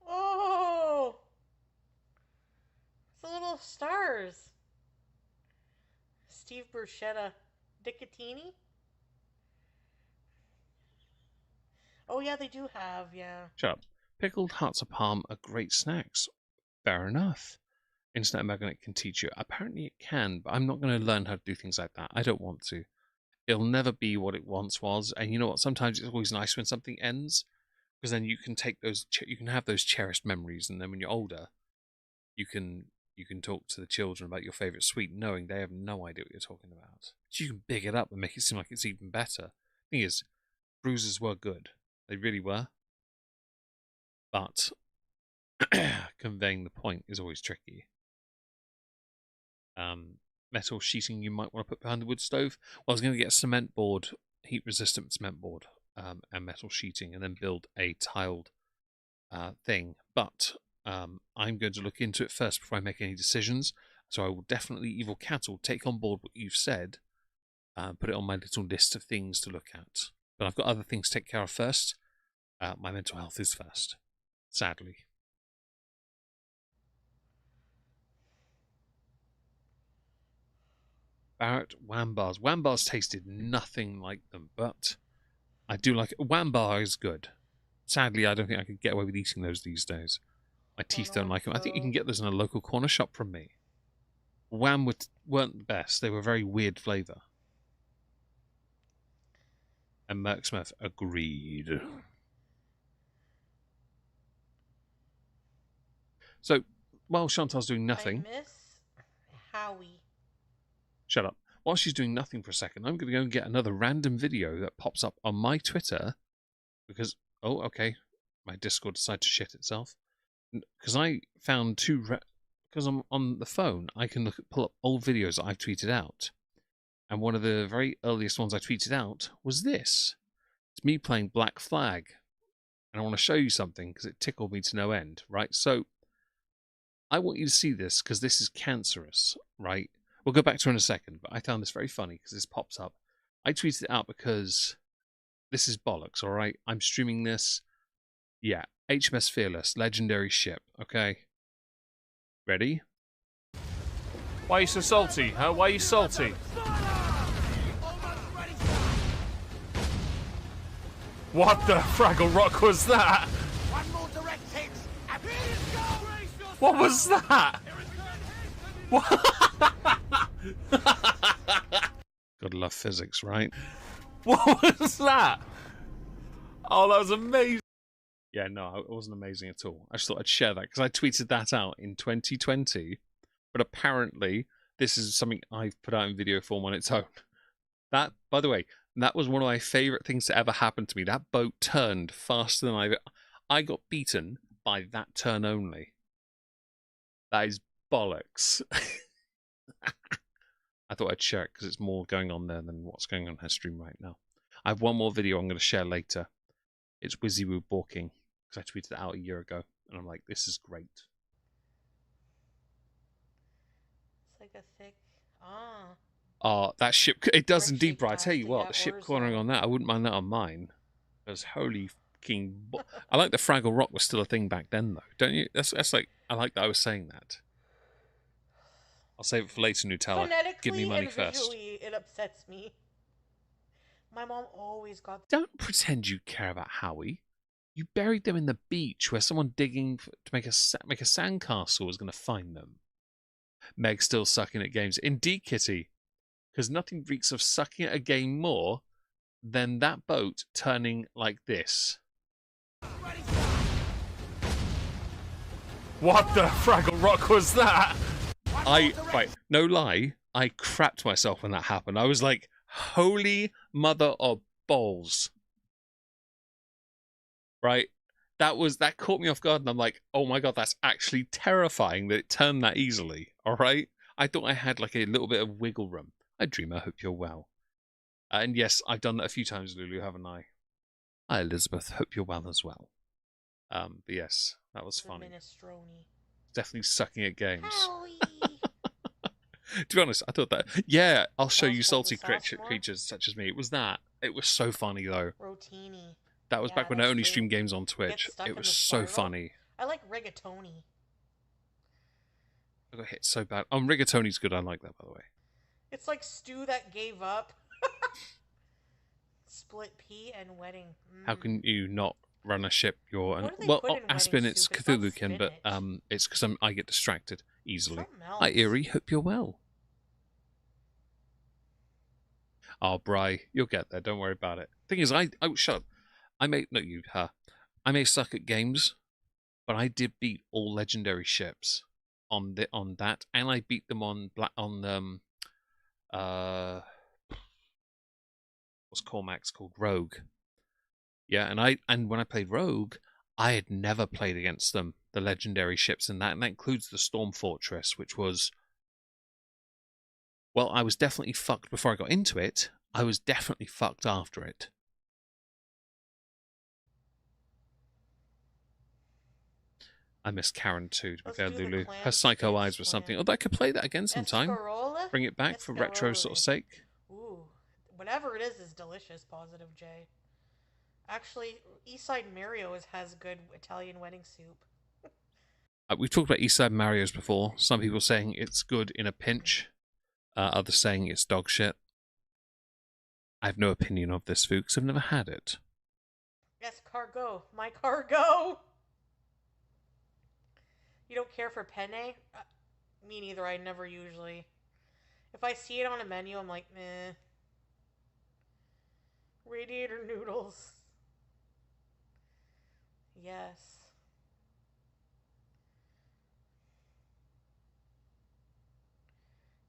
S3: Oh! It's the little stars. Steve Bruschetta. Dicatini? Oh, yeah, they do have, yeah.
S2: Shut up. Pickled Hearts of Palm are great snacks. Fair enough. Internet Magnet can teach you. Apparently it can, but I'm not going to learn how to do things like that. I don't want to. It'll never be what it once was. And you know what? Sometimes it's always nice when something ends, because then you can take those, you can have those cherished memories, and then when you're older, you can talk to the children about your favorite sweet, knowing they have no idea what you're talking about. So you can big it up and make it seem like it's even better. Thing is, bruises were good. They really were. But conveying the point is always tricky. Metal sheeting you might want to put behind the wood stove. Well, I was going to get a cement board, heat resistant cement board, and metal sheeting, and then build a tiled thing. But I'm going to look into it first before I make any decisions. So I will definitely, Evil Cattle, take on board what you've said, put it on my little list of things to look at. But I've got other things to take care of first. My mental health is first, sadly. Barrett Wham bars. Wham bars tasted nothing like them, but I do like it. Wham bar is good. Sadly, I don't think I could get away with eating those these days. My teeth don't like them. I think you can get those in a local corner shop from me. Wham weren't the best. They were very weird flavour. And Merck Smith agreed. So, while Chantal's doing nothing...
S3: I miss Howie.
S2: Shut up. While she's doing nothing for a second, I'm going to go and get another random video that pops up on my Twitter. Because, oh, okay, my Discord decided to shit itself. Because I found because I'm on the phone, I can pull up old videos that I've tweeted out. And one of the very earliest ones I tweeted out was this. It's me playing Black Flag. And I want to show you something because it tickled me to no end, right? So, I want you to see this because this is cancerous, right? We'll go back to it in a second, but I found this very funny because this pops up. I tweeted it out because this is bollocks, all right? I'm streaming this. Yeah, HMS Fearless, legendary ship, okay? Ready?
S4: Why are you so salty, huh? Why are you salty? What the Fraggle Rock was that? What was that?
S2: Gotta love physics, right?
S4: What was that? Oh, that was amazing.
S2: Yeah, no, it wasn't amazing at all. I just thought I'd share that because I tweeted that out in 2020, but apparently this is something I've put out in video form on its own. That, by the way, that was one of my favourite things to ever happen to me. That boat turned faster than I got beaten by that turn only. That is bollocks. I thought I'd share it because it's more going on there than what's going on her stream right now. I have one more video I'm going to share later. It's Wizzy Woo balking because I tweeted it out a year ago, and I'm like, this is great.
S3: Like a thick. Ah.
S2: That ship, it does
S3: Bread
S2: indeed,
S3: shaped
S2: bro. I tell you
S3: pasta,
S2: what,
S3: yeah,
S2: the ship
S3: or as
S2: cornering
S3: well.
S2: on that, I wouldn't mind that on mine. Because holy fucking. I like the Fraggle Rock was still a thing back then, though. Don't you? That's like, I like that I was saying that. I'll save it for later, Nutella. Give me
S3: Phonetically
S2: money
S3: and
S2: first.
S3: visually, it upsets me. My mom always got.
S2: Don't pretend you care about Howie. You buried them in the beach where someone digging to make a sandcastle was going to find them. Meg's still sucking at games. Indeed, Kitty. Because nothing reeks of sucking at a game more than that boat turning like this.
S4: What the Fraggle Rock was that?
S2: Right, no lie, I crapped myself when that happened. I was like, holy mother of balls. Right? That caught me off guard, and I'm like, oh my god, that's actually terrifying that it turned that easily. Alright? I thought I had like a little bit of wiggle room. I dream, I hope you're well. And yes, I've done that a few times, Lulu, haven't I? Hi, Elizabeth, hope you're well as well. But yes, that was funny.
S3: Minestrone.
S2: Definitely sucking at games.
S3: Howie.
S2: To be honest, I thought that. Yeah, I'll show
S3: That
S2: you
S3: was
S2: salty
S3: called the sauce more?
S2: creatures such as me. It was that. It was so funny though.
S3: Rotini.
S2: That was
S3: Yeah,
S2: back when I
S3: that's
S2: only
S3: true.
S2: streamed games on
S3: Get
S2: Twitch.
S3: stuck
S2: It
S3: in
S2: was
S3: the
S2: so
S3: spiral.
S2: funny.
S3: I like rigatoni.
S2: I got hit so bad. Oh, rigatoni's good. I like that, by the way.
S3: It's like stew that gave up. Split pea and wedding.
S2: How can you not run a ship? You're
S3: What do they
S2: well,
S3: put in wedding
S2: Aspen. It's
S3: soup? It's not
S2: Cthulhukin, but
S3: spinach.
S2: it's because I get distracted easily.
S3: Something else.
S2: Hi, Erie. Hope you're well. Oh, Bri, you'll get there. Don't worry about it. Thing is, shut up. I may not you, her. I may suck at games, but I did beat all legendary ships on that, and I beat them on what's Cormac's called Rogue. Yeah, and when I played Rogue, I had never played against them, the legendary ships and that includes the Storm Fortress, which was. Well, I was definitely fucked before I got into it. I was definitely fucked after it. I miss Karen too, to be fair, Lulu. Her psycho eyes were something. Although I could play that again sometime.
S3: Escarola?
S2: Bring it back for retro sort of sake.
S3: Ooh, whatever it is delicious, Positive J. Actually, Eastside Mario's has good Italian wedding soup.
S2: We've talked about Eastside Mario's before. Some people saying it's good in a pinch. Others saying it's dog shit. I have no opinion of this food because I've never had it.
S3: Escargot. My cargo! You don't care for penne? Me neither. I never usually. If I see it on a menu, I'm like, meh. Radiator noodles. Yes.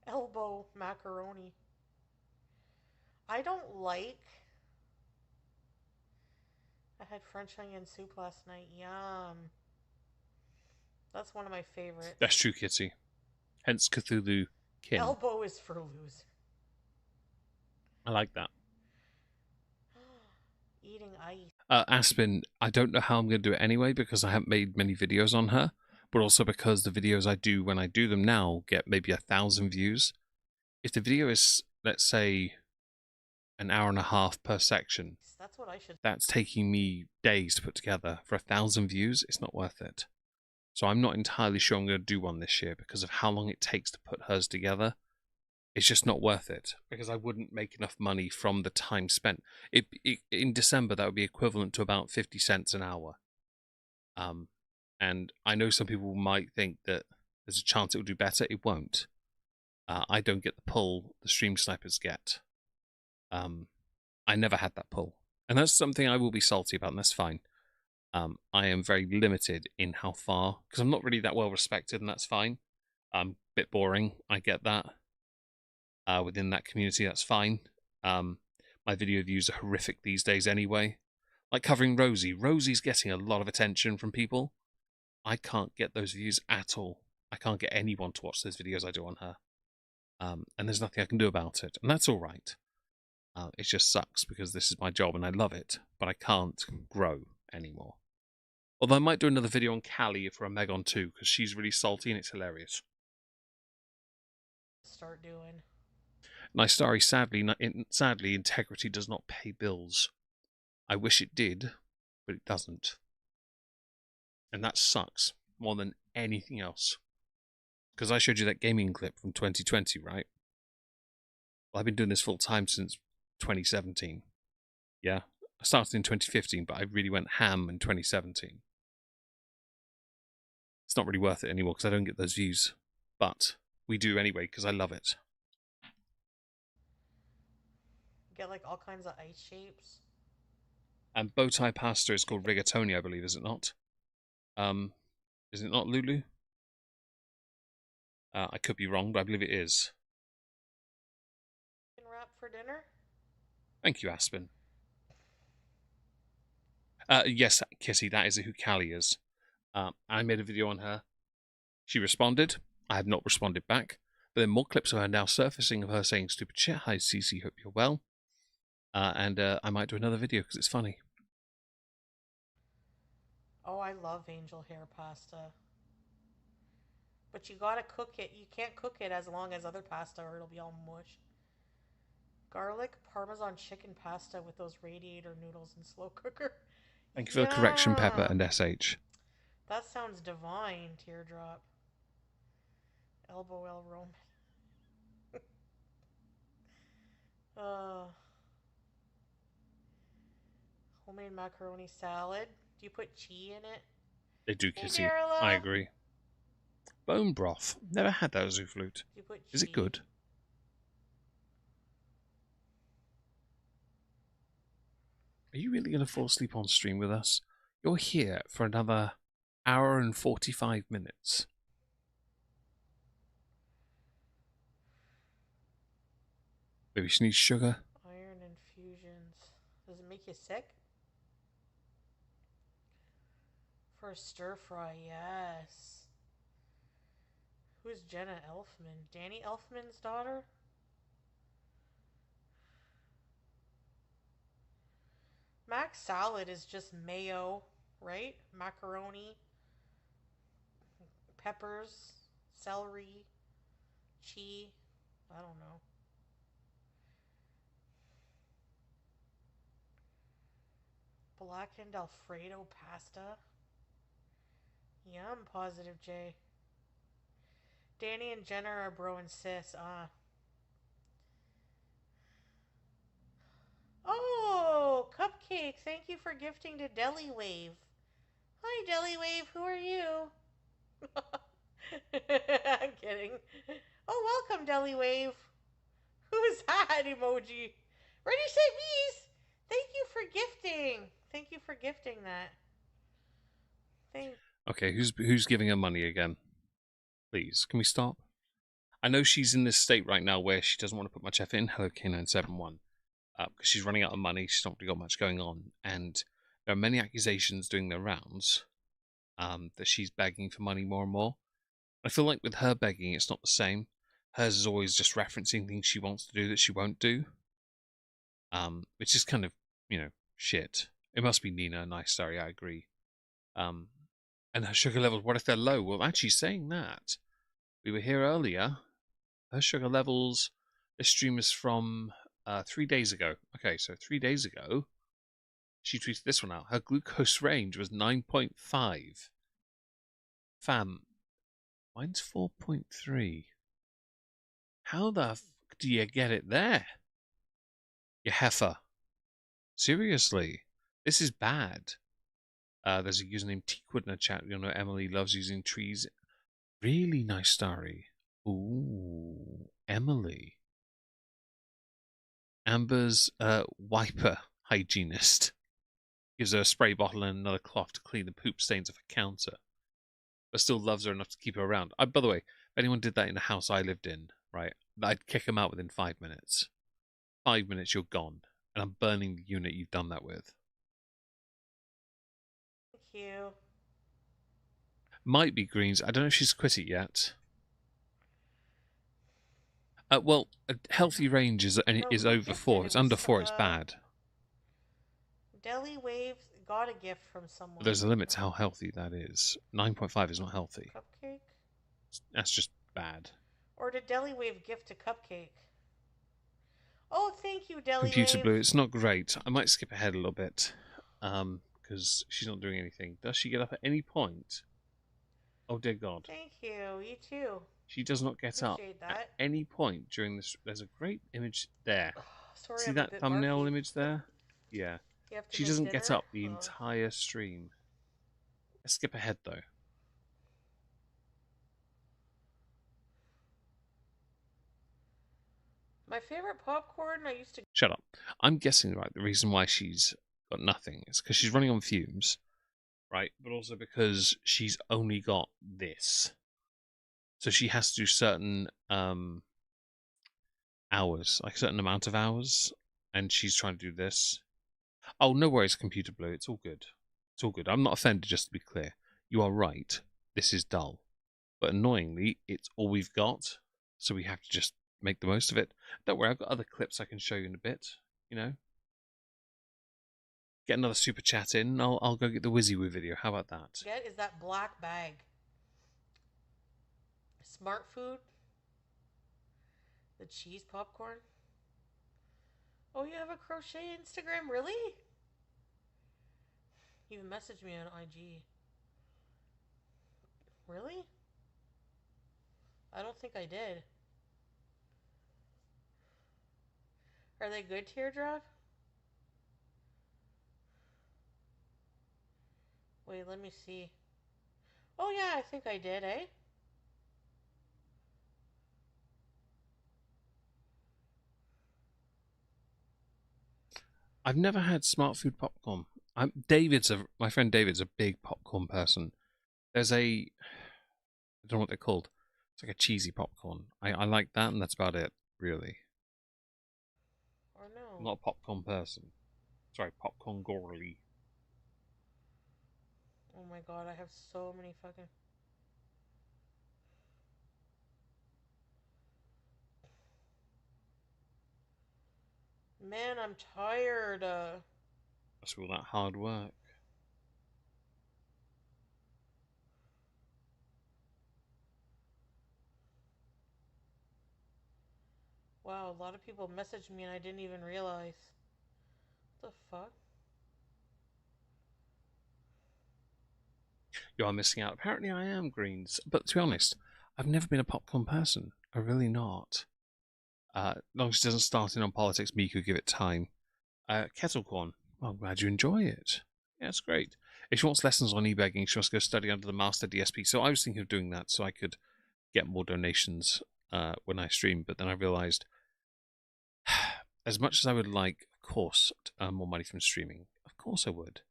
S3: Elbow macaroni. I don't like. I had French onion soup last night. Yum. That's one of my favorites.
S2: That's true, Kitty. Hence Cthulhu kin.
S3: Elbow is for loser.
S2: I like that.
S3: Eating ice.
S2: Aspen, I don't know how I'm going to do it anyway because I haven't made many videos on her, but also because the videos I do when I do them now get maybe 1,000 views. If the video is, let's say, an hour and a half per section,
S3: that's what I should.
S2: That's taking me days to put together. For 1,000 views, it's not worth it. So I'm not entirely sure I'm going to do one this year because of how long it takes to put hers together. It's just not worth it because I wouldn't make enough money from the time spent. In December, that would be equivalent to about 50 cents an hour. And I know some people might think that there's a chance it will do better. It won't. I don't get the pull the stream snipers get. I never had that pull. And that's something I will be salty about, and that's fine. I am very limited in how far, because I'm not really that well respected, and that's fine. A bit boring, I get that. Within that community, that's fine. My video views are horrific these days anyway. Like covering Rosie. Rosie's getting a lot of attention from people. I can't get those views at all. I can't get anyone to watch those videos I do on her. And there's nothing I can do about it. And that's all right. It just sucks because this is my job and I love it. But I can't grow anymore. Although I might do another video on Callie for a Meg on 2 because she's really salty and it's hilarious.
S3: start doing.
S2: Nice Starry, sadly, integrity does not pay bills. I wish it did, but it doesn't. And that sucks more than anything else. Because I showed you that gaming clip from 2020, right? Well, I've been doing this full time since 2017. Yeah, I started in 2015, but I really went ham in 2017. It's not really worth it anymore because I don't get those views. But we do anyway because I love it.
S3: Get like all kinds of ice shapes.
S2: And bow tie pasta is called rigatoni, I believe, is it not? Is it not, Lulu? I could be wrong, but I believe it is.
S3: Chicken wrap for dinner?
S2: Thank you, Aspen. Yes, Kissy, that is who Callie is. I made a video on her. She responded. I have not responded back. But then more clips of her now surfacing of her saying stupid shit. Hi, Cece, hope you're well. And I might do another video because it's funny.
S3: Oh, I love angel hair pasta. But you gotta cook it. You can't cook it as long as other pasta or it'll be all mush. Garlic Parmesan chicken pasta with those radiator noodles in slow cooker.
S2: Thank you for the correction, Pepper and SH.
S3: That sounds divine, Teardrop. Elbow L Roman. Homemade macaroni salad. Do you put cheese in it?
S2: They do,
S3: Hey,
S2: Kissy.
S3: Darla.
S2: I agree. Bone broth. Never had that as flute.
S3: Do you put
S2: Is it
S3: cheese?
S2: good? Are you really going to fall asleep on stream with us? You're here for another hour and 45 minutes. Maybe she needs sugar.
S3: Iron infusions. Does it make you sick? For a stir fry, yes. Who's Jenna Elfman? Danny Elfman's daughter? Mac salad is just mayo, right? Macaroni, peppers, celery, cheese. I don't know. Blackened Alfredo pasta. Yum, Positive J. Danny and Jenna are bro and sis. Oh, Cupcake. Thank you for gifting to Deli Wave. Hi, Deli Wave. Who are you? I'm kidding. Oh, welcome, Deli Wave. Who is that emoji? Ready, Set, Bees. Thank you for gifting. Thank you for gifting that.
S2: Okay, who's giving her money again? Please, can we stop? I know she's in this state right now where she doesn't want to put much effort in. Hello, K971. Because she's running out of money. She's not really got much going on. And there are many accusations doing their rounds that she's begging for money more and more. I feel like with her begging, it's not the same. Hers is always just referencing things she wants to do that she won't do. Which is kind of, shit. It must be Nina. Nice, sorry, I agree. And her sugar levels, what if they're low? Well, actually saying that, we were here earlier. Her sugar levels, this stream is from 3 days ago. Okay, so 3 days ago, she tweeted this one out. Her glucose range was 9.5. Fam, mine's 4.3. How the f do you get it there? You heifer. Seriously, this is bad. There's a username Teakwood in the chat. You know, Emily loves using trees. Really nice starry. Ooh, Emily. Amber's wiper hygienist. Gives her a spray bottle and another cloth to clean the poop stains off her counter. But still loves her enough to keep her around. By the way, if anyone did that in the house I lived in, right, I'd kick them out within 5 minutes. 5 minutes, you're gone. And I'm burning the unit you've done that with.
S3: Thank you.
S2: Might be Greens. I don't know if she's quit it yet. Well, a healthy range is over 4. It's under 4, it's bad.
S3: Deli Wave got a gift from someone.
S2: But there's a limit to how healthy that is. 9.5 is not healthy.
S3: Cupcake?
S2: That's just bad.
S3: Or did Deli Wave gift a cupcake? Oh, thank you, Deli
S2: Computer
S3: Wave.
S2: Blue, it's not great. I might skip ahead a little bit, because she's not doing anything. Does she get up at any point? Oh dear God.
S3: Thank you. You too.
S2: She does not get up
S3: Appreciate
S2: at
S3: that.
S2: any point during this. There's a great image there.
S3: Sorry,
S2: See
S3: I'm a
S2: that
S3: bit
S2: thumbnail
S3: marky.
S2: image there? Yeah.
S3: You have to
S2: She
S3: make
S2: doesn't
S3: dinner?
S2: get up the
S3: Oh.
S2: entire stream. Let's skip ahead though.
S3: My favorite popcorn I used to...
S2: Shut up. I'm guessing, right, the reason why she's got nothing is because she's running on fumes, right? But also because she's only got this. So she has to do certain hours, like a certain amount of hours, and she's trying to do this. Oh, no worries, Computer Blue. It's all good. It's all good. I'm not offended, just to be clear. You are right. This is dull. But annoyingly, it's all we've got, so we have to just make the most of it. Don't worry, I've got other clips I can show you in a bit, you know. Get another super chat in, and I'll go get the WYSIWYG video. How about that?
S3: Get is that black bag. Smart Food. The cheese popcorn. Oh, you have a crochet Instagram? Really? You messaged me on IG. Really? I don't think I did. Are they good, Teardrop? Wait, let me see. Oh yeah, I think I did, eh?
S2: I've never had smart food popcorn. My friend David's a big popcorn person. There's I don't know what they're called. It's like a cheesy popcorn. I like that, and that's about it, really.
S3: Or no?
S2: I'm not a popcorn person. Sorry, popcorn girly.
S3: Oh my god, I have so many fucking... Man, I'm tired.
S2: That's all that hard work.
S3: Wow, a lot of people messaged me and I didn't even realize. What the fuck?
S2: You are missing out. Apparently, I am greens. But to be honest, I've never been a popcorn person. I'm really not. As long as it doesn't start in on politics, me could give it time. Kettle corn. Well, I'm glad you enjoy it. Yeah, it's great. If she wants lessons on e-begging, she wants to go study under the master DSP. So I was thinking of doing that so I could get more donations when I stream. But then I realized, as much as I would like, of course, to earn more money from streaming, of course I would.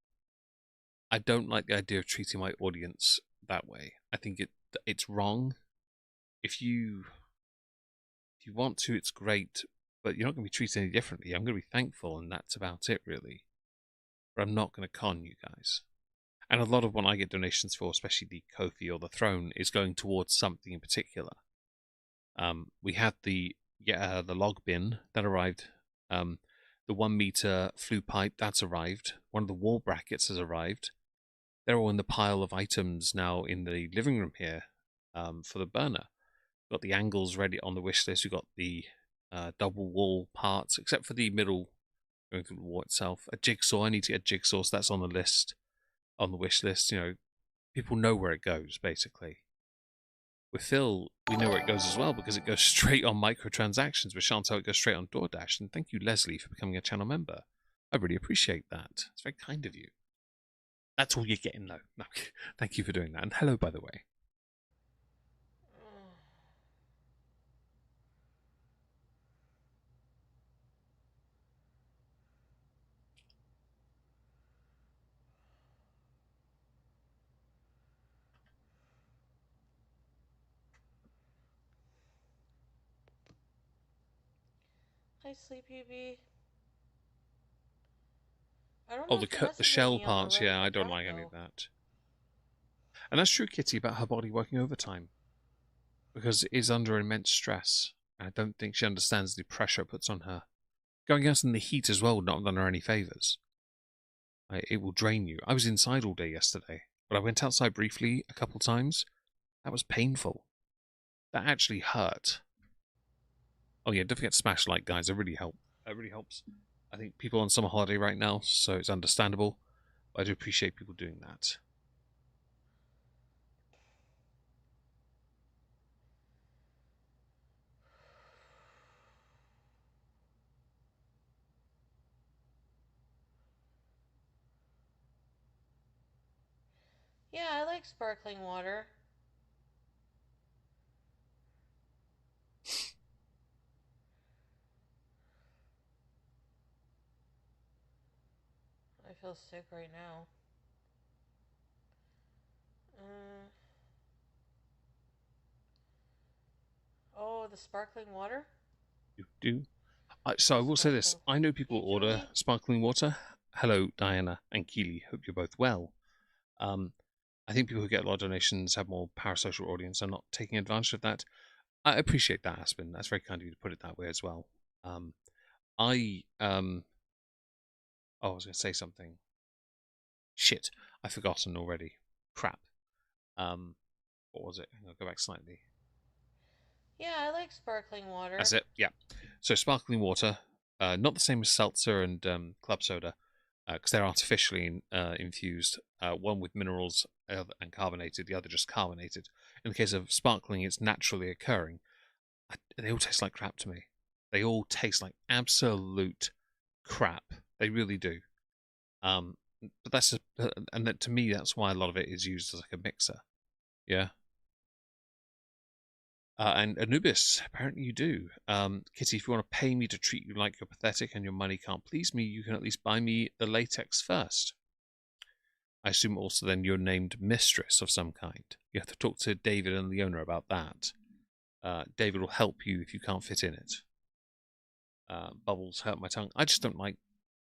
S2: I don't like the idea of treating my audience that way. I think it's wrong. If you want to, it's great, but you're not going to be treated any differently. I'm going to be thankful, and that's about it, really. But I'm not going to con you guys. And a lot of what I get donations for, especially the Ko-fi or the Throne, is going towards something in particular. We had the log bin that arrived. The 1 meter flue pipe that's arrived. One of the wall brackets has arrived. They're all in the pile of items now in the living room here for the burner. Got the angles ready on the wish list. We've got the double wall parts, except for the middle going through the wall itself. A jigsaw. I need to get a jigsaw, so that's on the list, on the wish list. You know, people know where it goes, basically. With Phil, we know where it goes as well because it goes straight on microtransactions. With Chantal, it goes straight on DoorDash. And thank you, Leslie, for becoming a channel member. I really appreciate that. It's very kind of you. That's all you're getting, though. No, thank you for doing that. And hello, by the way.
S3: Hi, Sleepy Bee. I don't
S2: Oh,
S3: know if you're
S2: the
S3: messaging
S2: shell
S3: me on the
S2: parts.
S3: right
S2: Yeah, I don't
S3: account,
S2: like any
S3: though.
S2: of that. And that's true, Kitty, about her body working overtime. Because it is under immense stress. I don't think she understands the pressure it puts on her. Going out in the heat as well would not have done her any favours. It will drain you. I was inside all day yesterday, but I went outside briefly a couple times. That was painful. that actually hurt. Oh yeah, don't forget to smash like, guys. It really help. It really helps. I think people on summer holiday right now, so it's understandable. I do appreciate people doing that.
S3: Yeah, I like sparkling water. I feel sick right now. Uh, oh, the sparkling water?
S2: Do. So I will say this.
S3: Espresso.
S2: I know people
S3: Hey,
S2: order
S3: Julie.
S2: sparkling water. Hello, Diana and Keely. Hope you're both well. I think people who get a lot of donations have more parasocial audience and not taking advantage of that. I appreciate that, Aspen. That's very kind of you to put it that way as well. Um, I oh, I was going to say something. Shit, I've forgotten already. Crap. What was it? I'll go back slightly.
S3: Yeah, I like sparkling water.
S2: That's it. Yeah. So sparkling water, not the same as seltzer and club soda, because they're artificially infused. One with minerals and carbonated, the other just carbonated. In the case of sparkling, it's naturally occurring. They all taste like crap to me. They all taste like absolute crap. They really do. But that's just, and that, to me, that's why a lot of it is used as like a mixer. Yeah. And Anubis, apparently you do. Kitty, if you want to pay me to treat you like you're pathetic and your money can't please me, you can at least buy me the latex first. I assume also then you're named mistress of some kind. You have to talk to David and Leona about that. David will help you if you can't fit in it. Bubbles hurt my tongue. I just don't like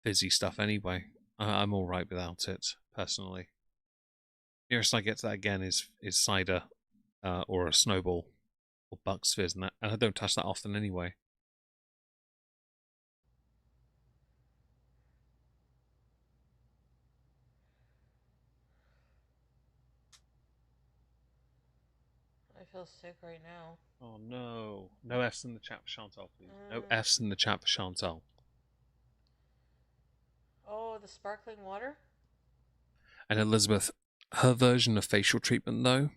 S2: fizzy stuff anyway. I'm all right without it, personally. Nearest I get to that again is cider or a snowball or Bucks Fizz, and I don't touch that often anyway.
S3: I feel sick right now.
S2: Oh no. No F's in the chat for Chantal, please. No F's in the chat for Chantal.
S3: Oh, the sparkling water?
S2: And Elizabeth, her version of facial treatment, though,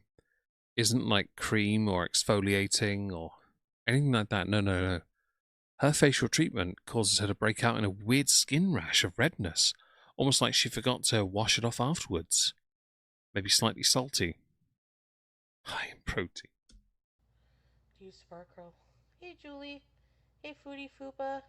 S2: isn't like cream or exfoliating or anything like that. No, no, no. Her facial treatment causes her to break out in a weird skin rash of redness, almost like she forgot to wash it off afterwards. Maybe slightly salty. High in protein.
S3: Do you sparkle? Hey, Julie. Hey, Foodie Fupa.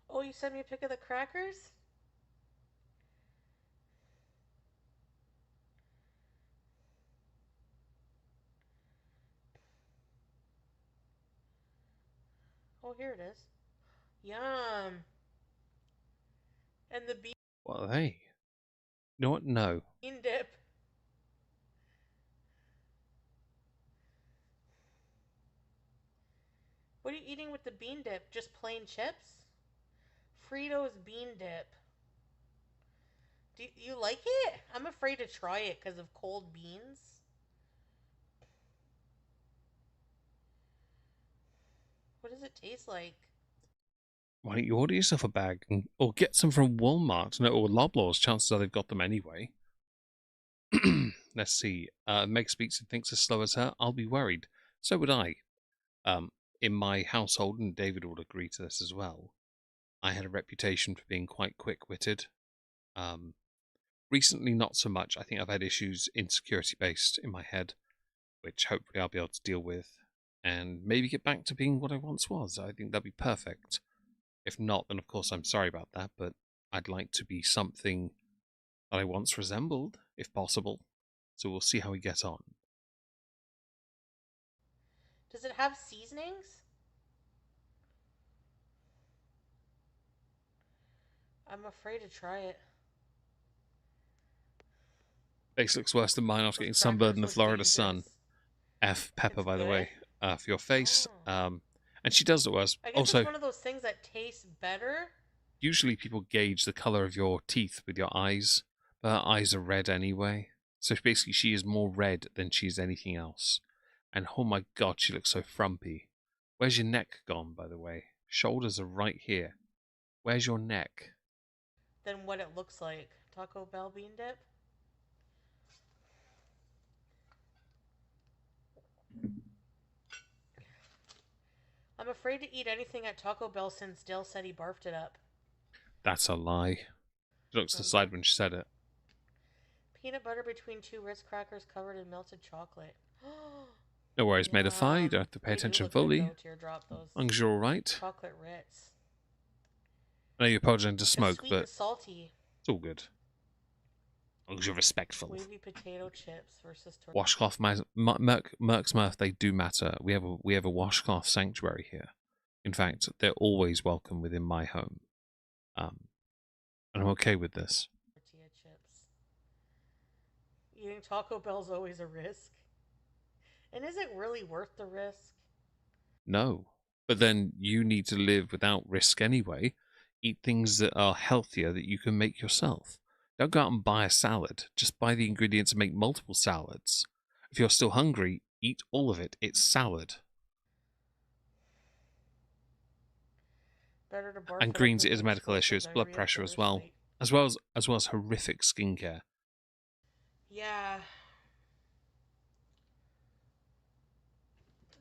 S3: Oh, you sent me a pic of the crackers? Oh, here it is. Yum. And the
S2: What are they? You know what? No.
S3: bean dip. What are you eating with the bean dip? Just plain chips? Fritos bean dip. Do you like it? I'm afraid to try it because of cold beans. What does it taste like?
S2: Why don't you order yourself a bag or get some from Walmart or Loblaws? Chances are they've got them anyway. Let's see. Meg speaks and thinks as slow as her. I'll be worried. So would I. In my household, and David would agree to this as well, I had a reputation for being quite quick-witted. Recently, not so much. I think I've had issues insecurity-based in my head, which hopefully I'll be able to deal with, and maybe get back to being what I once was. I think that'd be perfect. If not, then of course I'm sorry about that, but I'd like to be something that I once resembled, if possible. So we'll see how we get on.
S3: Does it have seasonings? I'm afraid to try it.
S2: Face looks worse than mine after
S3: Those
S2: getting sunburned in the
S3: crackers with
S2: Florida
S3: bean
S2: sun.
S3: tips.
S2: F Pepper,
S3: It's
S2: by the
S3: good?
S2: way, for your face.
S3: Oh.
S2: And she does it worse.
S3: I guess
S2: Also,
S3: it's one of those things that tastes better.
S2: Usually people gauge the color of your teeth with your eyes, but her eyes are red anyway. So basically she is more red than she is anything else. And oh my god, she looks so frumpy. Where's your neck gone, by the way? Shoulders are right here. Where's your neck?
S3: Than what it looks like. Taco Bell bean dip? I'm afraid to eat anything at Taco Bell since Dale said he barfed it up.
S2: That's a lie. She looks to the side when she said it.
S3: Peanut butter between two Ritz crackers covered in melted chocolate.
S2: No worries, made a fire. You don't
S3: Yum.
S2: have to pay
S3: They do
S2: attention
S3: look good,
S2: fully.
S3: though, Teardrop, those
S2: As long as you're alright.
S3: chocolate Ritz.
S2: I know you're apologizing to
S3: It's
S2: smoke,
S3: sweet
S2: but
S3: and salty.
S2: it's all good. As long as you're respectful.
S3: Wavy potato chips versus tortilla.
S2: Washcloth, Merc Smurf, they do matter. We have a washcloth sanctuary here. In fact, they're always welcome within my home. And I'm okay with this.
S3: Tortilla chips. Eating Taco Bell's always a risk. And is it really worth the risk?
S2: No. But then you need to live without risk anyway. Eat things that are healthier that you can make yourself. Don't go out and buy a salad. Just buy the ingredients and make multiple salads. If you're still hungry, eat all of it. It's salad.
S3: Better to barf
S2: And
S3: it up
S2: greens,
S3: than
S2: it is a
S3: be
S2: medical
S3: exposed
S2: issue.
S3: to
S2: It's blood
S3: diarrhea
S2: pressure
S3: for
S2: as
S3: their
S2: well.
S3: sight.
S2: As well as horrific skincare.
S3: Yeah.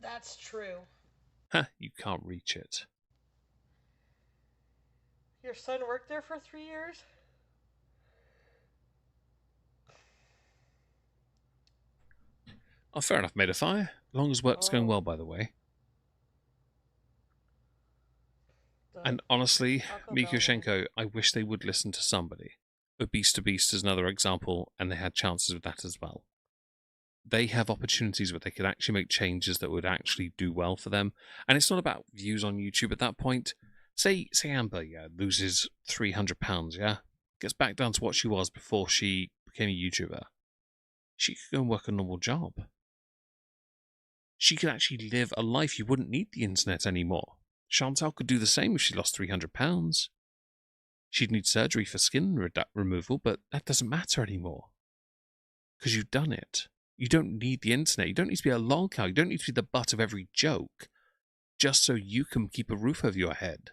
S3: That's true.
S2: Huh, you can't reach it.
S3: Your son worked there for 3 years?
S2: Oh, fair enough, made a fire. As long as work's going
S3: Oh.
S2: well, by the way.
S3: The
S2: And honestly,
S3: Taco Bell one.
S2: Mikoshenko, I wish they would listen to somebody. But Beast to Beast is another example, and they had chances with that as well. They have opportunities where they could actually make changes that would actually do well for them. And it's not about views on YouTube at that point. Say Amber, yeah, loses £300, yeah? Gets back down to what she was before she became a YouTuber. She could go and work a normal job. She could actually live a life. You wouldn't need the internet anymore. Chantal could do the same if she lost £300. She'd need surgery for skin removal, but that doesn't matter anymore. Because you've done it. You don't need the internet. You don't need to be a lolcow. You don't need to be the butt of every joke just so you can keep a roof over your head.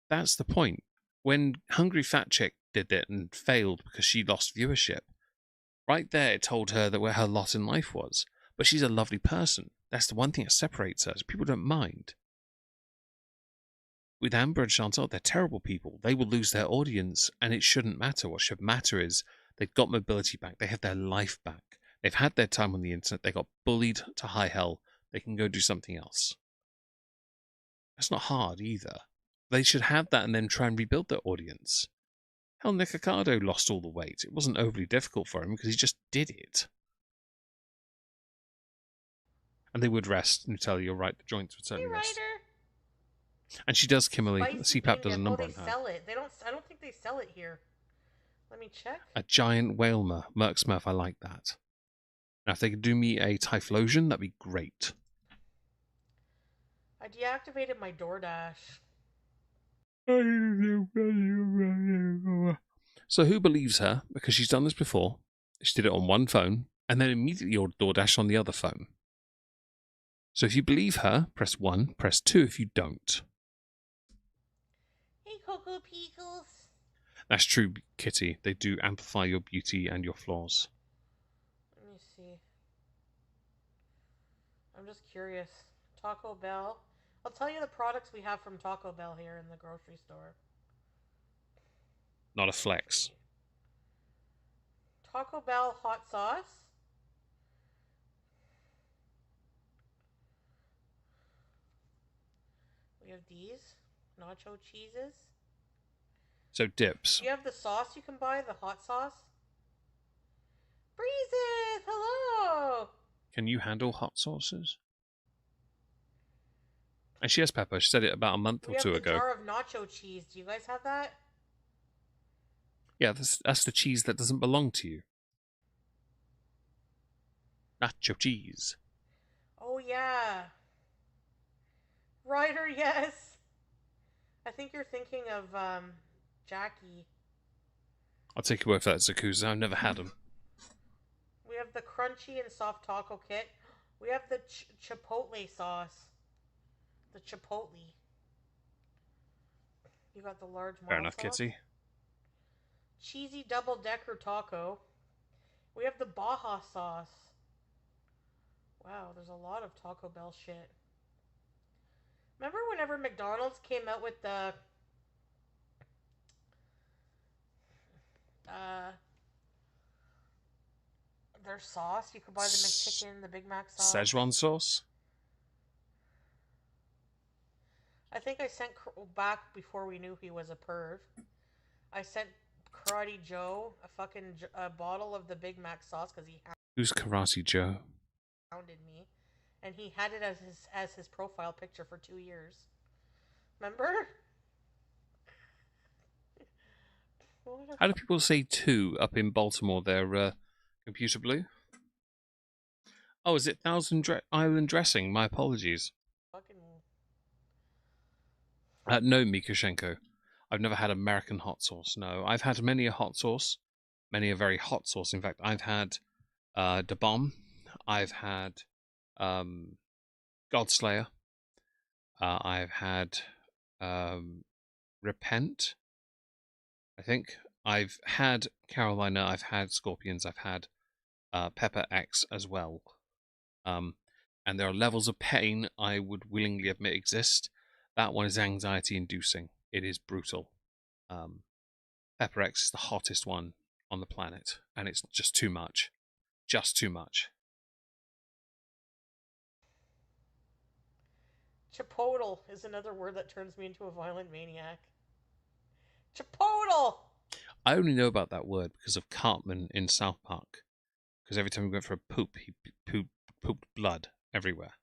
S2: That's the point. When Hungry Fat Chick did it and failed because she lost viewership, right there it told her that where her lot in life was. But she's a lovely person. That's the one thing that separates her. People don't mind. With Amber and Chantal, they're terrible people. They will lose their audience, and it shouldn't matter. What should matter is they've got mobility back. They have their life back. They've had their time on the internet. They got bullied to high hell. They can go do something else. That's not hard either. They should have that and then try and rebuild their audience. Hell, Nick Ricardo lost all the weight. It wasn't overly difficult for him because he just did it. And they would rest. Nutella, you're right. The joints would certainly rest. And she does, Kimberly.
S3: Spicy
S2: CPAP
S3: bean
S2: does a
S3: dip.
S2: number
S3: Oh,
S2: on
S3: they
S2: her.
S3: sell it. I don't think they sell it here. Let me check.
S2: A giant whale Merc Smurf, I like that. Now, if they could do me a Typhlosion, that'd be great.
S3: I deactivated my DoorDash.
S2: So who believes her? Because she's done this before. She did it on one phone, and then immediately ordered DoorDash on the other phone. So if you believe her, press 1, press 2 if you don't.
S3: Hey, Cocoa Pickles.
S2: That's true, Kitty. They do amplify your beauty and your flaws.
S3: Let me see. I'm just curious. Taco Bell. I'll tell you the products we have from Taco Bell here in the grocery store.
S2: Not a flex.
S3: Taco Bell hot sauce. We have these nacho cheeses.
S2: So dips.
S3: Do you have the sauce you can buy, the hot sauce? Breezes, hello.
S2: Can you handle hot sauces? And she has pepper. She said it about a month
S3: We
S2: or
S3: have
S2: two
S3: the
S2: ago.
S3: jar of nacho cheese. Do you guys have that?
S2: Yeah, that's the cheese that doesn't belong to you. Nacho cheese.
S3: Oh yeah. Ryder, yes. I think you're thinking of Jackie.
S2: I'll take your word for that, Zakuza. I've never had them.
S3: We have the crunchy and soft taco kit. We have the chipotle sauce. The chipotle. You got the large
S2: Fair
S3: mild
S2: enough,
S3: sauce.
S2: Kitty.
S3: Cheesy double decker taco. We have the Baja sauce. Wow, there's a lot of Taco Bell shit. Remember whenever McDonald's came out with the uh their sauce? You could buy the McChicken, the Big Mac sauce.
S2: Szechuan sauce?
S3: I think I sent back before we knew he was a perv. I sent Karate Joe a bottle of the Big Mac sauce because he
S2: Who's Karate Joe?
S3: hounded me, and he had it as his profile picture for 2 years. Remember?
S2: How do people say two up in Baltimore? They're computer blue? Oh, is it Thousand Island dressing? My apologies.
S3: Fucking...
S2: No, Mikoshenko. I've never had American hot sauce. No, I've had many a hot sauce, many a very hot sauce. In fact, I've had Da Bomb. I've had Godslayer. I've had Repent. I think I've had Carolina. I've had Scorpions. I've had Pepper X as well. And there are levels of pain I would willingly admit exist. That one is anxiety-inducing. It is brutal. Pepper X is the hottest one on the planet, and it's just too much. Just too much.
S3: Chipotle is another word that turns me into a violent maniac. Chipotle!
S2: I only know about that word because of Cartman in South Park. Because every time he went for a poop, he pooped blood everywhere.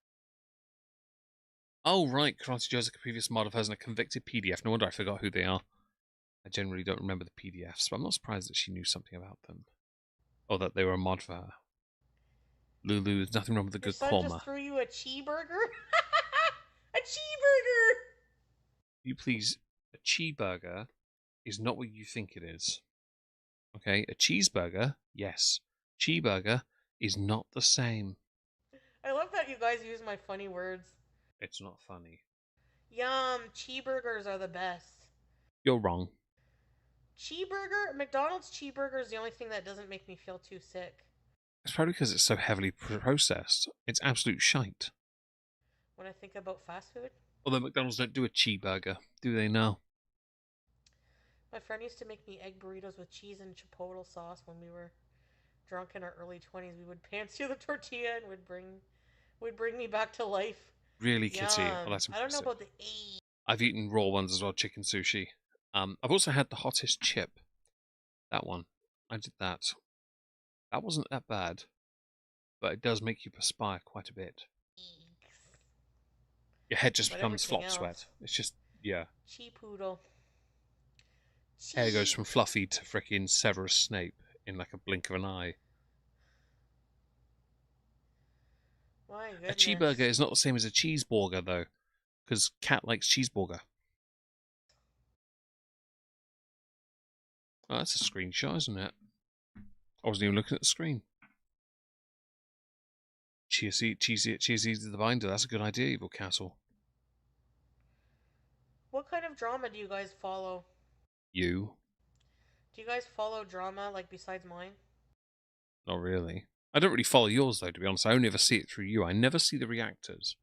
S2: Oh, right. Karate Joe's a previous mod of hers and a convicted PDF. No wonder I forgot who they are. I generally don't remember the PDFs, but I'm not surprised that she knew something about them. Or that they were a mod for her. Lulu, there's nothing wrong with a
S3: Your
S2: good
S3: son
S2: korma.
S3: just threw you a cheeseburger? A cheeseburger!
S2: You please, a cheeseburger is not what you think it is. Okay, a cheeseburger, yes. Cheeseburger is not the same.
S3: I love that you guys use my funny words.
S2: It's not funny.
S3: Yum, cheeseburgers are the best.
S2: You're wrong.
S3: McDonald's cheeseburger is the only thing that doesn't make me feel too sick.
S2: It's probably because it's so heavily processed. It's absolute shite.
S3: When I think about fast food,
S2: Although McDonald's don't do a cheeseburger, do they now?
S3: my friend used to make me egg burritos with cheese and chipotle sauce when we were drunk in our early 20s. We would pantsu the tortilla and would bring me back to life.
S2: Really, Kitty?
S3: Yum.
S2: Oh, that's impressive.
S3: I don't know about the A.
S2: I've eaten raw ones as well, chicken sushi. I've also had the hottest chip. That one. I did that. That wasn't that bad. But it does make you perspire quite a bit. Your head just
S3: But
S2: becomes
S3: everything
S2: flop
S3: else.
S2: sweat. It's just, yeah.
S3: Cheepoodle.
S2: Hair goes from Fluffy to frickin' Severus Snape in like a blink of an eye.
S3: My
S2: A
S3: goodness.
S2: cheeseburger is not the same as a cheeseburger, though. Because Cat likes cheeseburger. Oh, that's a screenshot, isn't it? I wasn't even looking at the screen. Chia seeds to the binder. That's a good idea, Evil Castle.
S3: What kind of drama do you guys follow?
S2: You?
S3: Do you guys follow drama, like, besides mine?
S2: Not really. I don't really follow yours, though, to be honest. I only ever see it through you. I never see the reactors.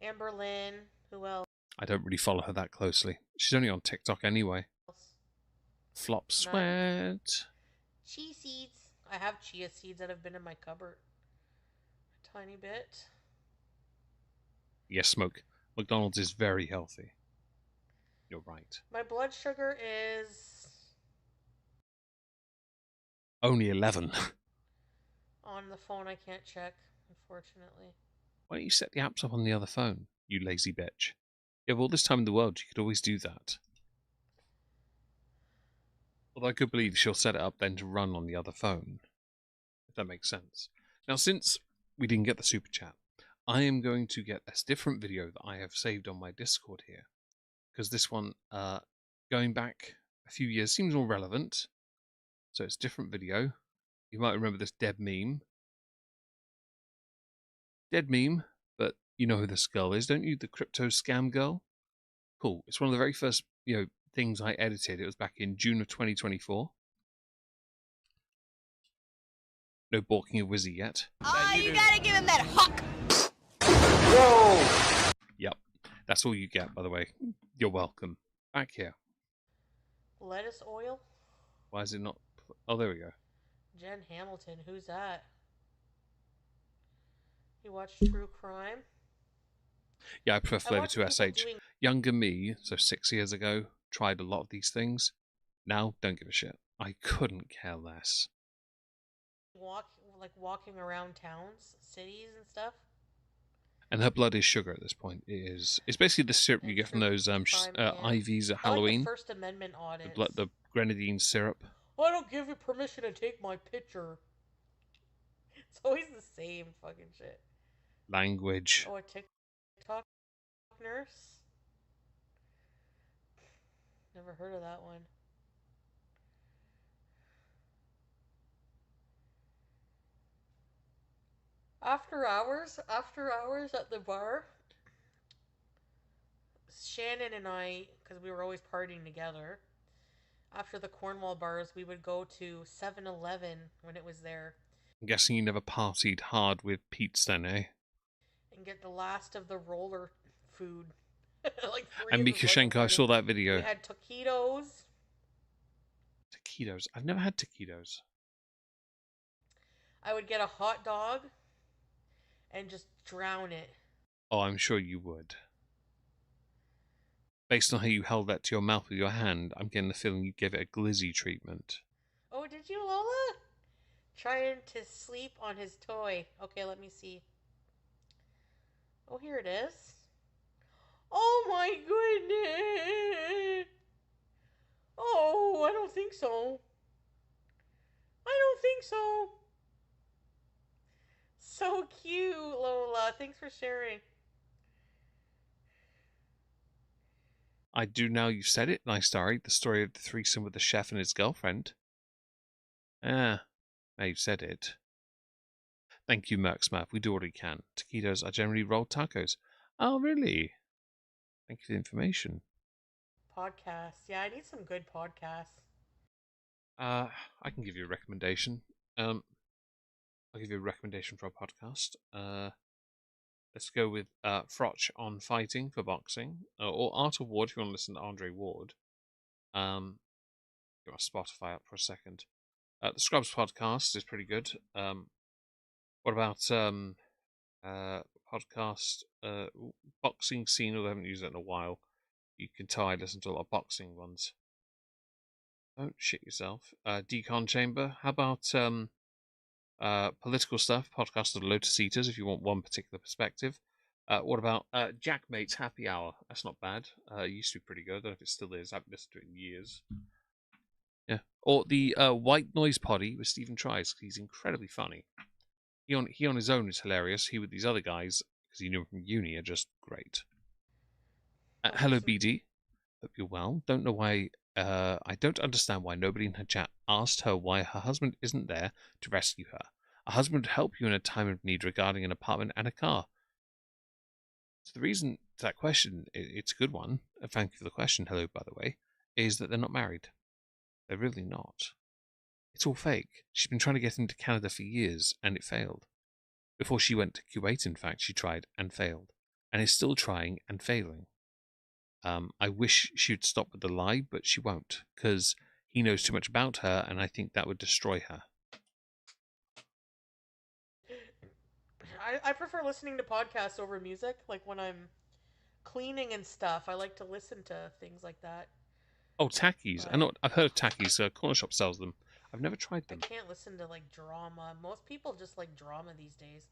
S3: Amber Lynn. Who else?
S2: I don't really follow her that closely. She's only on TikTok anyway. Flop sweat.
S3: Chia seeds. I have chia seeds that have been in my cupboard a tiny bit.
S2: Yes, Smoke. McDonald's is very healthy. You're right.
S3: My blood sugar is
S2: Only 11.
S3: on the phone. I can't check, unfortunately.
S2: Why don't you set the apps up on the other phone, you lazy bitch? You have all this time in the world, you could always do that. Although I could believe she'll set it up then to run on the other phone. If that makes sense. Now, since we didn't get the super chat, I am going to get a different video that I have saved on my Discord here. because this one, going back a few years, seems more relevant. So it's a different video. You might remember this dead meme. Dead meme, but you know who this girl is, don't you? The crypto scam girl. Cool. It's one of the very first, things I edited. It was back in June of 2024. No balking a Wizzy yet.
S5: Oh, you gotta give him that huck.
S2: Whoa! Yep. That's all you get, by the way. You're welcome. Back here.
S3: Lettuce oil?
S2: Why is it not... Oh, there we go.
S3: Jen Hamilton, who's that? You watch True Crime?
S2: Yeah, I prefer Flavor
S3: watch
S2: to
S3: people
S2: SH.
S3: doing-
S2: Younger me, so 6 years ago, tried a lot of these things. Now, don't give a shit. I couldn't care less.
S3: Walking around towns, cities and stuff.
S2: And her blood is sugar at this point. It's basically the syrup you get from those IVs at
S3: I like
S2: Halloween.
S3: the First Amendment audits.
S2: The grenadine syrup.
S3: I don't give you permission to take my picture. It's always the same fucking shit.
S2: Language.
S3: Oh, a TikTok nurse? Never heard of that one. After hours at the bar, Shannon and I, because we were always partying together, after the Cornwall bars, we would go to 7-Eleven when it was there.
S2: I'm guessing you never partied hard with Pete's then, eh?
S3: And get the last of the roller food. Like
S2: and Mikashenko, I saw that video.
S3: We had taquitos.
S2: Taquitos. I've never had taquitos.
S3: I would get a hot dog and just drown it.
S2: Oh, I'm sure you would. Based on how you held that to your mouth with your hand, I'm getting the feeling you gave it a glizzy treatment.
S3: Oh, did you, Lola? Trying to sleep on his toy. Okay, let me see. Oh, here it is. Oh my goodness! Oh, I don't think so. I don't think so. So cute, Lola. Thanks for sharing.
S2: I do now you've said it, nice story. The story of the threesome with the chef and his girlfriend. Ah, now you've said it. Thank you, Merksmith. We do what we can. Taquitos are generally rolled tacos. Oh, really? Thank you for the information.
S3: Podcasts. Yeah, I need some good podcasts.
S2: I can give you a recommendation. I'll give you a recommendation for a podcast. Let's go with Frotch on fighting for boxing, or Art of Ward if you want to listen to Andre Ward. Get my Spotify up for a second. The Scrubs podcast is pretty good. What about podcast boxing scene? Although I haven't used it in a while. You can tell I listen to a lot of boxing ones. Don't shit yourself. Decon Chamber. How about political stuff? Podcast of the Lotus Eaters if you want one particular perspective. What about Jackmate's Happy Hour? That's not bad. It used to be pretty good. I don't know if it still is. I haven't listened to it in years. Yeah. Or the White Noise Poddy with Stephen Tries. He's incredibly funny. He on his own is hilarious. He with these other guys, because you knew him from uni, are just great. Hello, BD. Hope you're well. Don't know why. I don't understand why nobody in her chat asked her why her husband isn't there to rescue her. A husband would help you in a time of need regarding an apartment and a car. So the reason to that question, it's a good one. Thank you for the question. Hello, by the way, is that they're not married. They're really not. It's all fake. She's been trying to get into Canada for years, and it failed. Before she went to Kuwait, in fact, she tried and failed, and is still trying and failing. I wish she would stop with the lie, but she won't, because he knows too much about her, and I think that would destroy her.
S3: I prefer listening to podcasts over music. Like when I'm cleaning and stuff, I like to listen to things like that.
S2: Oh, Takis. I've heard of Takis. Corner Shop sells them. I've never tried them.
S3: I can't listen to like drama. Most people just like drama these days.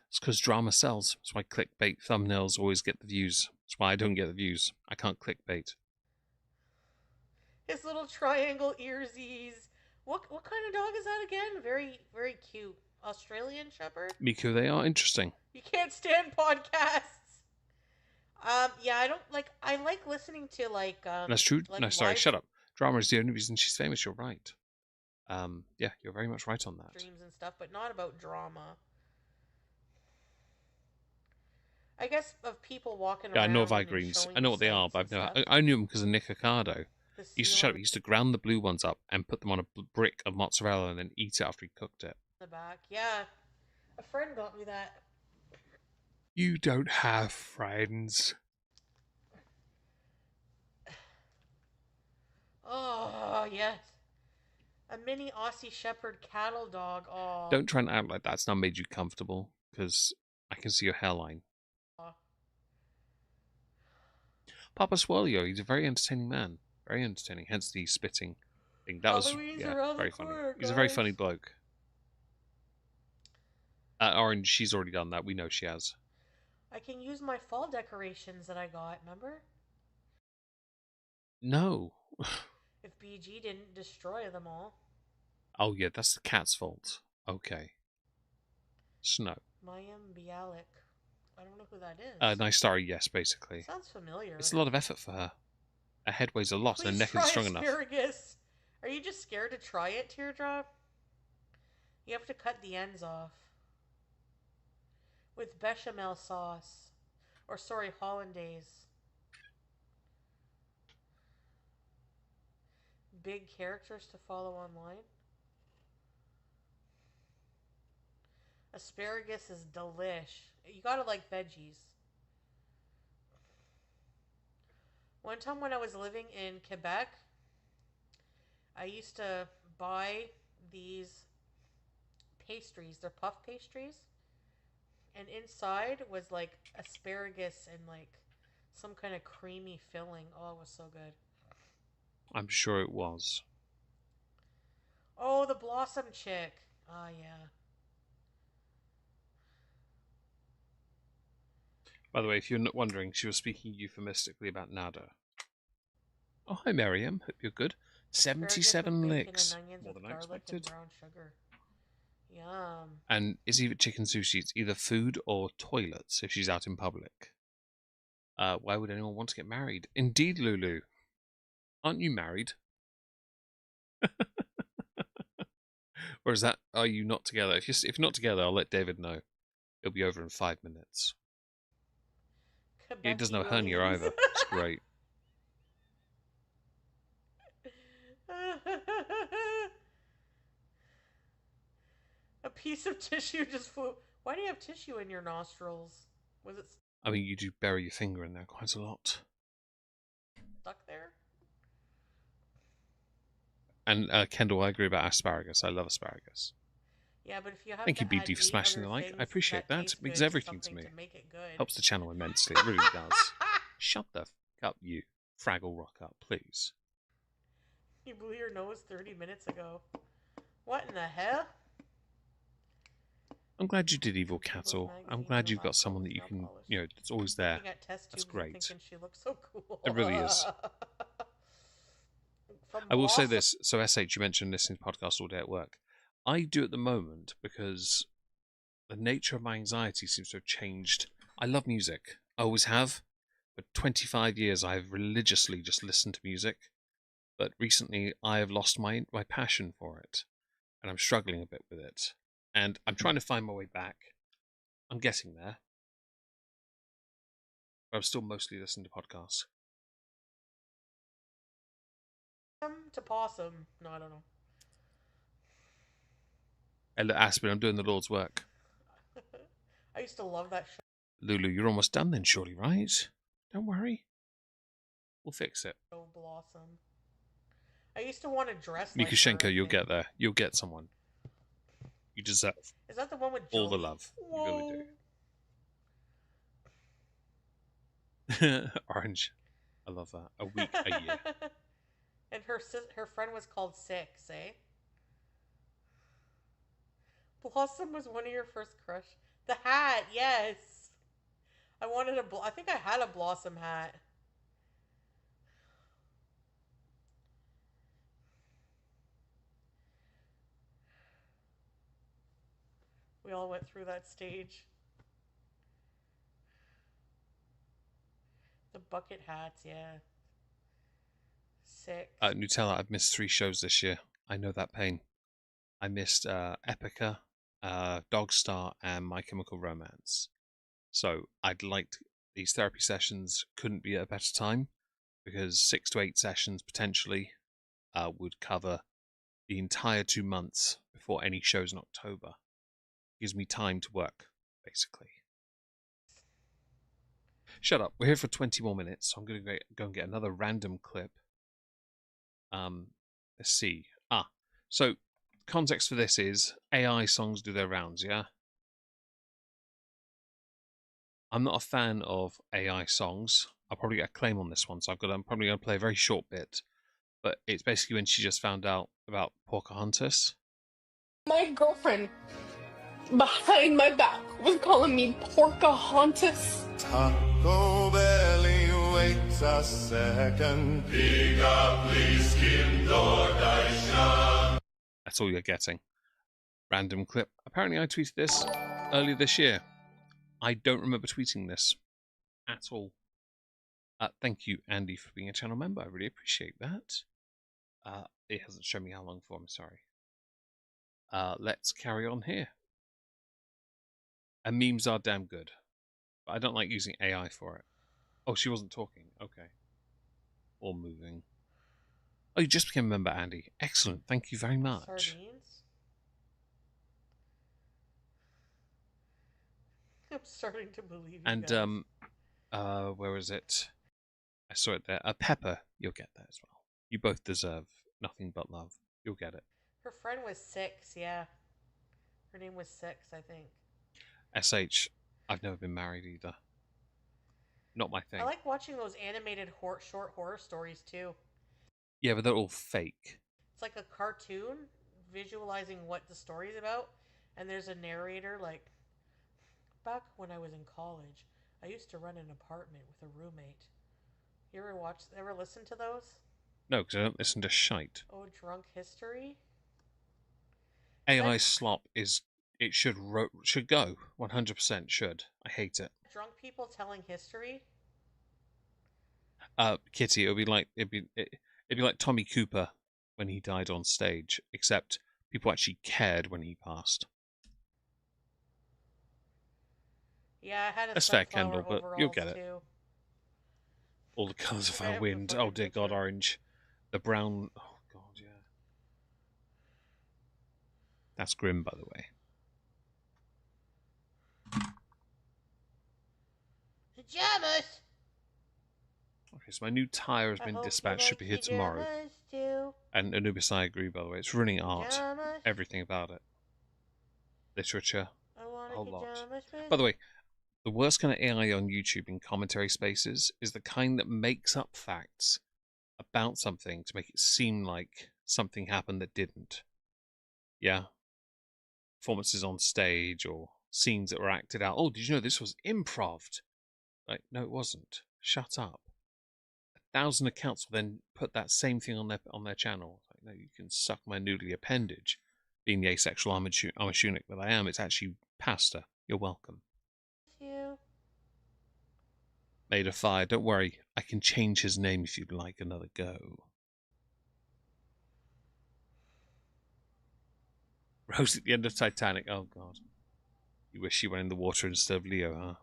S2: It's because drama sells. That's why clickbait thumbnails always get the views. That's why I don't get the views. I can't clickbait.
S3: His little triangle earsies. What kind of dog is that again? Very, very cute. Australian Shepherd?
S2: Miku, they are interesting.
S3: You can't stand podcasts. Yeah, I don't like. I like listening to
S2: That's true.
S3: like
S2: No, sorry,
S3: live
S2: shut up. Drama is the only reason she's famous. You're right. Yeah, you're very much right on that.
S3: streams and stuff, but not about drama. I guess of people walking
S2: Yeah, I know of
S3: around and
S2: Igreens.
S3: showing
S2: I
S3: you
S2: know what they are,
S3: sights
S2: but
S3: and
S2: I've never.
S3: stuff.
S2: I knew them because of Nick Ocado.
S3: The
S2: He used to shut up.
S3: ceiling,
S2: He used to ground the blue ones up and put them on a brick of mozzarella and then eat it after he cooked it.
S3: the back. Yeah, a friend got me that.
S2: You don't have friends.
S3: Oh yes, a mini Aussie Shepherd cattle dog. Oh.
S2: Don't try and act like that's not made you comfortable, because I can see your hairline. Papa Swirlio, he's a very entertaining man. Very entertaining, hence the spitting thing. That was,
S3: Halloween's
S2: yeah,
S3: around the
S2: very funny.
S3: corner,
S2: He's a very
S3: guys.
S2: funny bloke. Orange, she's already done that. We know she has.
S3: I can use my fall decorations that I got, remember?
S2: No.
S3: If BG didn't destroy them all.
S2: Oh, yeah, that's the cat's fault. Okay. Snow.
S3: Mayim Bialik. I don't know who that is.
S2: Nice Starry, yes, basically.
S3: Sounds familiar.
S2: It's a lot of effort for her. Her head weighs a lot and her
S3: Please
S2: neck
S3: try
S2: isn't strong enough.
S3: asparagus. Are you just scared to try it, Teardrop? You have to cut the ends off. With bechamel sauce. Or sorry, hollandaise. Big characters to follow online. Asparagus is delish. You gotta like veggies. One time when I was living in Quebec, I used to buy these pastries. They're puff pastries. And inside was like asparagus and like some kind of creamy filling. Oh, it was so good.
S2: I'm sure it was.
S3: Oh, the Blossom Chick. Ah, yeah.
S2: By the way, if you're not wondering, she was speaking euphemistically about Nada. Oh, hi, Miriam. Hope you're good. 77 licks. More than I expected.
S3: And brown sugar. Yum.
S2: And it's either chicken sushi, it's either food or toilets if she's out in public. Why would anyone want to get married? Indeed, Lulu. Aren't you married? Or is that, are you not together? If you're not together, I'll let David know. It'll be over in 5 minutes. He doesn't have hernia either. It's great.
S3: A piece of tissue just flew. Why do you have tissue in your nostrils? Was it
S2: I mean, you do bury your finger in there quite a lot.
S3: stuck there?
S2: And Kendall, I agree about asparagus. I love asparagus.
S3: Yeah, but if you have
S2: Thank
S3: to
S2: you,
S3: add
S2: BD, for
S3: 8
S2: smashing the
S3: other
S2: like. I
S3: things
S2: appreciate that.
S3: taste
S2: It makes
S3: good
S2: everything to
S3: something
S2: me.
S3: make it good.
S2: Helps the channel immensely. It really does. Shut the f up, you Fraggle Rock up, please.
S3: You blew your nose 30 minutes ago. What in the hell?
S2: I'm glad you did Evil Cattle. I'm glad you've got someone that you can, you know, that's always there.
S3: Looking at test
S2: That's
S3: tubes and
S2: great.
S3: thinking she looks so cool.
S2: It really is.
S3: From
S2: I will say
S3: Blossom-
S2: this. So, SH, you mentioned listening to podcasts all day at work. I do at the moment because the nature of my anxiety seems to have changed. I love music. I always have. For 25 years, I have religiously just listened to music. But recently, I have lost my passion for it. And I'm struggling a bit with it. And I'm trying to find my way back. I'm getting there. But I'm still mostly listening to podcasts.
S3: To possum. No, I don't know.
S2: And Aspen, I'm doing the Lord's work.
S3: I used to love that
S2: Lulu, you're almost done then, surely, right? Don't worry. We'll fix it.
S3: show, Blossom. I used to want to dress like her,
S2: Mikashenko,
S3: I
S2: you'll
S3: think.
S2: get there. You'll get someone. You deserve
S3: Is that the one with
S2: all the
S3: Jolie?
S2: love.
S3: Whoa.
S2: You really do. Orange. I love that. A week, a year.
S3: And her friend was called Six, eh? Blossom was one of your first crush. The hat, yes. I wanted I think I had a Blossom hat. We all went through that stage. bucket hats, yeah. Sick.
S2: Nutella, I've missed 3 shows this year. I know that pain. I missed Epica, Dogstar, and My Chemical Romance. So I'd like these therapy sessions couldn't be at a better time because 6 to 8 sessions potentially would cover the entire 2 months before any shows in October. Gives me time to work, basically. Shut up. We're here for 20 more minutes, so I'm going to go and get another random clip. Let's see. So context for this is AI songs do their rounds, yeah? I'm not a fan of AI songs. I'll probably get a claim on this one, so I'm probably going to play a very short bit. But it's basically when she just found out about Pocahontas.
S6: My girlfriend, behind my back, was calling me Porcahontas.
S7: Taco belly waits a second.
S2: That's all you're getting. Random clip. Apparently I tweeted this earlier this year. I don't remember tweeting this at all. Thank you, Andy, for being a channel member. I really appreciate that. It hasn't shown me how long for, I'm sorry. Let's carry on here. And memes are damn good. But I don't like using AI for it. Oh, she wasn't talking. Okay. Or moving. Oh, you just became a member, Andy. Excellent. Thank you very much.
S3: Sardines? I'm starting to believe you
S2: And,
S3: guys.
S2: where is it? I saw it there. Pepper, you'll get that as well. You both deserve nothing but love. You'll get it.
S3: Her friend was 6, yeah. Her name was 6, I think.
S2: SH, I've never been married either. Not my thing.
S3: I like watching those animated short horror stories too.
S2: Yeah, but they're all fake.
S3: It's like a cartoon visualizing what the story's about, and there's a narrator like, back when I was in college, I used to rent an apartment with a roommate. You ever listen to those?
S2: No, because I don't listen to shite.
S3: Oh, Drunk History?
S2: AI slop is... It should go. 100% should. I hate it.
S3: Drunk people telling history?
S2: Kitty, it'd be like Tommy Cooper when he died on stage, except people actually cared when he passed.
S3: Yeah, I had a
S2: That's fair,
S3: sunflower
S2: Kendall, but you'll get it.
S3: too.
S2: All the colours of
S3: I
S2: our
S3: have the
S2: wind.
S3: fucking
S2: Oh dear God,
S3: picture.
S2: orange. The brown. Oh God, yeah. That's grim, by the way.
S3: Pajamas!
S2: Okay, so my new tyre has been dispatched. Should be here tomorrow.
S3: Too.
S2: And Anubis, I agree, by the way. It's running art.
S3: Pajamas.
S2: Everything about it. Literature.
S3: I want
S2: A whole lot.
S3: pajamas with
S2: By the way, the worst kind of AI on YouTube in commentary spaces is the kind that makes up facts about something to make it seem like something happened that didn't. Yeah? Performances on stage or scenes that were acted out. Oh, did you know this was improv? Like, no, it wasn't. Shut up. 1,000 accounts will then put that same thing on their channel. Like, no, you can suck my noodly appendage. Being the asexual Amazonic that I am, it's actually pasta. You're welcome.
S3: you.
S2: Made of fire. Don't worry, I can change his name if you'd like another go. Rose at the end of Titanic. Oh God. You wish you went in the water instead of Leo, huh?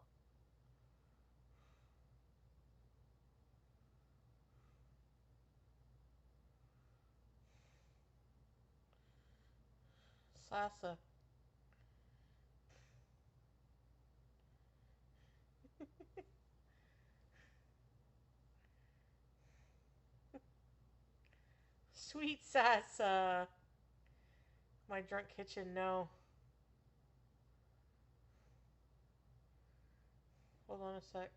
S3: Salsa. Sweet salsa. My drunk kitchen, no. Hold on a sec.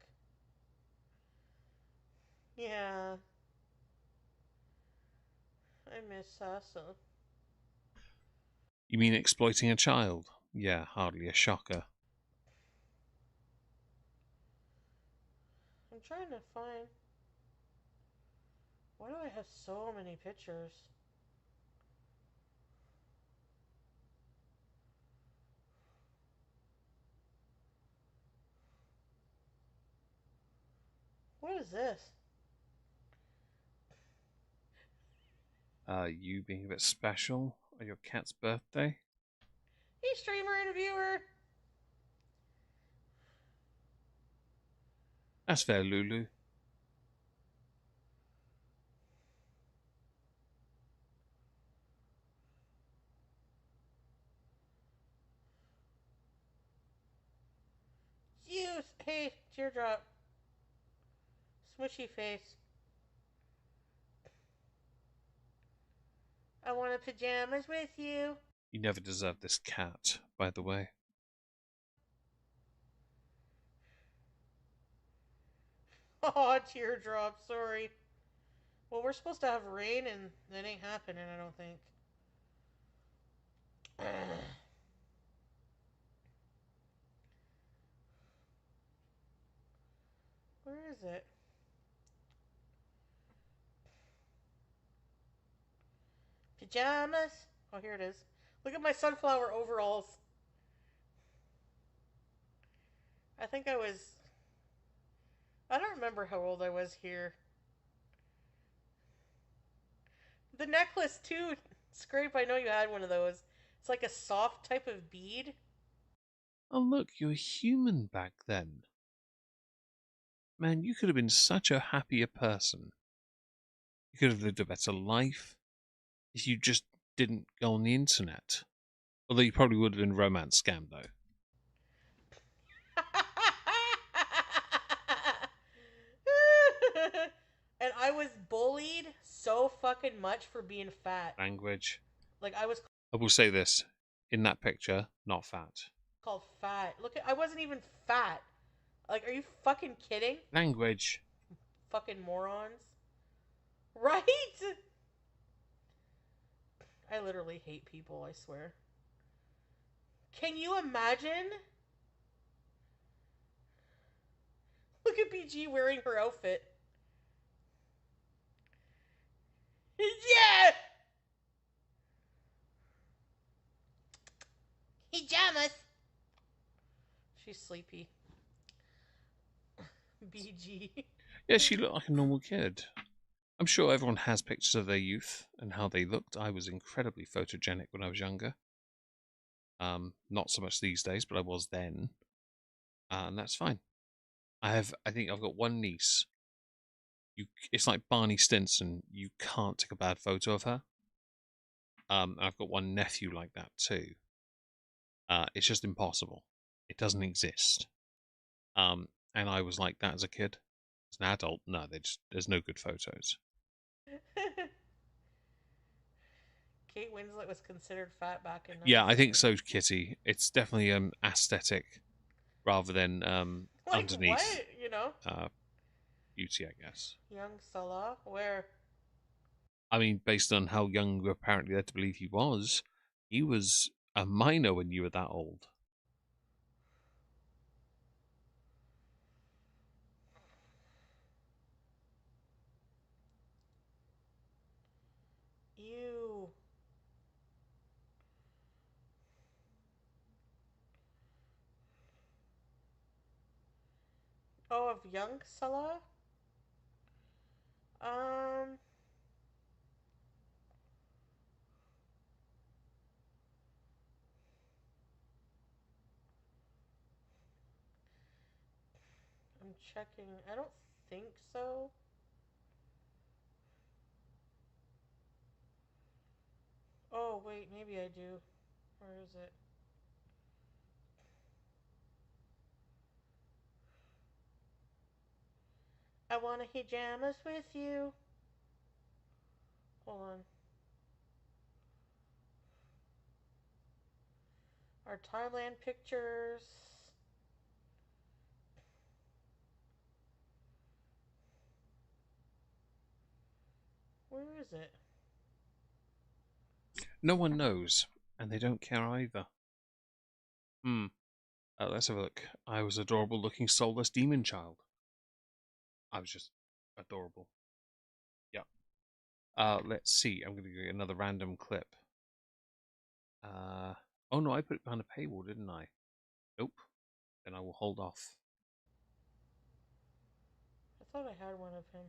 S3: Yeah. I miss salsa.
S2: You mean exploiting a child? Yeah, hardly a shocker.
S3: I'm trying to find... Why do I have so many pictures? What is this?
S2: You being a bit special on your cat's birthday?
S3: Hey, streamer and viewer.
S2: That's fair, Lulu.
S3: Juice. Hey, teardrop. Smushy face. I want pajamas with you.
S2: You never deserved this cat, by the way.
S3: Oh, teardrop. Sorry. Well, we're supposed to have rain, and that ain't happening, I don't think. Where is it? Pajamas. Oh, here it is. Look at my sunflower overalls. I think I was... I don't remember how old I was here. The necklace, too. Scrape, I know you had one of those. It's like a soft type of bead.
S2: Oh, look, you're human back then. Man, you could have been such a happier person. You could have lived a better life if you just didn't go on the internet. Although you probably would have been romance scammed, though.
S3: And I was bullied so fucking much for being fat.
S2: Language.
S3: Like, I was
S2: I will say this. In that picture, not fat.
S3: called fat. Look, I wasn't even fat. Like, are you fucking kidding?
S2: Language.
S3: Fucking morons. Right? I literally hate people, I swear. Can you imagine? Look at BG wearing her outfit. Yeah! Pajamas. She's sleepy. BG.
S2: Yeah, she looked like a normal kid. I'm sure everyone has pictures of their youth and how they looked. I was incredibly photogenic when I was younger. Not so much these days, but I was then. And that's fine. I think I've got one niece. It's like Barney Stinson. You can't take a bad photo of her. And I've got one nephew like that too. It's just impossible. It doesn't exist. And I was like that as a kid. As an adult, no, there's no good photos.
S3: Kate Winslet was considered fat back in.
S2: Yeah, I think so, Kitty. It's definitely aesthetic rather than
S3: Like
S2: underneath
S3: what? You know?
S2: beauty, I guess.
S3: Young Salah? Where?
S2: I mean, based on how young we're apparently led to believe he was a minor when you were that old.
S3: Ew. Oh, of young Salah? Um. I'm checking. I don't think so. Oh, wait, maybe I do. Where is it? I want to pajamas with you. Hold on. Our Thailand pictures. Where is it?
S2: No one knows, and they don't care either. Let's have a look. I was adorable looking soulless demon child. I was just adorable. Yeah. Let's see. I'm going to get another random clip. Oh no, I put it behind a paywall, didn't I? Nope. Then I will hold off.
S3: I thought I had one of him.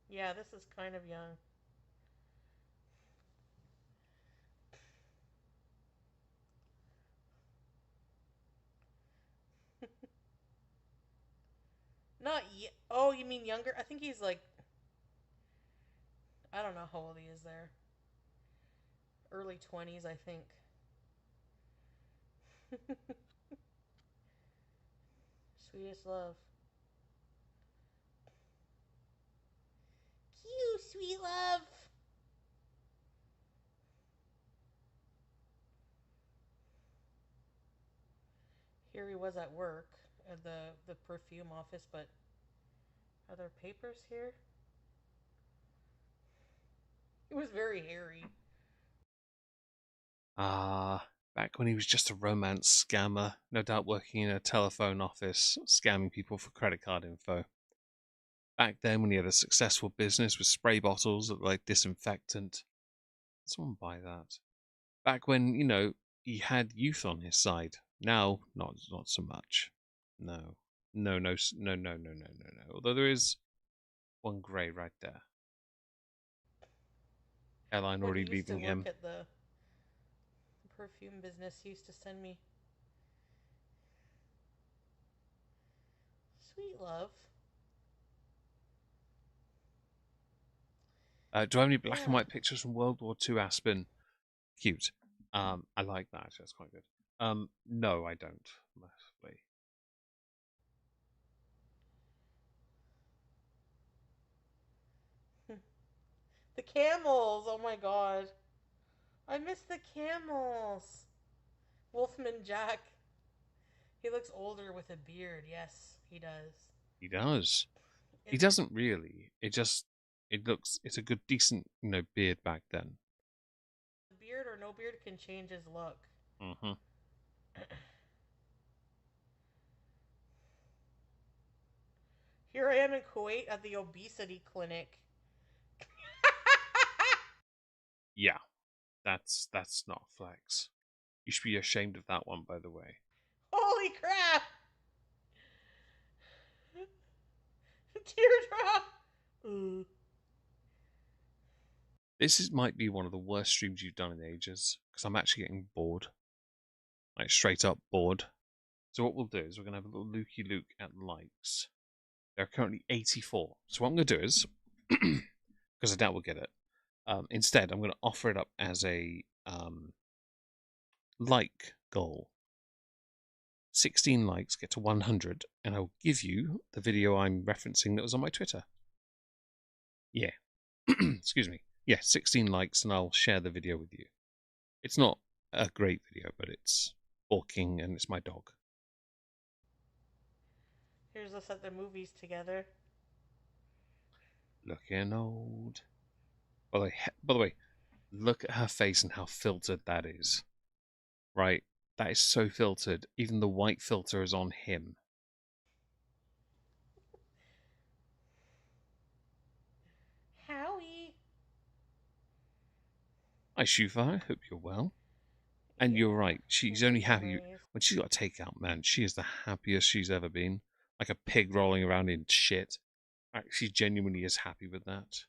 S3: Yeah, this is kind of young. Not yet. Oh, you mean younger? I think he's like, I don't know how old he is there. Early 20s, I think. Sweetest love. Cute, sweet love. Here he was at work at the perfume office, but are there papers here? He was very hairy.
S2: Back when he was just a romance scammer, no doubt working in a telephone office, scamming people for credit card info. Back then, when he had a successful business with spray bottles that like disinfectant. Someone buy that. Back when, he had youth on his side. Now, not so much. No. No. Although there is one grey right there. Airline
S3: When
S2: already
S3: he used to
S2: leaving
S3: work
S2: him.
S3: at the perfume business, he used to send me sweet love.
S2: Do I have any black and
S3: Yeah.
S2: white pictures from World War II Aspen? Cute. I like that. That's quite good. No, I don't. Massively.
S3: The camels. Oh my god. I miss the camels. Wolfman Jack. He looks older with a beard. Yes, he does.
S2: He does. He
S3: It's-
S2: doesn't really. It's a good, decent, beard back then.
S3: Beard or no beard can change his look.
S2: Mm-hmm.
S3: Here I am in Kuwait at the obesity clinic.
S2: Yeah, that's not a flex. You should be ashamed of that one, by the way.
S3: Holy crap! Teardrop!
S2: Might be one of the worst streams you've done in ages, because I'm actually getting bored. Like, straight up bored. So what we'll do is we're going to have a little looky look at likes. There are currently 84. So what I'm going to do is, because I doubt we'll get it, instead I'm going to offer it up as a like goal. 16 likes get to 100, and I'll give you the video I'm referencing that was on my Twitter. Yeah. Excuse me. Yeah, 16 likes, and I'll share the video with you. It's not a great video, but it's walking, and it's my dog.
S3: Here's us at the movies together.
S2: Looking old. By the way, look at her face and how filtered that is. Right? That is so filtered. Even the white filter is on him.
S3: Howie.
S2: Hi, Shufa. Hope you're well. And you're right. She's only happy when she's got a takeout, man. She is the happiest she's ever been. Like a pig rolling around in shit. She genuinely is happy with that.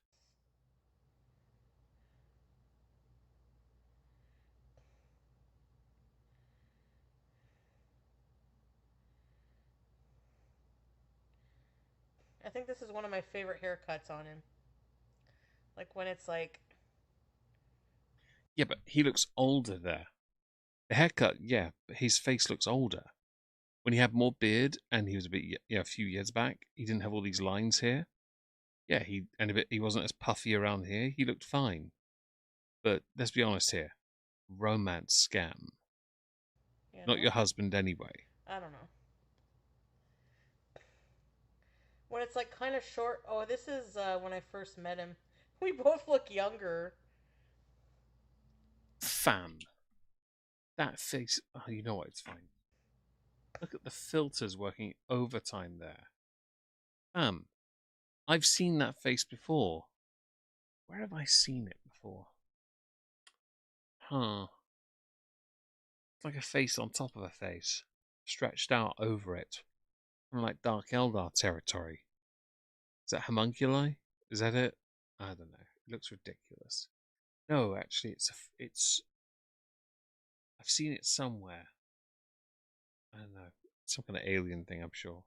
S3: I think this is one of my favorite haircuts on him. Like when it's like...
S2: Yeah, but he looks older there. The haircut, yeah, but his face looks older. When he had more beard and he was a few years back, he didn't have all these lines here. Yeah, he wasn't as puffy around here. He looked fine. But let's be honest here. Romance scam. Not your husband anyway.
S3: I don't know. When it's like kind of short. Oh, this is when I first met him. We both look younger.
S2: Fam. That face. Oh, you know what? It's fine. Look at the filters working overtime there. Fam. I've seen that face before. Where have I seen it before? for? Huh. It's like a face on top of a face, stretched out over it. Kind of like Dark Eldar territory. Is that homunculi? Is that it? I don't know. It looks ridiculous. No, actually, it's. I've seen it somewhere. I don't know. Some kind of alien thing, I'm sure.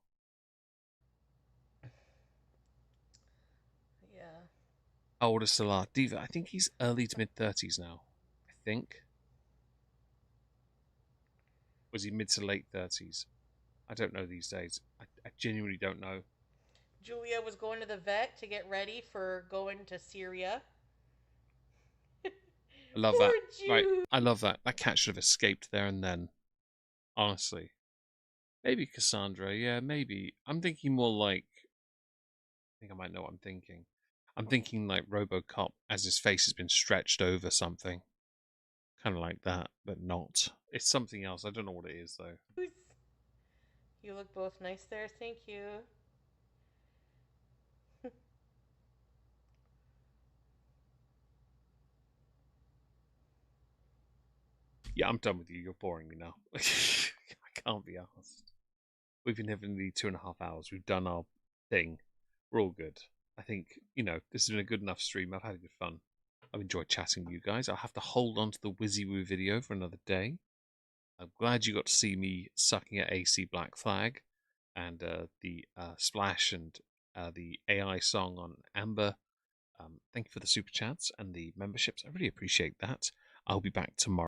S3: Yeah.
S2: How old is Salah? Diva, I think he's early to mid 30s now. I think. Was he mid to late 30s? I don't know these days. I genuinely don't know.
S3: Julia was going to the vet to get ready for going to Syria.
S2: I love
S3: Poor
S2: that. Right,
S3: Jude.
S2: I love that. That cat should have escaped there and then. Honestly. Maybe Cassandra, yeah, maybe. I'm thinking more like. I think I might know what I'm thinking. I'm thinking like Robocop as his face has been stretched over something. Kind of like that, but not. It's something else. I don't know what it is, though.
S3: You look both nice there. Thank you.
S2: Yeah, I'm done with you. You're boring me now. I can't be asked. We've been here for nearly 2.5 hours. We've done our thing. We're all good. I think, this has been a good enough stream. I've had good fun. I've enjoyed chatting with you guys. I'll have to hold on to the Wizzy Woo video for another day. I'm glad you got to see me sucking at AC Black Flag and the splash and the AI song on Amber. Thank you for the super chats and the memberships. I really appreciate that. I'll be back tomorrow.